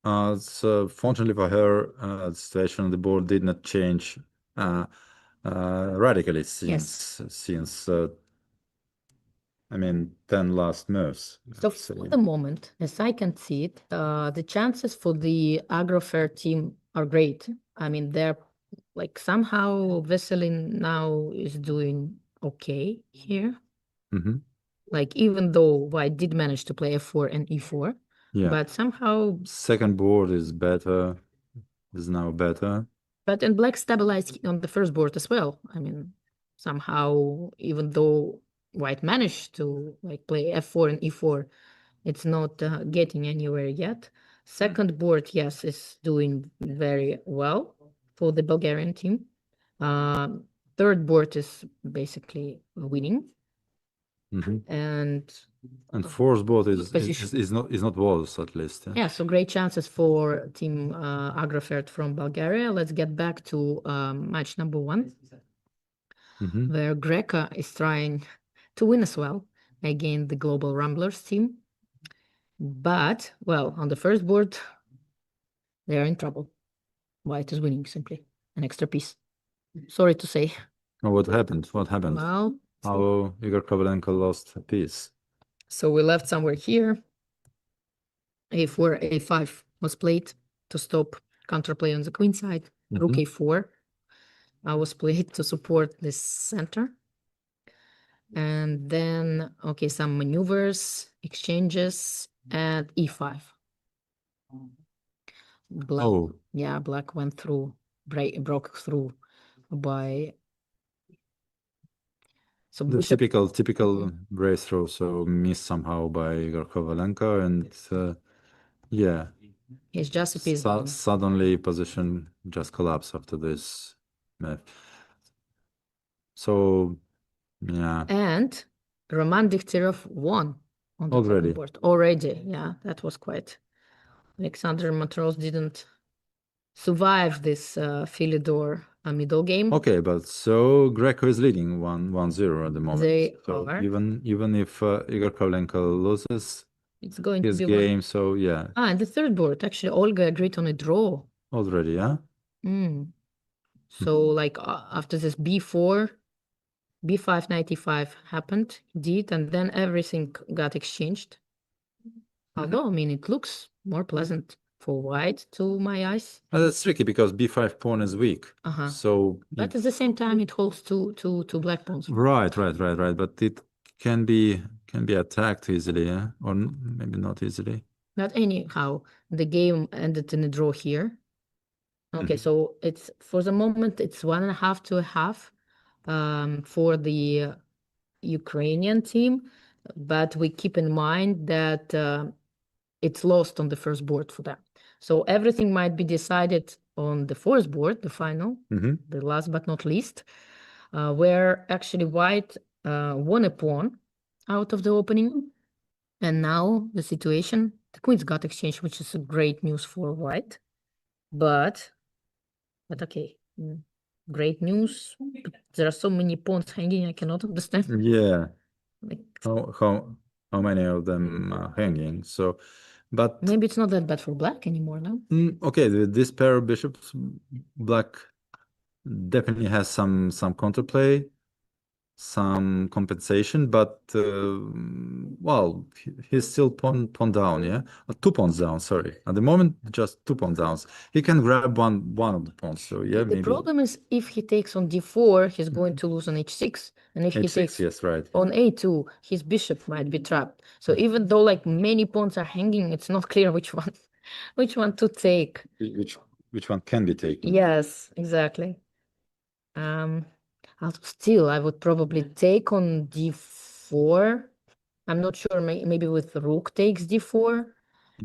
so fortunately for her, the situation on the board did not change radically since I mean 10 last moves. So for the moment, as I can see it, the chances for the aggro-fair team are great. I mean, they're like somehow Veselin now is doing okay here. Like even though White did manage to play f4 and e4, but somehow second board is now better. But then Black stabilized on the first board as well. I mean, somehow even though White managed to like play f4 and e4, it's not getting anywhere yet. Second board, yes, is doing very well for the Bulgarian team. Third board is basically winning. And fourth board is not worse, at least. Yeah, so great chances for team Agrofert from Bulgaria. Let's get back to match number 1, where Greca is trying to win as well against the Global Ramblers team. But, well, on the first board, they are in trouble. White is winning, simply. An extra piece. Sorry to say. Oh, what happened? Well, how Igor Kovalenko lost a piece. So we left somewhere here. A4, A5 was played to stop counterplay on the queen side. Rook A4 was played to support this center. And then, okay, some maneuvers, exchanges, and E5. Black went through, broke through by... So the typical race throw, so missed somehow by Igor Kovalenko, and yeah, It's just a piece. Suddenly position just collapsed after this move. So yeah, and Roman Degtyaryov won on the second board already. Yeah, that was quite. Alexander Matros didn't survive this Philidor middle game. Okay, but so Greco is leading 1-0 at the moment. They so are. even if Igor Kovalenko loses it's going his to be game, so yeah. And the third board, actually, Olga agreed on a draw. Already, yeah? So, like, after this B4, B5, 95 happened, indeed, and then everything got exchanged. Although, I mean, it looks more pleasant for White to my eyes. That's tricky because B5 pawn is weak. So, but at the same time, it holds two black pawns. Right. But it can be attacked easily, yeah? Or maybe not easily. But anyhow, the game ended in a draw here. Okay, so it's for the moment it's 1.5 to 1/2 for the Ukrainian team, but we keep in mind that it's lost on the first board for them. So everything might be decided on the fourth board, the final, the last but not least, where actually White won a pawn out of the opening, and now the situation, the queens got exchanged, which is a great news for White, but okay, great news. There are so many pawns hanging, I cannot understand. Yeah. Like, how many of them are hanging? So But Maybe it's not that bad for black anymore, no? okay, with this pair of bishops, black definitely has some counterplay, some compensation, but well, he's still pawn down, yeah, 2 pawns down. Sorry, at the moment, just 2 pawns down. He can grab one of the pawns. So yeah, The maybe problem is if he takes on d4, he's going to lose on h6, and if he h6. takes Yes, right. on a2, his bishop might be trapped. So even though like many pawns are hanging, it's not clear which one to take. Which one can be taken? Yes, exactly. Still, I would probably take on d4. I'm not sure, maybe with rook takes d4.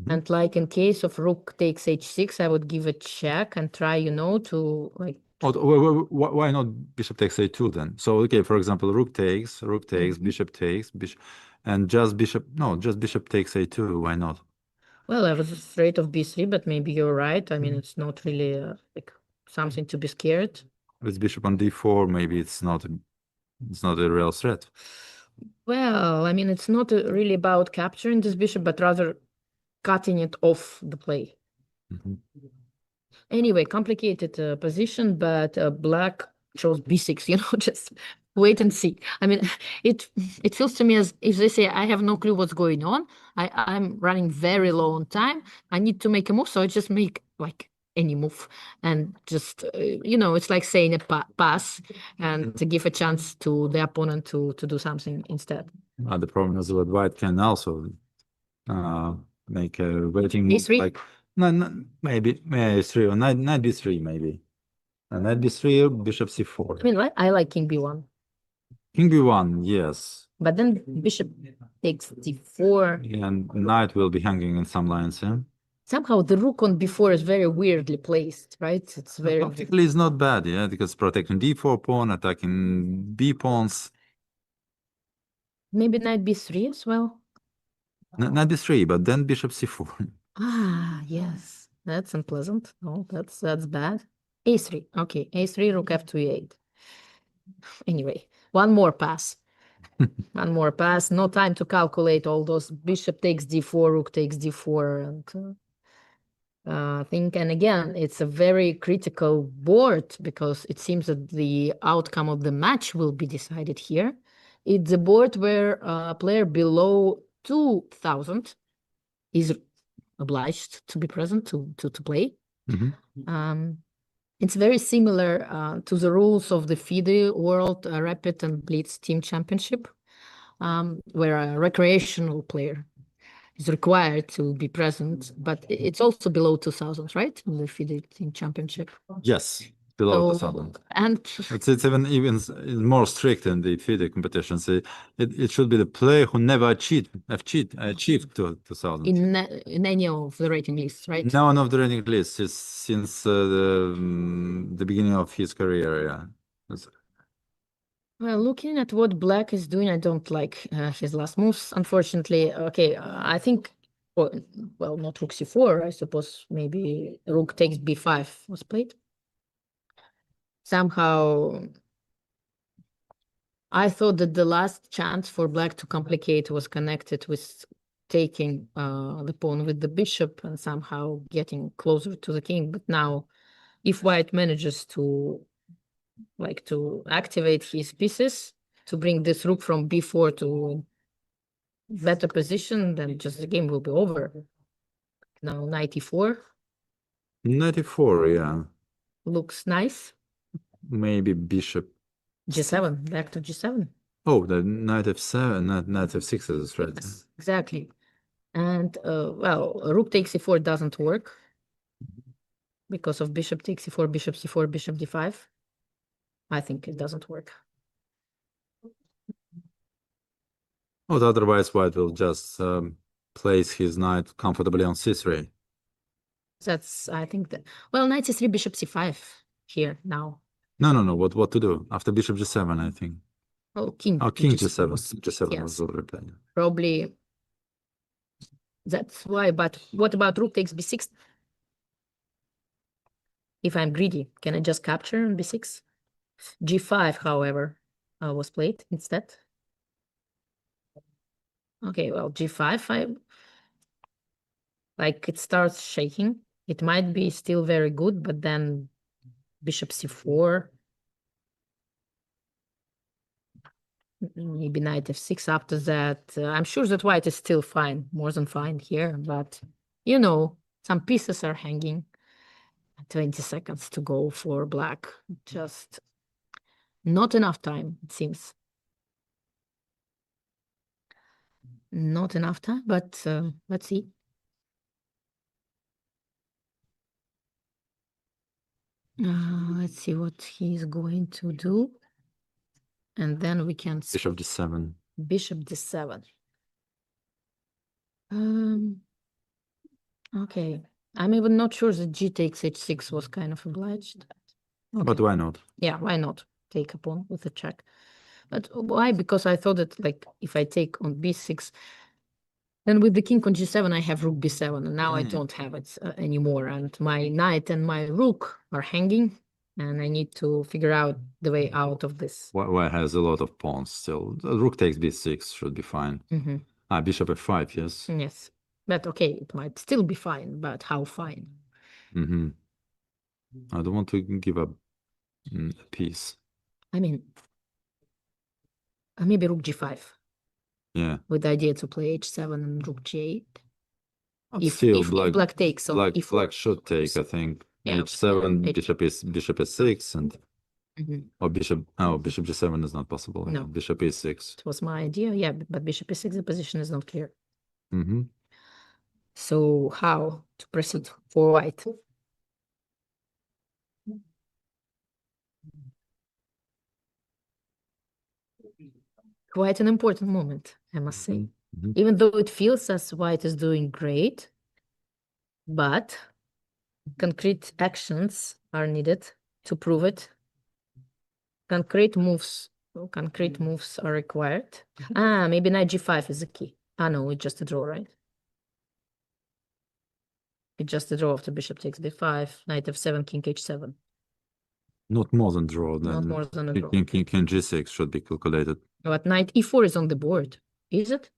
And like in case of rook takes h6, I would give a check and try, to like. Oh, why not bishop takes a2 then? So okay, for example, rook takes, bishop takes, and just bishop takes a2. Why not? Well, I was afraid of b3, but maybe you're right. I mean, it's not really like something to be scared. With bishop on d4, maybe it's not a real threat. Well, I mean, it's not really about capturing this bishop, but rather cutting it off the play. Anyway, complicated position, but black chose b6, just wait and see. I mean, it feels to me as if they say, I have no clue what's going on. I'm running very low on time. I need to make a move, so I just make like any move and just, it's like saying a pass and to give a chance to the opponent to do something instead. The problem is that white can also make a waiting move, a3? like maybe a3 or knight b3 maybe. And knight b3, bishop c4. I mean, I like king b1. King b1, yes. But then bishop takes d4. And knight will be hanging in some lines, yeah? Somehow the rook on b4 is very weirdly placed, right? It's very... Tactically, it's not bad, yeah, because protecting d4 pawn, attacking b pawns. Maybe knight b3 as well. Knight b3, but then bishop c4. Ah, yes, that's unpleasant. No, that's bad. a3, okay, a3, rook f2 e8. Anyway, one more pass. One more pass. No time to calculate all those bishop takes d4, rook takes d4, and thing. And again, it's a very critical board because it seems that the outcome of the match will be decided here. It's a board where a player below 2,000 is obliged to be present to play. It's very similar to the rules of the FIDE World Rapid and Blitz Team Championship, where a recreational player is required to be present, but it's also below 2,000, right? In the FIDE Team Championship. Yes, below 2,000. And it's even more strict in the FIDE competitions. It should be the player who never achieved 2,000 in any of the rating lists, right? No one of the rating lists since the beginning of his career. Yeah. Well, looking at what black is doing, I don't like his last moves, unfortunately. Okay, I think, well, not rook c4, I suppose maybe rook takes b5 was played. Somehow, I thought that the last chance for black to complicate was connected with taking the pawn with the bishop and somehow getting closer to the king. But now, if white manages to activate his pieces to bring this rook from b4 to better position, then just the game will be over. Now 94. 94, yeah. Looks nice. Maybe bishop g7, back to g7. Oh, the knight f7, knight f6 is a threat. Exactly. And well, rook takes c4 doesn't work because of bishop takes c4, bishop c4, bishop d5. I think it doesn't work. Oh, otherwise white will just place his knight comfortably on c3. That's, I think that, well, knight c3, bishop c5 here now. No. What to do after bishop g7? I think. Oh, king. Oh, king g7. G7 yes. was already played. Probably. That's why. But what about rook takes b6? If I'm greedy, can I just capture on b6? g5, however, was played instead. Okay, well, g5. Like it starts shaking. It might be still very good, but then bishop c4. Maybe knight f6 after that. I'm sure that white is still fine, more than fine here, but you know, some pieces are hanging. 20 seconds to go for black. Just not enough time, it seems. Not enough time, but let's see. Let's see what he's going to do. And then we can... Bishop d7. Bishop d7. Okay. I'm even not sure that g takes h6 was kind of obliged. Okay. But why not? Yeah, why not? Take a pawn with a check. But why? Because I thought that, like, if I take on b6, then with the king on g7, I have rook b7, and now I don't have it anymore. And my knight and my rook are hanging, and I need to figure out the way out of this. White has a lot of pawns still. Rook takes b6 should be fine. Bishop f5, yes. Yes, but okay, it might still be fine, but how fine? I don't want to give up a piece. I mean, maybe rook g5. Yeah. With the idea to play h7 and rook g8. If black takes, so black should take, I think. Yeah, h7, bishop s6, and bishop g7 is not possible. No. Bishop e6. It was my idea, yeah, but bishop e6, the position is not clear. So how to proceed for white? Quite an important moment, I must say. Even though it feels as white is doing great, but concrete actions are needed to prove it. Concrete moves are required. Maybe knight g5 is the key. No, it's just a draw, right? It's just a draw after bishop takes b5, knight f7, king h7. Not more than draw. Not more than a draw. King g6 should be calculated. But knight e4 is on the board, is it?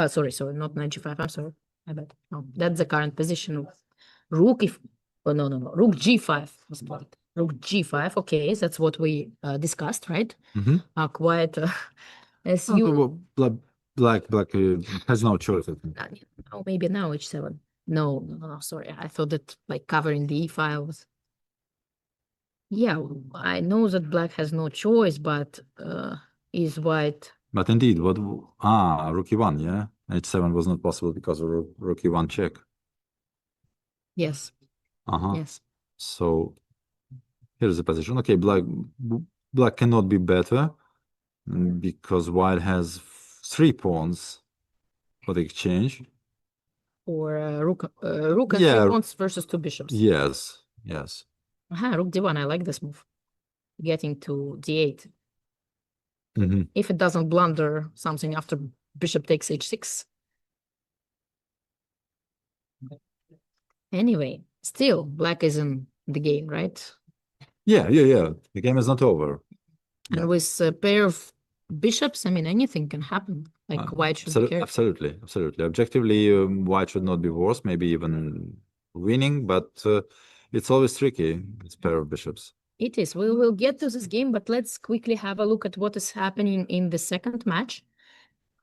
Sorry, not knight g5. I'm sorry. I bet. No, that's the current position. Rook no. Rook g5 was played. Rook g5. Okay, that's what we discussed, right? Quite as you. Black has no choice. Oh, maybe now h7. No. Sorry, I thought that like covering the e files. Yeah, I know that black has no choice, but is white. But indeed, what? Rook e1, yeah? h7 was not possible because of rook e1 check. Yes. Yes. So here's the position. Okay, black cannot be better because white has 3 pawns for the exchange. Or rook and 3 pawns versus 2 bishops. Yes. Rook d1. I like this move. Getting to d8. If it doesn't blunder something after bishop takes h6. Anyway, still, black is in the game, right? Yeah. The game is not over. And with a pair of bishops, I mean, anything can happen. Like white should be careful. Absolutely. Objectively, white should not be worse, maybe even winning, but it's always tricky. It's a pair of bishops. It is. We will get to this game, but let's quickly have a look at what is happening in the second match.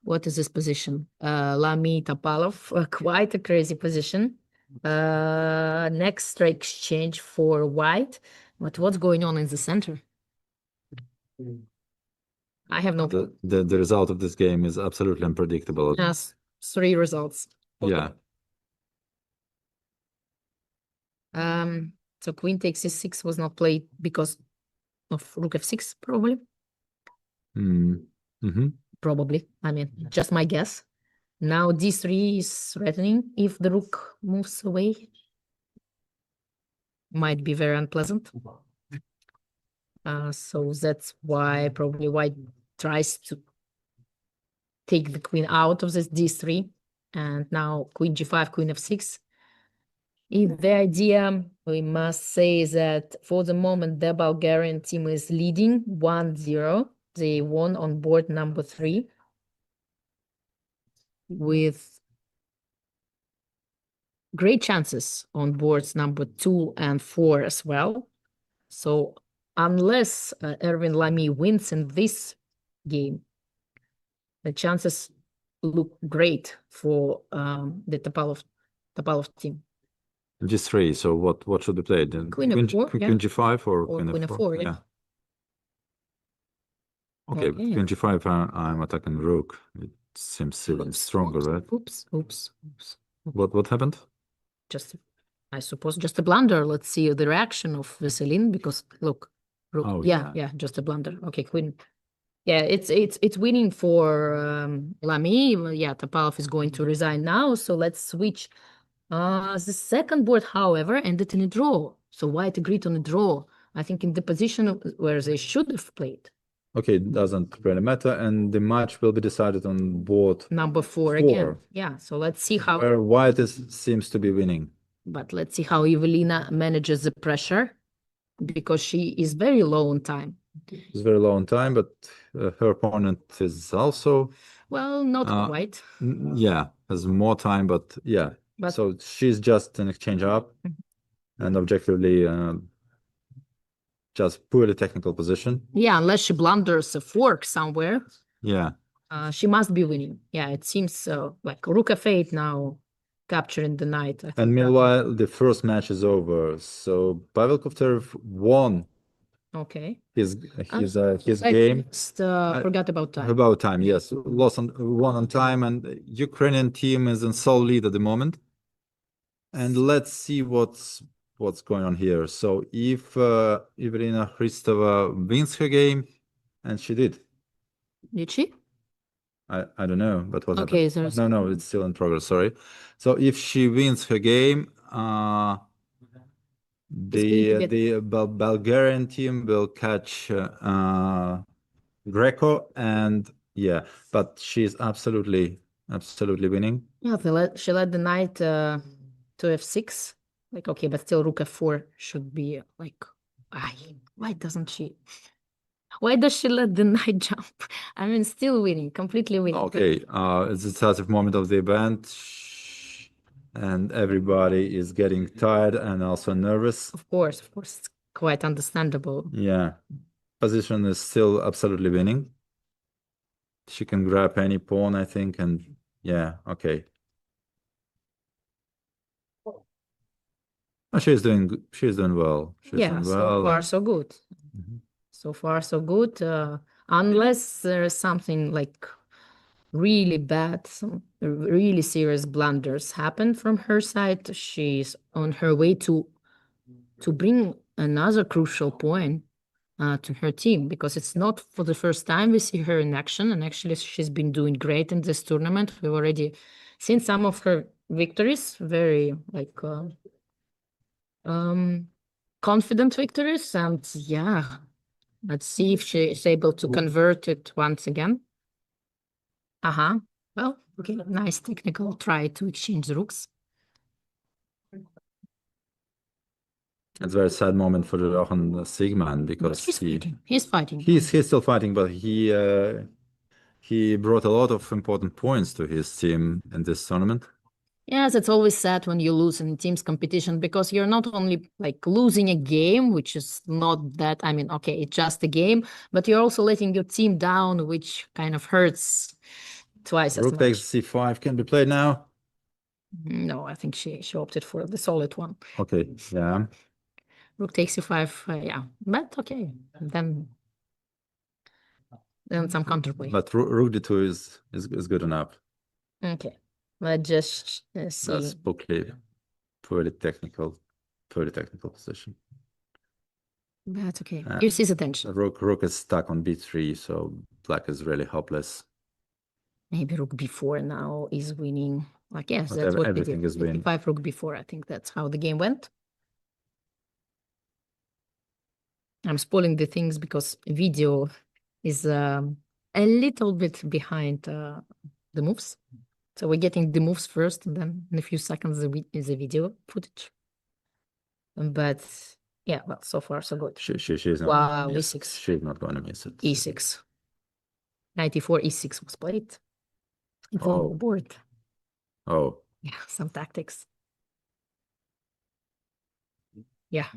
What is this position? Lamy Topalov, quite a crazy position. Next exchange for white. But what's going on in the center? I have no clue. The result of this game is absolutely unpredictable. Yes, 3 results. Yeah. So queen takes c6 was not played because of rook f6, probably. Probably. I mean, just my guess. Now d3 is threatening if the rook moves away. Might be very unpleasant. So that's why probably white tries to take the queen out of this d3. And now queen g5, queen f6. If the idea, we must say that for the moment, the Bulgarian team is leading 1-0. They won on board number 3 with great chances on boards number 2 and 4 as well. So unless Erwin Lamy wins in this game, the chances look great for the Topalov team. G3. So what should be played? Then Queen f4, Queen G5 or Or Queen Queen F4? f4, yeah. Okay, Okay. Queen G5. I'm attacking Rook. It seems even stronger, right? Oops. What happened? Just, I suppose, just a blunder. Let's see the reaction of Veselin, because look, Rook. Oh, yeah, just a blunder. Okay, Queen. Yeah, it's winning for Lamy. Yeah, Topalov is going to resign now. So let's switch. The second board, however, ended in a draw. So White agreed on a draw. I think in the position where they should have played. Okay, it doesn't really matter, and the match will be decided on board Number 4 again. Yeah, so let's see how. where White seems to be winning. But let's see how Evelina manages the pressure, because she is very low on time. It's very low on time, but her opponent is also Well, not quite. yeah, has more time, but yeah. But So she's just an exchange up, and objectively just poorly technical position. yeah, unless she blunders a fork somewhere, Yeah. she must be winning. Yeah, it seems like Rook f8 now capturing the knight. I think And meanwhile, the first match is over. So Pavel Kovterev won okay. his I game. just forgot about time. About time, yes. Won on time, and Ukrainian team is in sole lead at the moment. And let's see what's going on here. So if Evelina Hristova wins her game, and she did. Did she? I don't know, but what Okay, happened? No, it's still in progress, sorry. So if she wins her game, the Bulgarian team will catch Greco, and yeah, but she's absolutely winning. Yeah, she let the knight to f6. Like, okay, but still Rook f4 should be like, why doesn't she? Why does she let the knight jump? I mean, still winning, completely winning. Okay, it's the decisive moment of the event, and everybody is getting tired and also nervous. Of course, it's quite understandable. Yeah, position is still absolutely winning. She can grab any pawn, I think, and yeah, okay. Oh, she's doing well. So far so good. So far so good. Unless there is something like really bad, some really serious blunders happen from her side, she's on her way to bring another crucial point to her team, because it's not for the first time we see her in action, and actually she's been doing great in this tournament. We've already seen some of her victories, very like confident victories, and yeah, let's see if she is able to convert it once again. Well, okay, nice technical try to exchange the rooks. It's a very sad moment for Jochen Siegmann, because he's fighting. He's still fighting, but he brought a lot of important points to his team in this tournament. Yes, it's always sad when you lose in teams competition, because you're not only like losing a game, which is not that, I mean, okay, it's just a game, but you're also letting your team down, which kind of hurts twice as much. Rook takes c5 can be played now. No, I think she opted for the solid one. Okay, yeah. Rook takes c5, yeah, but okay, then some counterplay. But Rook d2 is good enough. Okay, let's just see. That's purely technical position. That's okay. Here's his attention. Rook is stuck on b3, so black is really helpless. Maybe Rook b4 now is winning. Like, yes, But that's what everything we did. is winning. 5 Rook b4. I think that's how the game went. I'm spoiling the things because video is a little bit behind the moves. So we're getting the moves first, and then in a few seconds is the video footage. But yeah, well, so far so good. She's not. Wow, yes, e6. She's not going to miss it. e6. 94 e6 was played. It's on the board. Oh. Yeah, some tactics. Yeah,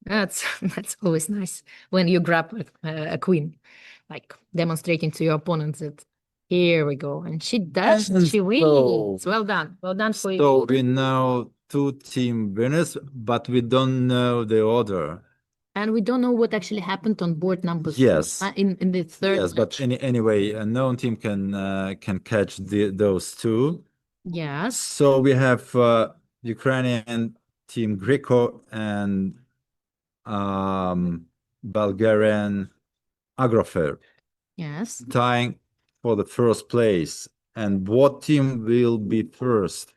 that's that's always nice when you grab a queen, like demonstrating to your opponent that here we go, and she does. And She wins. Well done for you. So we know 2 team winners, but we don't know the order. And we don't know what actually happened on board number Yes. in the third. Yes, but anyway, a known team can catch those 2. Yes. So we have Ukrainian team Greco and Bulgarian Agrofer Yes. tying for the first place. And what team will be first?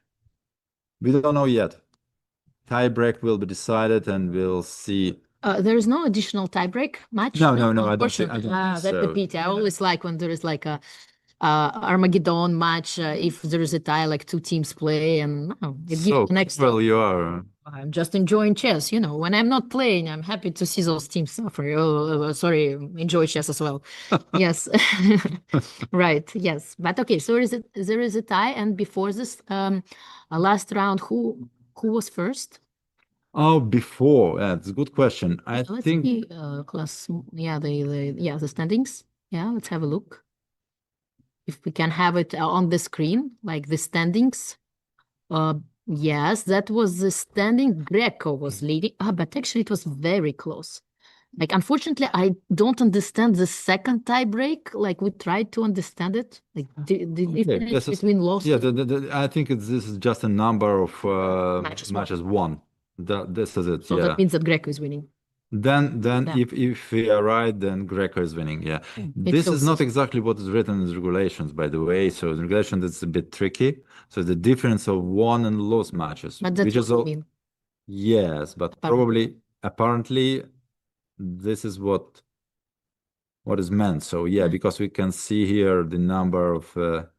We don't know yet. Tiebreak will be decided, and we'll see. There is no additional tiebreak match. No, I don't think That's so. the pity. I always like when there is like a Armageddon match. If there is a tie, like 2 teams play, and it gives So an extra. well, you are. I'm just enjoying chess. When I'm not playing, I'm happy to see those teams suffer. Sorry, enjoy chess as well. Yes, right. Yes, but okay. So there is a tie, and before this, last round, who was first? Oh, before. That's a good question. I Let's think see, class. Yeah, the standings. Yeah, let's have a look. If we can have it on the screen, like the standings. Yes, that was the standing. Greco was leading. But actually it was very close. Like, unfortunately, I don't understand the second tie break. Like, we tried to understand it. Like, the difference between lost. Yeah, I think this is just a number of matches won. This is it. So Yeah. that means that Greco is winning. Then if we are right, then Greco is winning. Yeah. This is not exactly what is written in the regulations, by the way. So in regulations, it's a bit tricky. So the difference of won and lost matches. But that's what I mean. Yes, but apparently, this is what is meant. So yeah, because we can see here the number of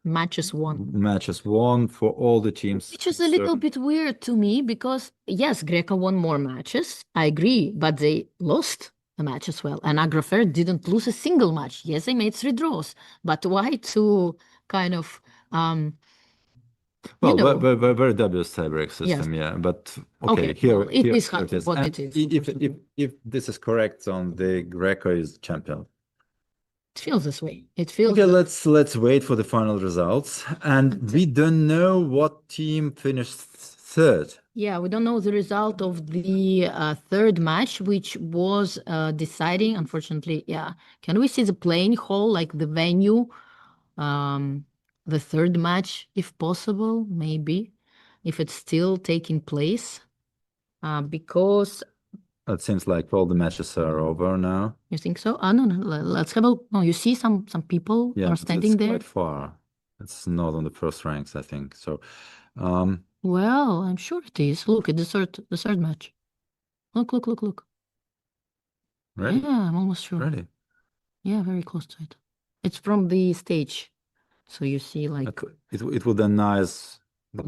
matches won for all the teams. Which is a little bit weird to me because yes, Greco won more matches. I agree, but they lost a match as well. And Agrofer didn't lose a single match. Yes, they made 3 draws, but why to kind of well, very dubious tiebreak system, yeah. But okay, here it is it is. what And it is. If this is correct, on the Greco is champion. It feels this way. It feels. Okay, let's wait for the final results. And we don't know what team finished third. Yeah, we don't know the result of the third match, which was deciding, unfortunately. Yeah, can we see the playing hall, like the venue? The third match, if possible, maybe, if it's still taking place, because. It seems like all the matches are over now. You think so? No, let's have a. No, you see some people are standing there. Quite far. It's not on the first ranks, I think. So, well, I'm sure it is. Look at the third match. Look. Really? Yeah, I'm almost sure. Really? Yeah, very close to it. It's from the stage, so you see like. It would be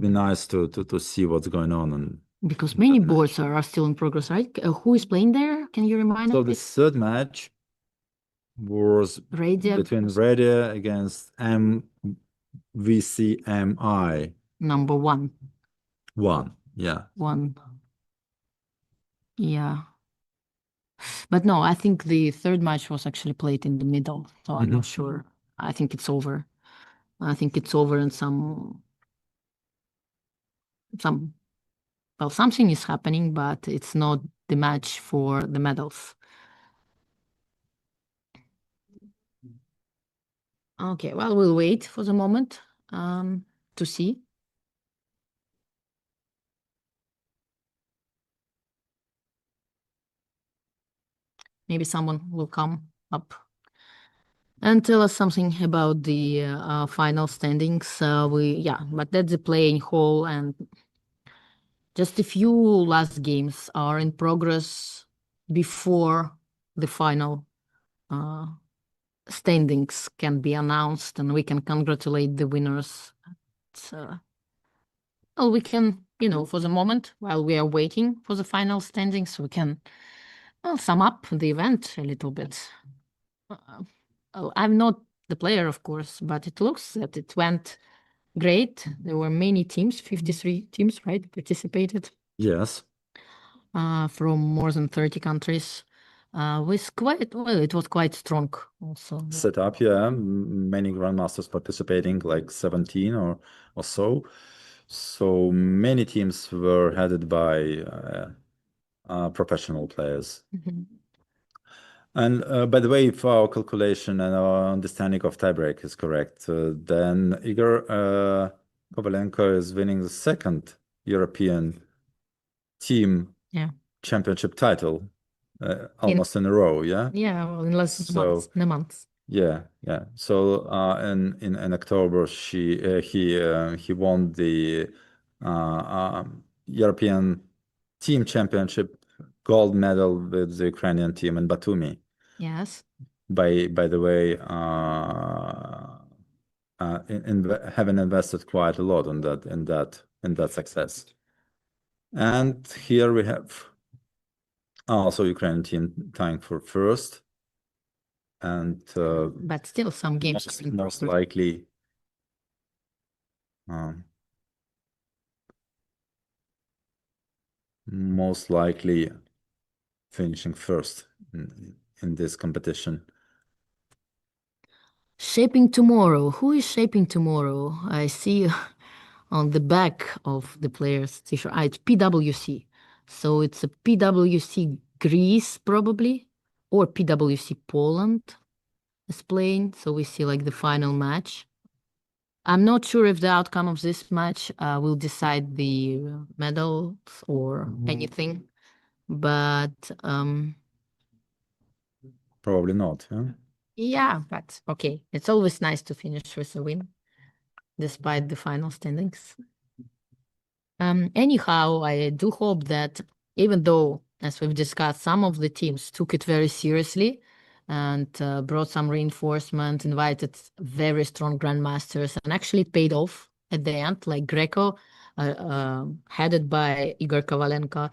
nice to see what's going on and. Because many boards are still in progress, right? Who is playing there? Can you remind us? So the third match was between Radia against MVCMI. Number 1. 1, yeah. 1. Yeah. But no, I think the third match was actually played in the middle, so I'm not sure. I think it's over. And well, something is happening, but it's not the match for the medals. Okay, well, we'll wait for the moment to see. Maybe someone will come up and tell us something about the final standings. But that's the playing hall, and just a few last games are in progress before the final standings can be announced, and we can congratulate the winners. Well, we can, for the moment, while we are waiting for the final standings, we can sum up the event a little bit. I'm not the player, of course, but it looks that it went great. There were many teams, 53 teams, right, participated. Yes. from more than 30 countries. With quite well, it was quite strong also. Set up, yeah. Many grandmasters participating, like 17 or so. So many teams were headed by professional players. And by the way, if our calculation and our understanding of tiebreak is correct, then Igor Kovalenko is winning the second European team championship title almost in a row, yeah? Yeah, well, in less than a month. Yeah. So in October, he won the European team championship gold medal with the Ukrainian team in Batumi. Yes. By the way, having invested quite a lot in that success. And here we have also Ukrainian team tying for first. And but still some games most likely finishing first in this competition. Shaping tomorrow. Who is shaping tomorrow? I see on the back of the player's t-shirt. It's PwC. So it's a PwC Greece probably, or PwC Poland is playing. So we see like the final match. I'm not sure if the outcome of this match will decide the medals or anything, but probably not, yeah? Yeah, but okay. It's always nice to finish with a win, despite the final standings. Anyhow, I do hope that even though, as we've discussed, some of the teams took it very seriously and brought some reinforcement, invited very strong grandmasters, and actually paid off at the end, like Greco, headed by Igor Kovalenko,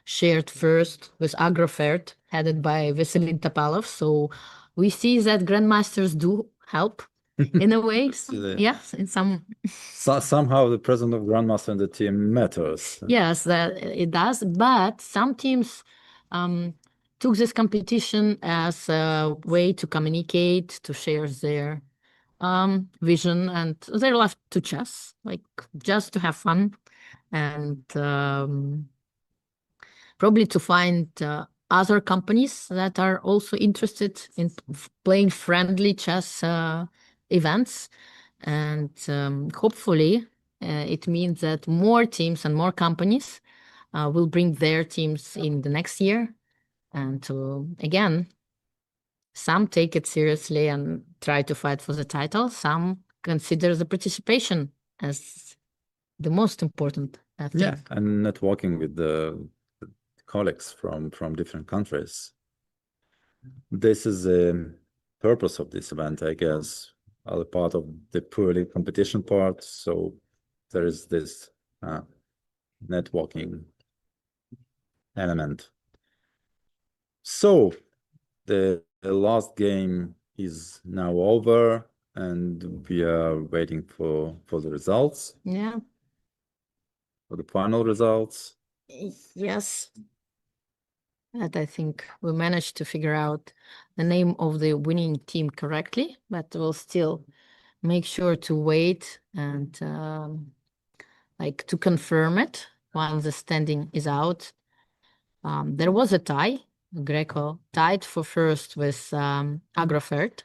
shared first with Agrofert, headed by Veselin Topalov. So we see that grandmasters do help in a way. Yes, in somehow the presence of grandmaster in the team matters. Yes, that it does. But some teams took this competition as a way to communicate, to share their vision and their love to chess, like just to have fun and probably to find other companies that are also interested in playing friendly chess events. And hopefully it means that more teams and more companies will bring their teams in the next year. And again, some take it seriously and try to fight for the title. Some consider the participation as the most important thing. Yeah, and networking with the colleagues from different countries. This is the purpose of this event, I guess, other part of the purely competition part. So there is this networking element. So the last game is now over and we are waiting for the results. Yeah. For the final results. Yes. And I think we managed to figure out the name of the winning team correctly, but we'll still make sure to wait and like to confirm it once the standing is out. There was a tie. Greco tied for first with Agrofert.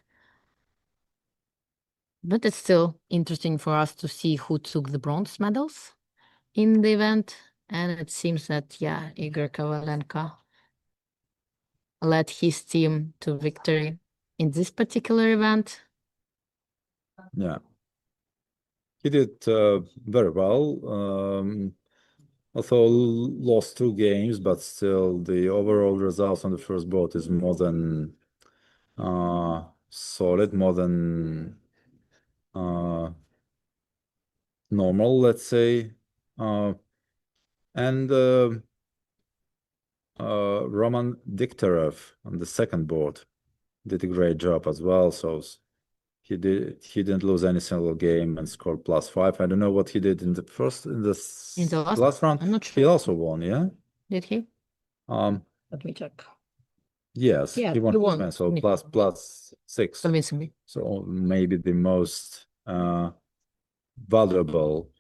But it's still interesting for us to see who took the bronze medals in the event. And it seems that, yeah, Igor Kovalenko led his team to victory in this particular event. Yeah. He did very well. Also lost 2 games, but still the overall results on the first board is more than solid, more than normal, let's say. And Roman Diktarev on the second board did a great job as well. So he didn't lose any single game and scored +5. I don't know what he did in the last round. I'm not sure. He also won, yeah? Did he? Let me check. Yes, Yeah, he won he his won. match, so plus 6. Convincingly. So maybe the most valuable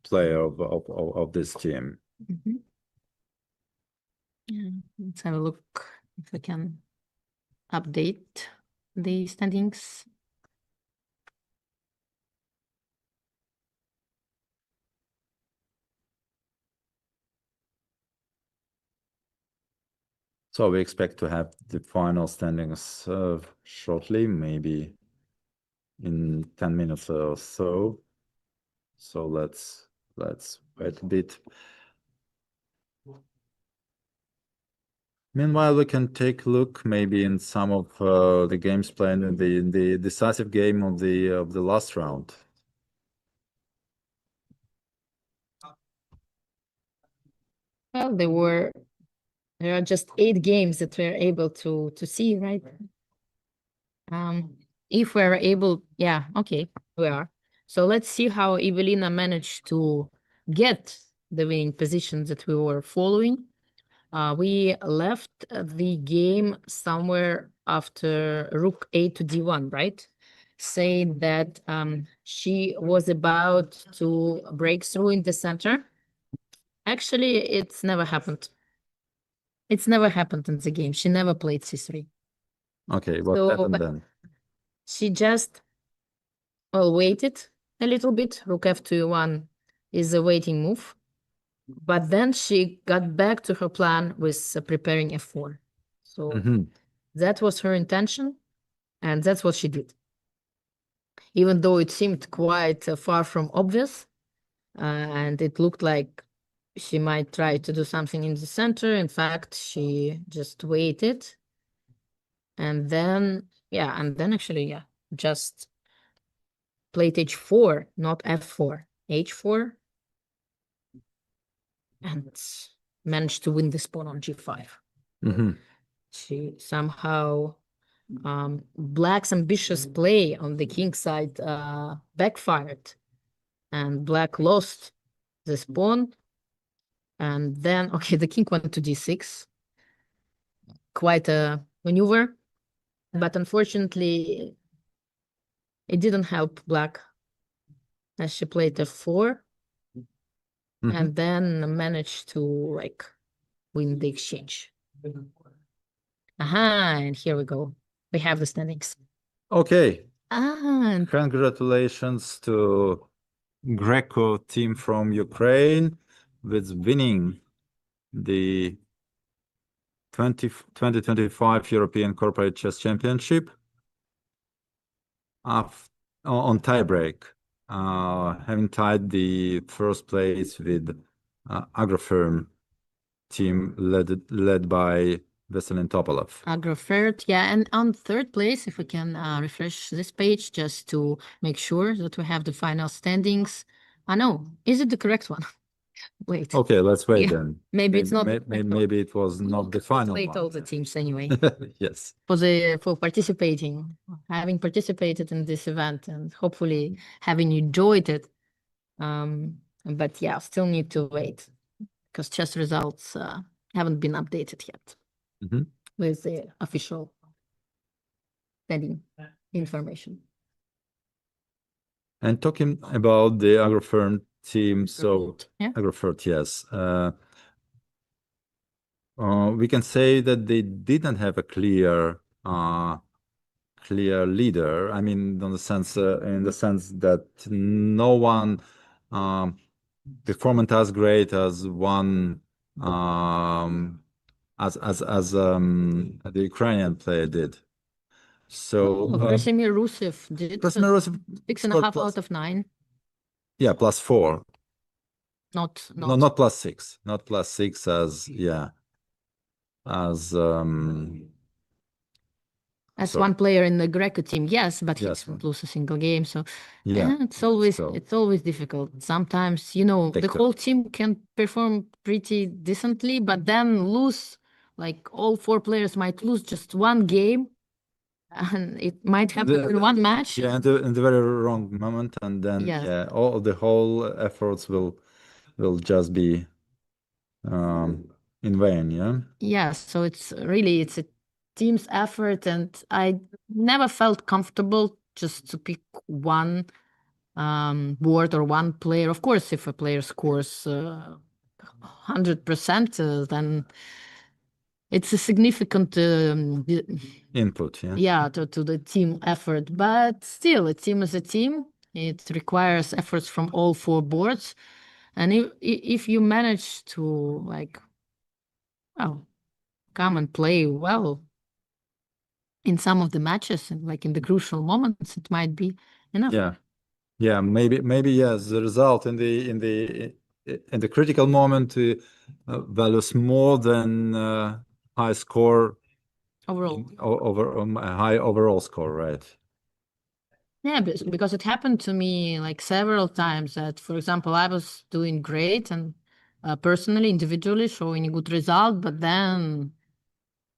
player of this team. Yeah, let's have a look if we can update the standings. So we expect to have the final standings shortly, maybe in 10 minutes or so. So let's wait a bit. Meanwhile, we can take a look maybe in some of the games played in the decisive game of the last round. Well, there are just 8 games that we're able to see, right? If we're able, yeah, okay, we are. So let's see how Evelina managed to get the winning positions that we were following. We left the game somewhere after rook a to d1, right? Saying that she was about to break through in the center. Actually, it's never happened. It's never happened in the game. She never played c3. Okay, what So happened then? she just waited a little bit. Rook f2 is a waiting move. But then she got back to her plan with preparing f4. So that was her intention, and that's what she did. Even though it seemed quite far from obvious, and it looked like she might try to do something in the center. In fact, she just waited. And then, actually, just played h4, not f4, h4. And managed to win this pawn on g5. She somehow, Black's ambitious play on the king side backfired, and Black lost this pawn. And then, okay, the king went to d6. Quite a maneuver, but unfortunately, it didn't help Black as she played f4 and then managed to like win the exchange. And here we go. We have the standings. Okay. And congratulations to Greco team from Ukraine with winning the 2025 European Corporate Chess Championship on tiebreak, having tied the first place with Agrofirm team led by Veselin Topalov. Agrofert, yeah, and on third place, if we can refresh this page just to make sure that we have the final standings. No, is it the correct one? Wait. Okay, let's wait then. Maybe it's not. Maybe it was not the final Wait, one. all the teams anyway. Yes. For participating, having participated in this event, and hopefully having enjoyed it. But yeah, still need to wait because chess results haven't been updated yet with the official standing information. And talking about the Agrofirm team, so Agrofert, yes. We can say that they didn't have a clear leader. I mean, in the sense that no one performed as great as one as the Ukrainian player did. So Krasimir Rusev did 6.5 out of 9. Yeah, +4. Not +6. Not +6 as one player in the Greco team, yes, but he didn't lose a single game. So it's always difficult. Sometimes, the whole team can perform pretty decently, but then lose, like all 4 players might lose just one game, and it might happen in one match. Yeah, in the very wrong moment, and then all the whole efforts will just be in vain, yeah? Yeah, so it's a team's effort, and I never felt comfortable just to pick one board or one player. Of course, if a player scores 100%, then it's a significant Input, yeah? yeah, to the team effort. But still, a team is a team. It requires efforts from all four boards. And if you manage to, like, well, come and play well in some of the matches, and like in the crucial moments, it might be enough. Yeah, maybe yes, the result in the critical moment values more than high score Overall. over a high overall score, right? Yeah, because it happened to me like several times that, for example, I was doing great and personally, individually showing a good result, but then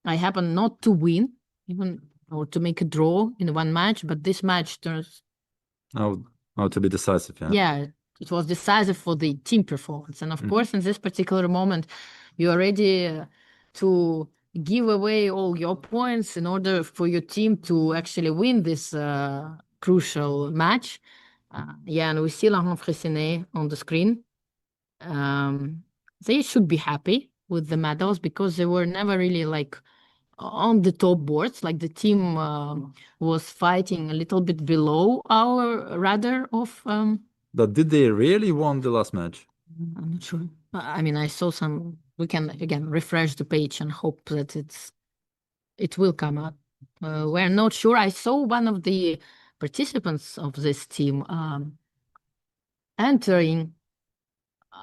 I happened not to win even or to make a draw in one match, but this match turns. How to be decisive, yeah. Yeah, it was decisive for the team performance. And of course, in this particular moment, you are ready to give away all your points in order for your team to actually win this crucial match. Yeah, and we see Laurent Fressinet on the screen. They should be happy with the medals because they were never really like on the top boards. Like the team was fighting a little bit below our radar of. But did they really won the last match? I'm not sure. I mean, I saw some. We can again refresh the page and hope that it will come up. We're not sure. I saw one of the participants of this team entering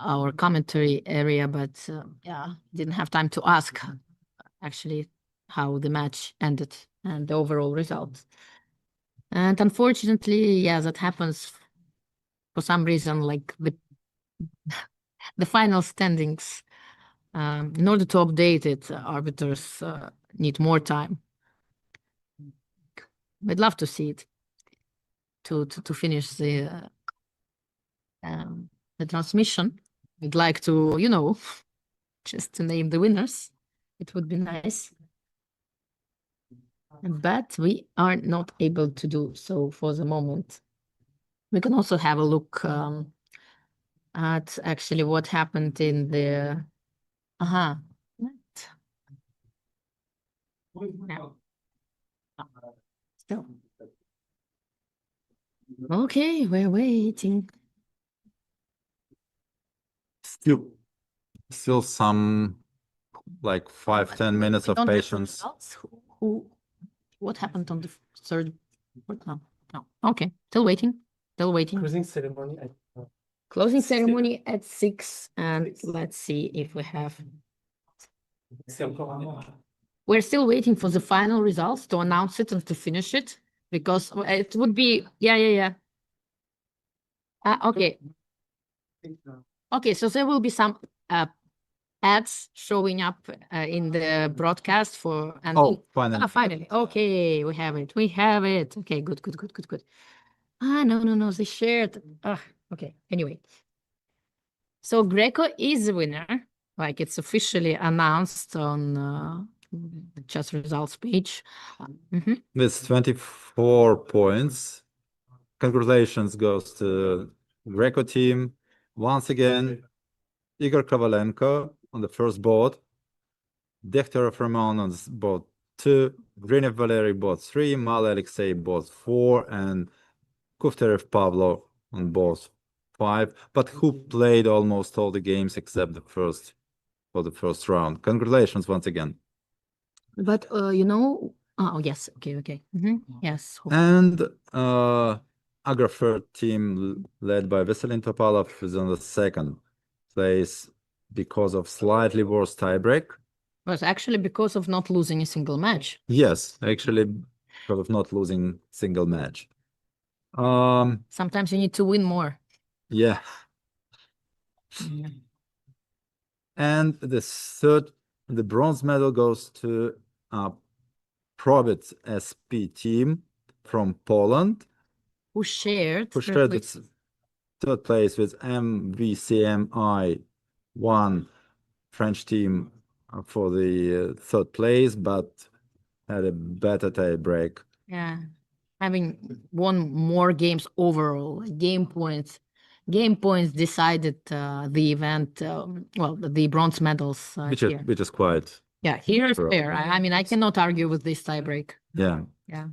our commentary area, but yeah, didn't have time to ask actually how the match ended and the overall result. And unfortunately, yeah, that happens for some reason, like the final standings. In order to update it, arbiters need more time. We'd love to see it to finish the transmission. We'd like to, just to name the winners. It would be nice. But we are not able to do so for the moment. We can also have a look at actually what happened in the. Still. Okay, we're waiting. Still some like 5-10 minutes of patience. What happened on the third? No. Okay, still waiting. Closing ceremony at Closing ceremony at 6, and let's see if we have. We're still waiting for the final results to announce it and to finish it, because it would be yeah. Okay. Okay, so there will be some ads showing up in the broadcast for. And finally. Finally. Okay, we have it. Okay, good. No, they shared. Okay, anyway. So Greco is the winner. Like, it's officially announced on the chess results page. With 24 points. Congratulations goes to Greco team. Once again, Igor Kovalenko on the first board, Dektorov Roman on board 2, Grinev Valery board 3, Mal Alexei board 4, and Kufterev Pavlo on board 5, but who played almost all the games except for the first round. Congratulations once again. But oh yes, okay. Yes. And Agrafert team led by Veselin Topalov is on the second place because of slightly worse tiebreak. Was actually because of not losing a single match. Yes, actually because of not losing single match. Sometimes you need to win more. Yeah. And the bronze medal goes to Probit SP team from Poland. Who shared its third place with MVCMI 1 French team for the third place, but had a better tie break. Yeah, having won more games overall, game points decided the event. Well, the bronze medals here. Which is quite. Yeah, here is fair. I mean, I cannot argue with this tiebreak. Yeah. Yeah.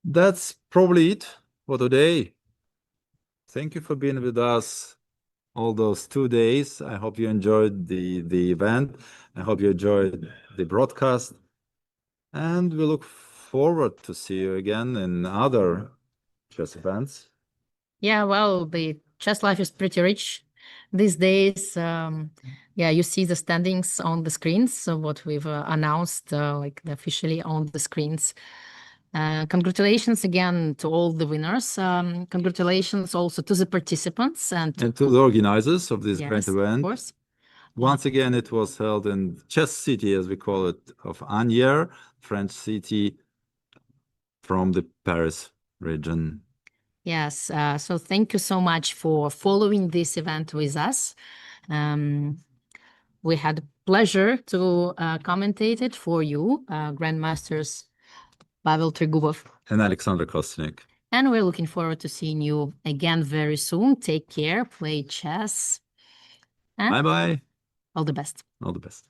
That's probably it for today. Thank you for being with us all those 2 days. I hope you enjoyed the event. I hope you enjoyed the broadcast. And we look forward to see you again in other chess events. Yeah, well, the chess life is pretty rich these days. Yeah, you see the standings on the screens. So what we've announced, like officially on the screens. Congratulations again to all the winners. Congratulations also to the participants and to the organizers of this great event. Of course. Once again, it was held in Chess City, as we call it, of Asnières, French city from the Paris region. Yes, so thank you so much for following this event with us. We had pleasure to commentate it for you, Grandmasters Pavel Tregubov and Alexandra Kosteniuk. And we're looking forward to seeing you again very soon. Take care, play chess. Bye-bye. All the best. All the best.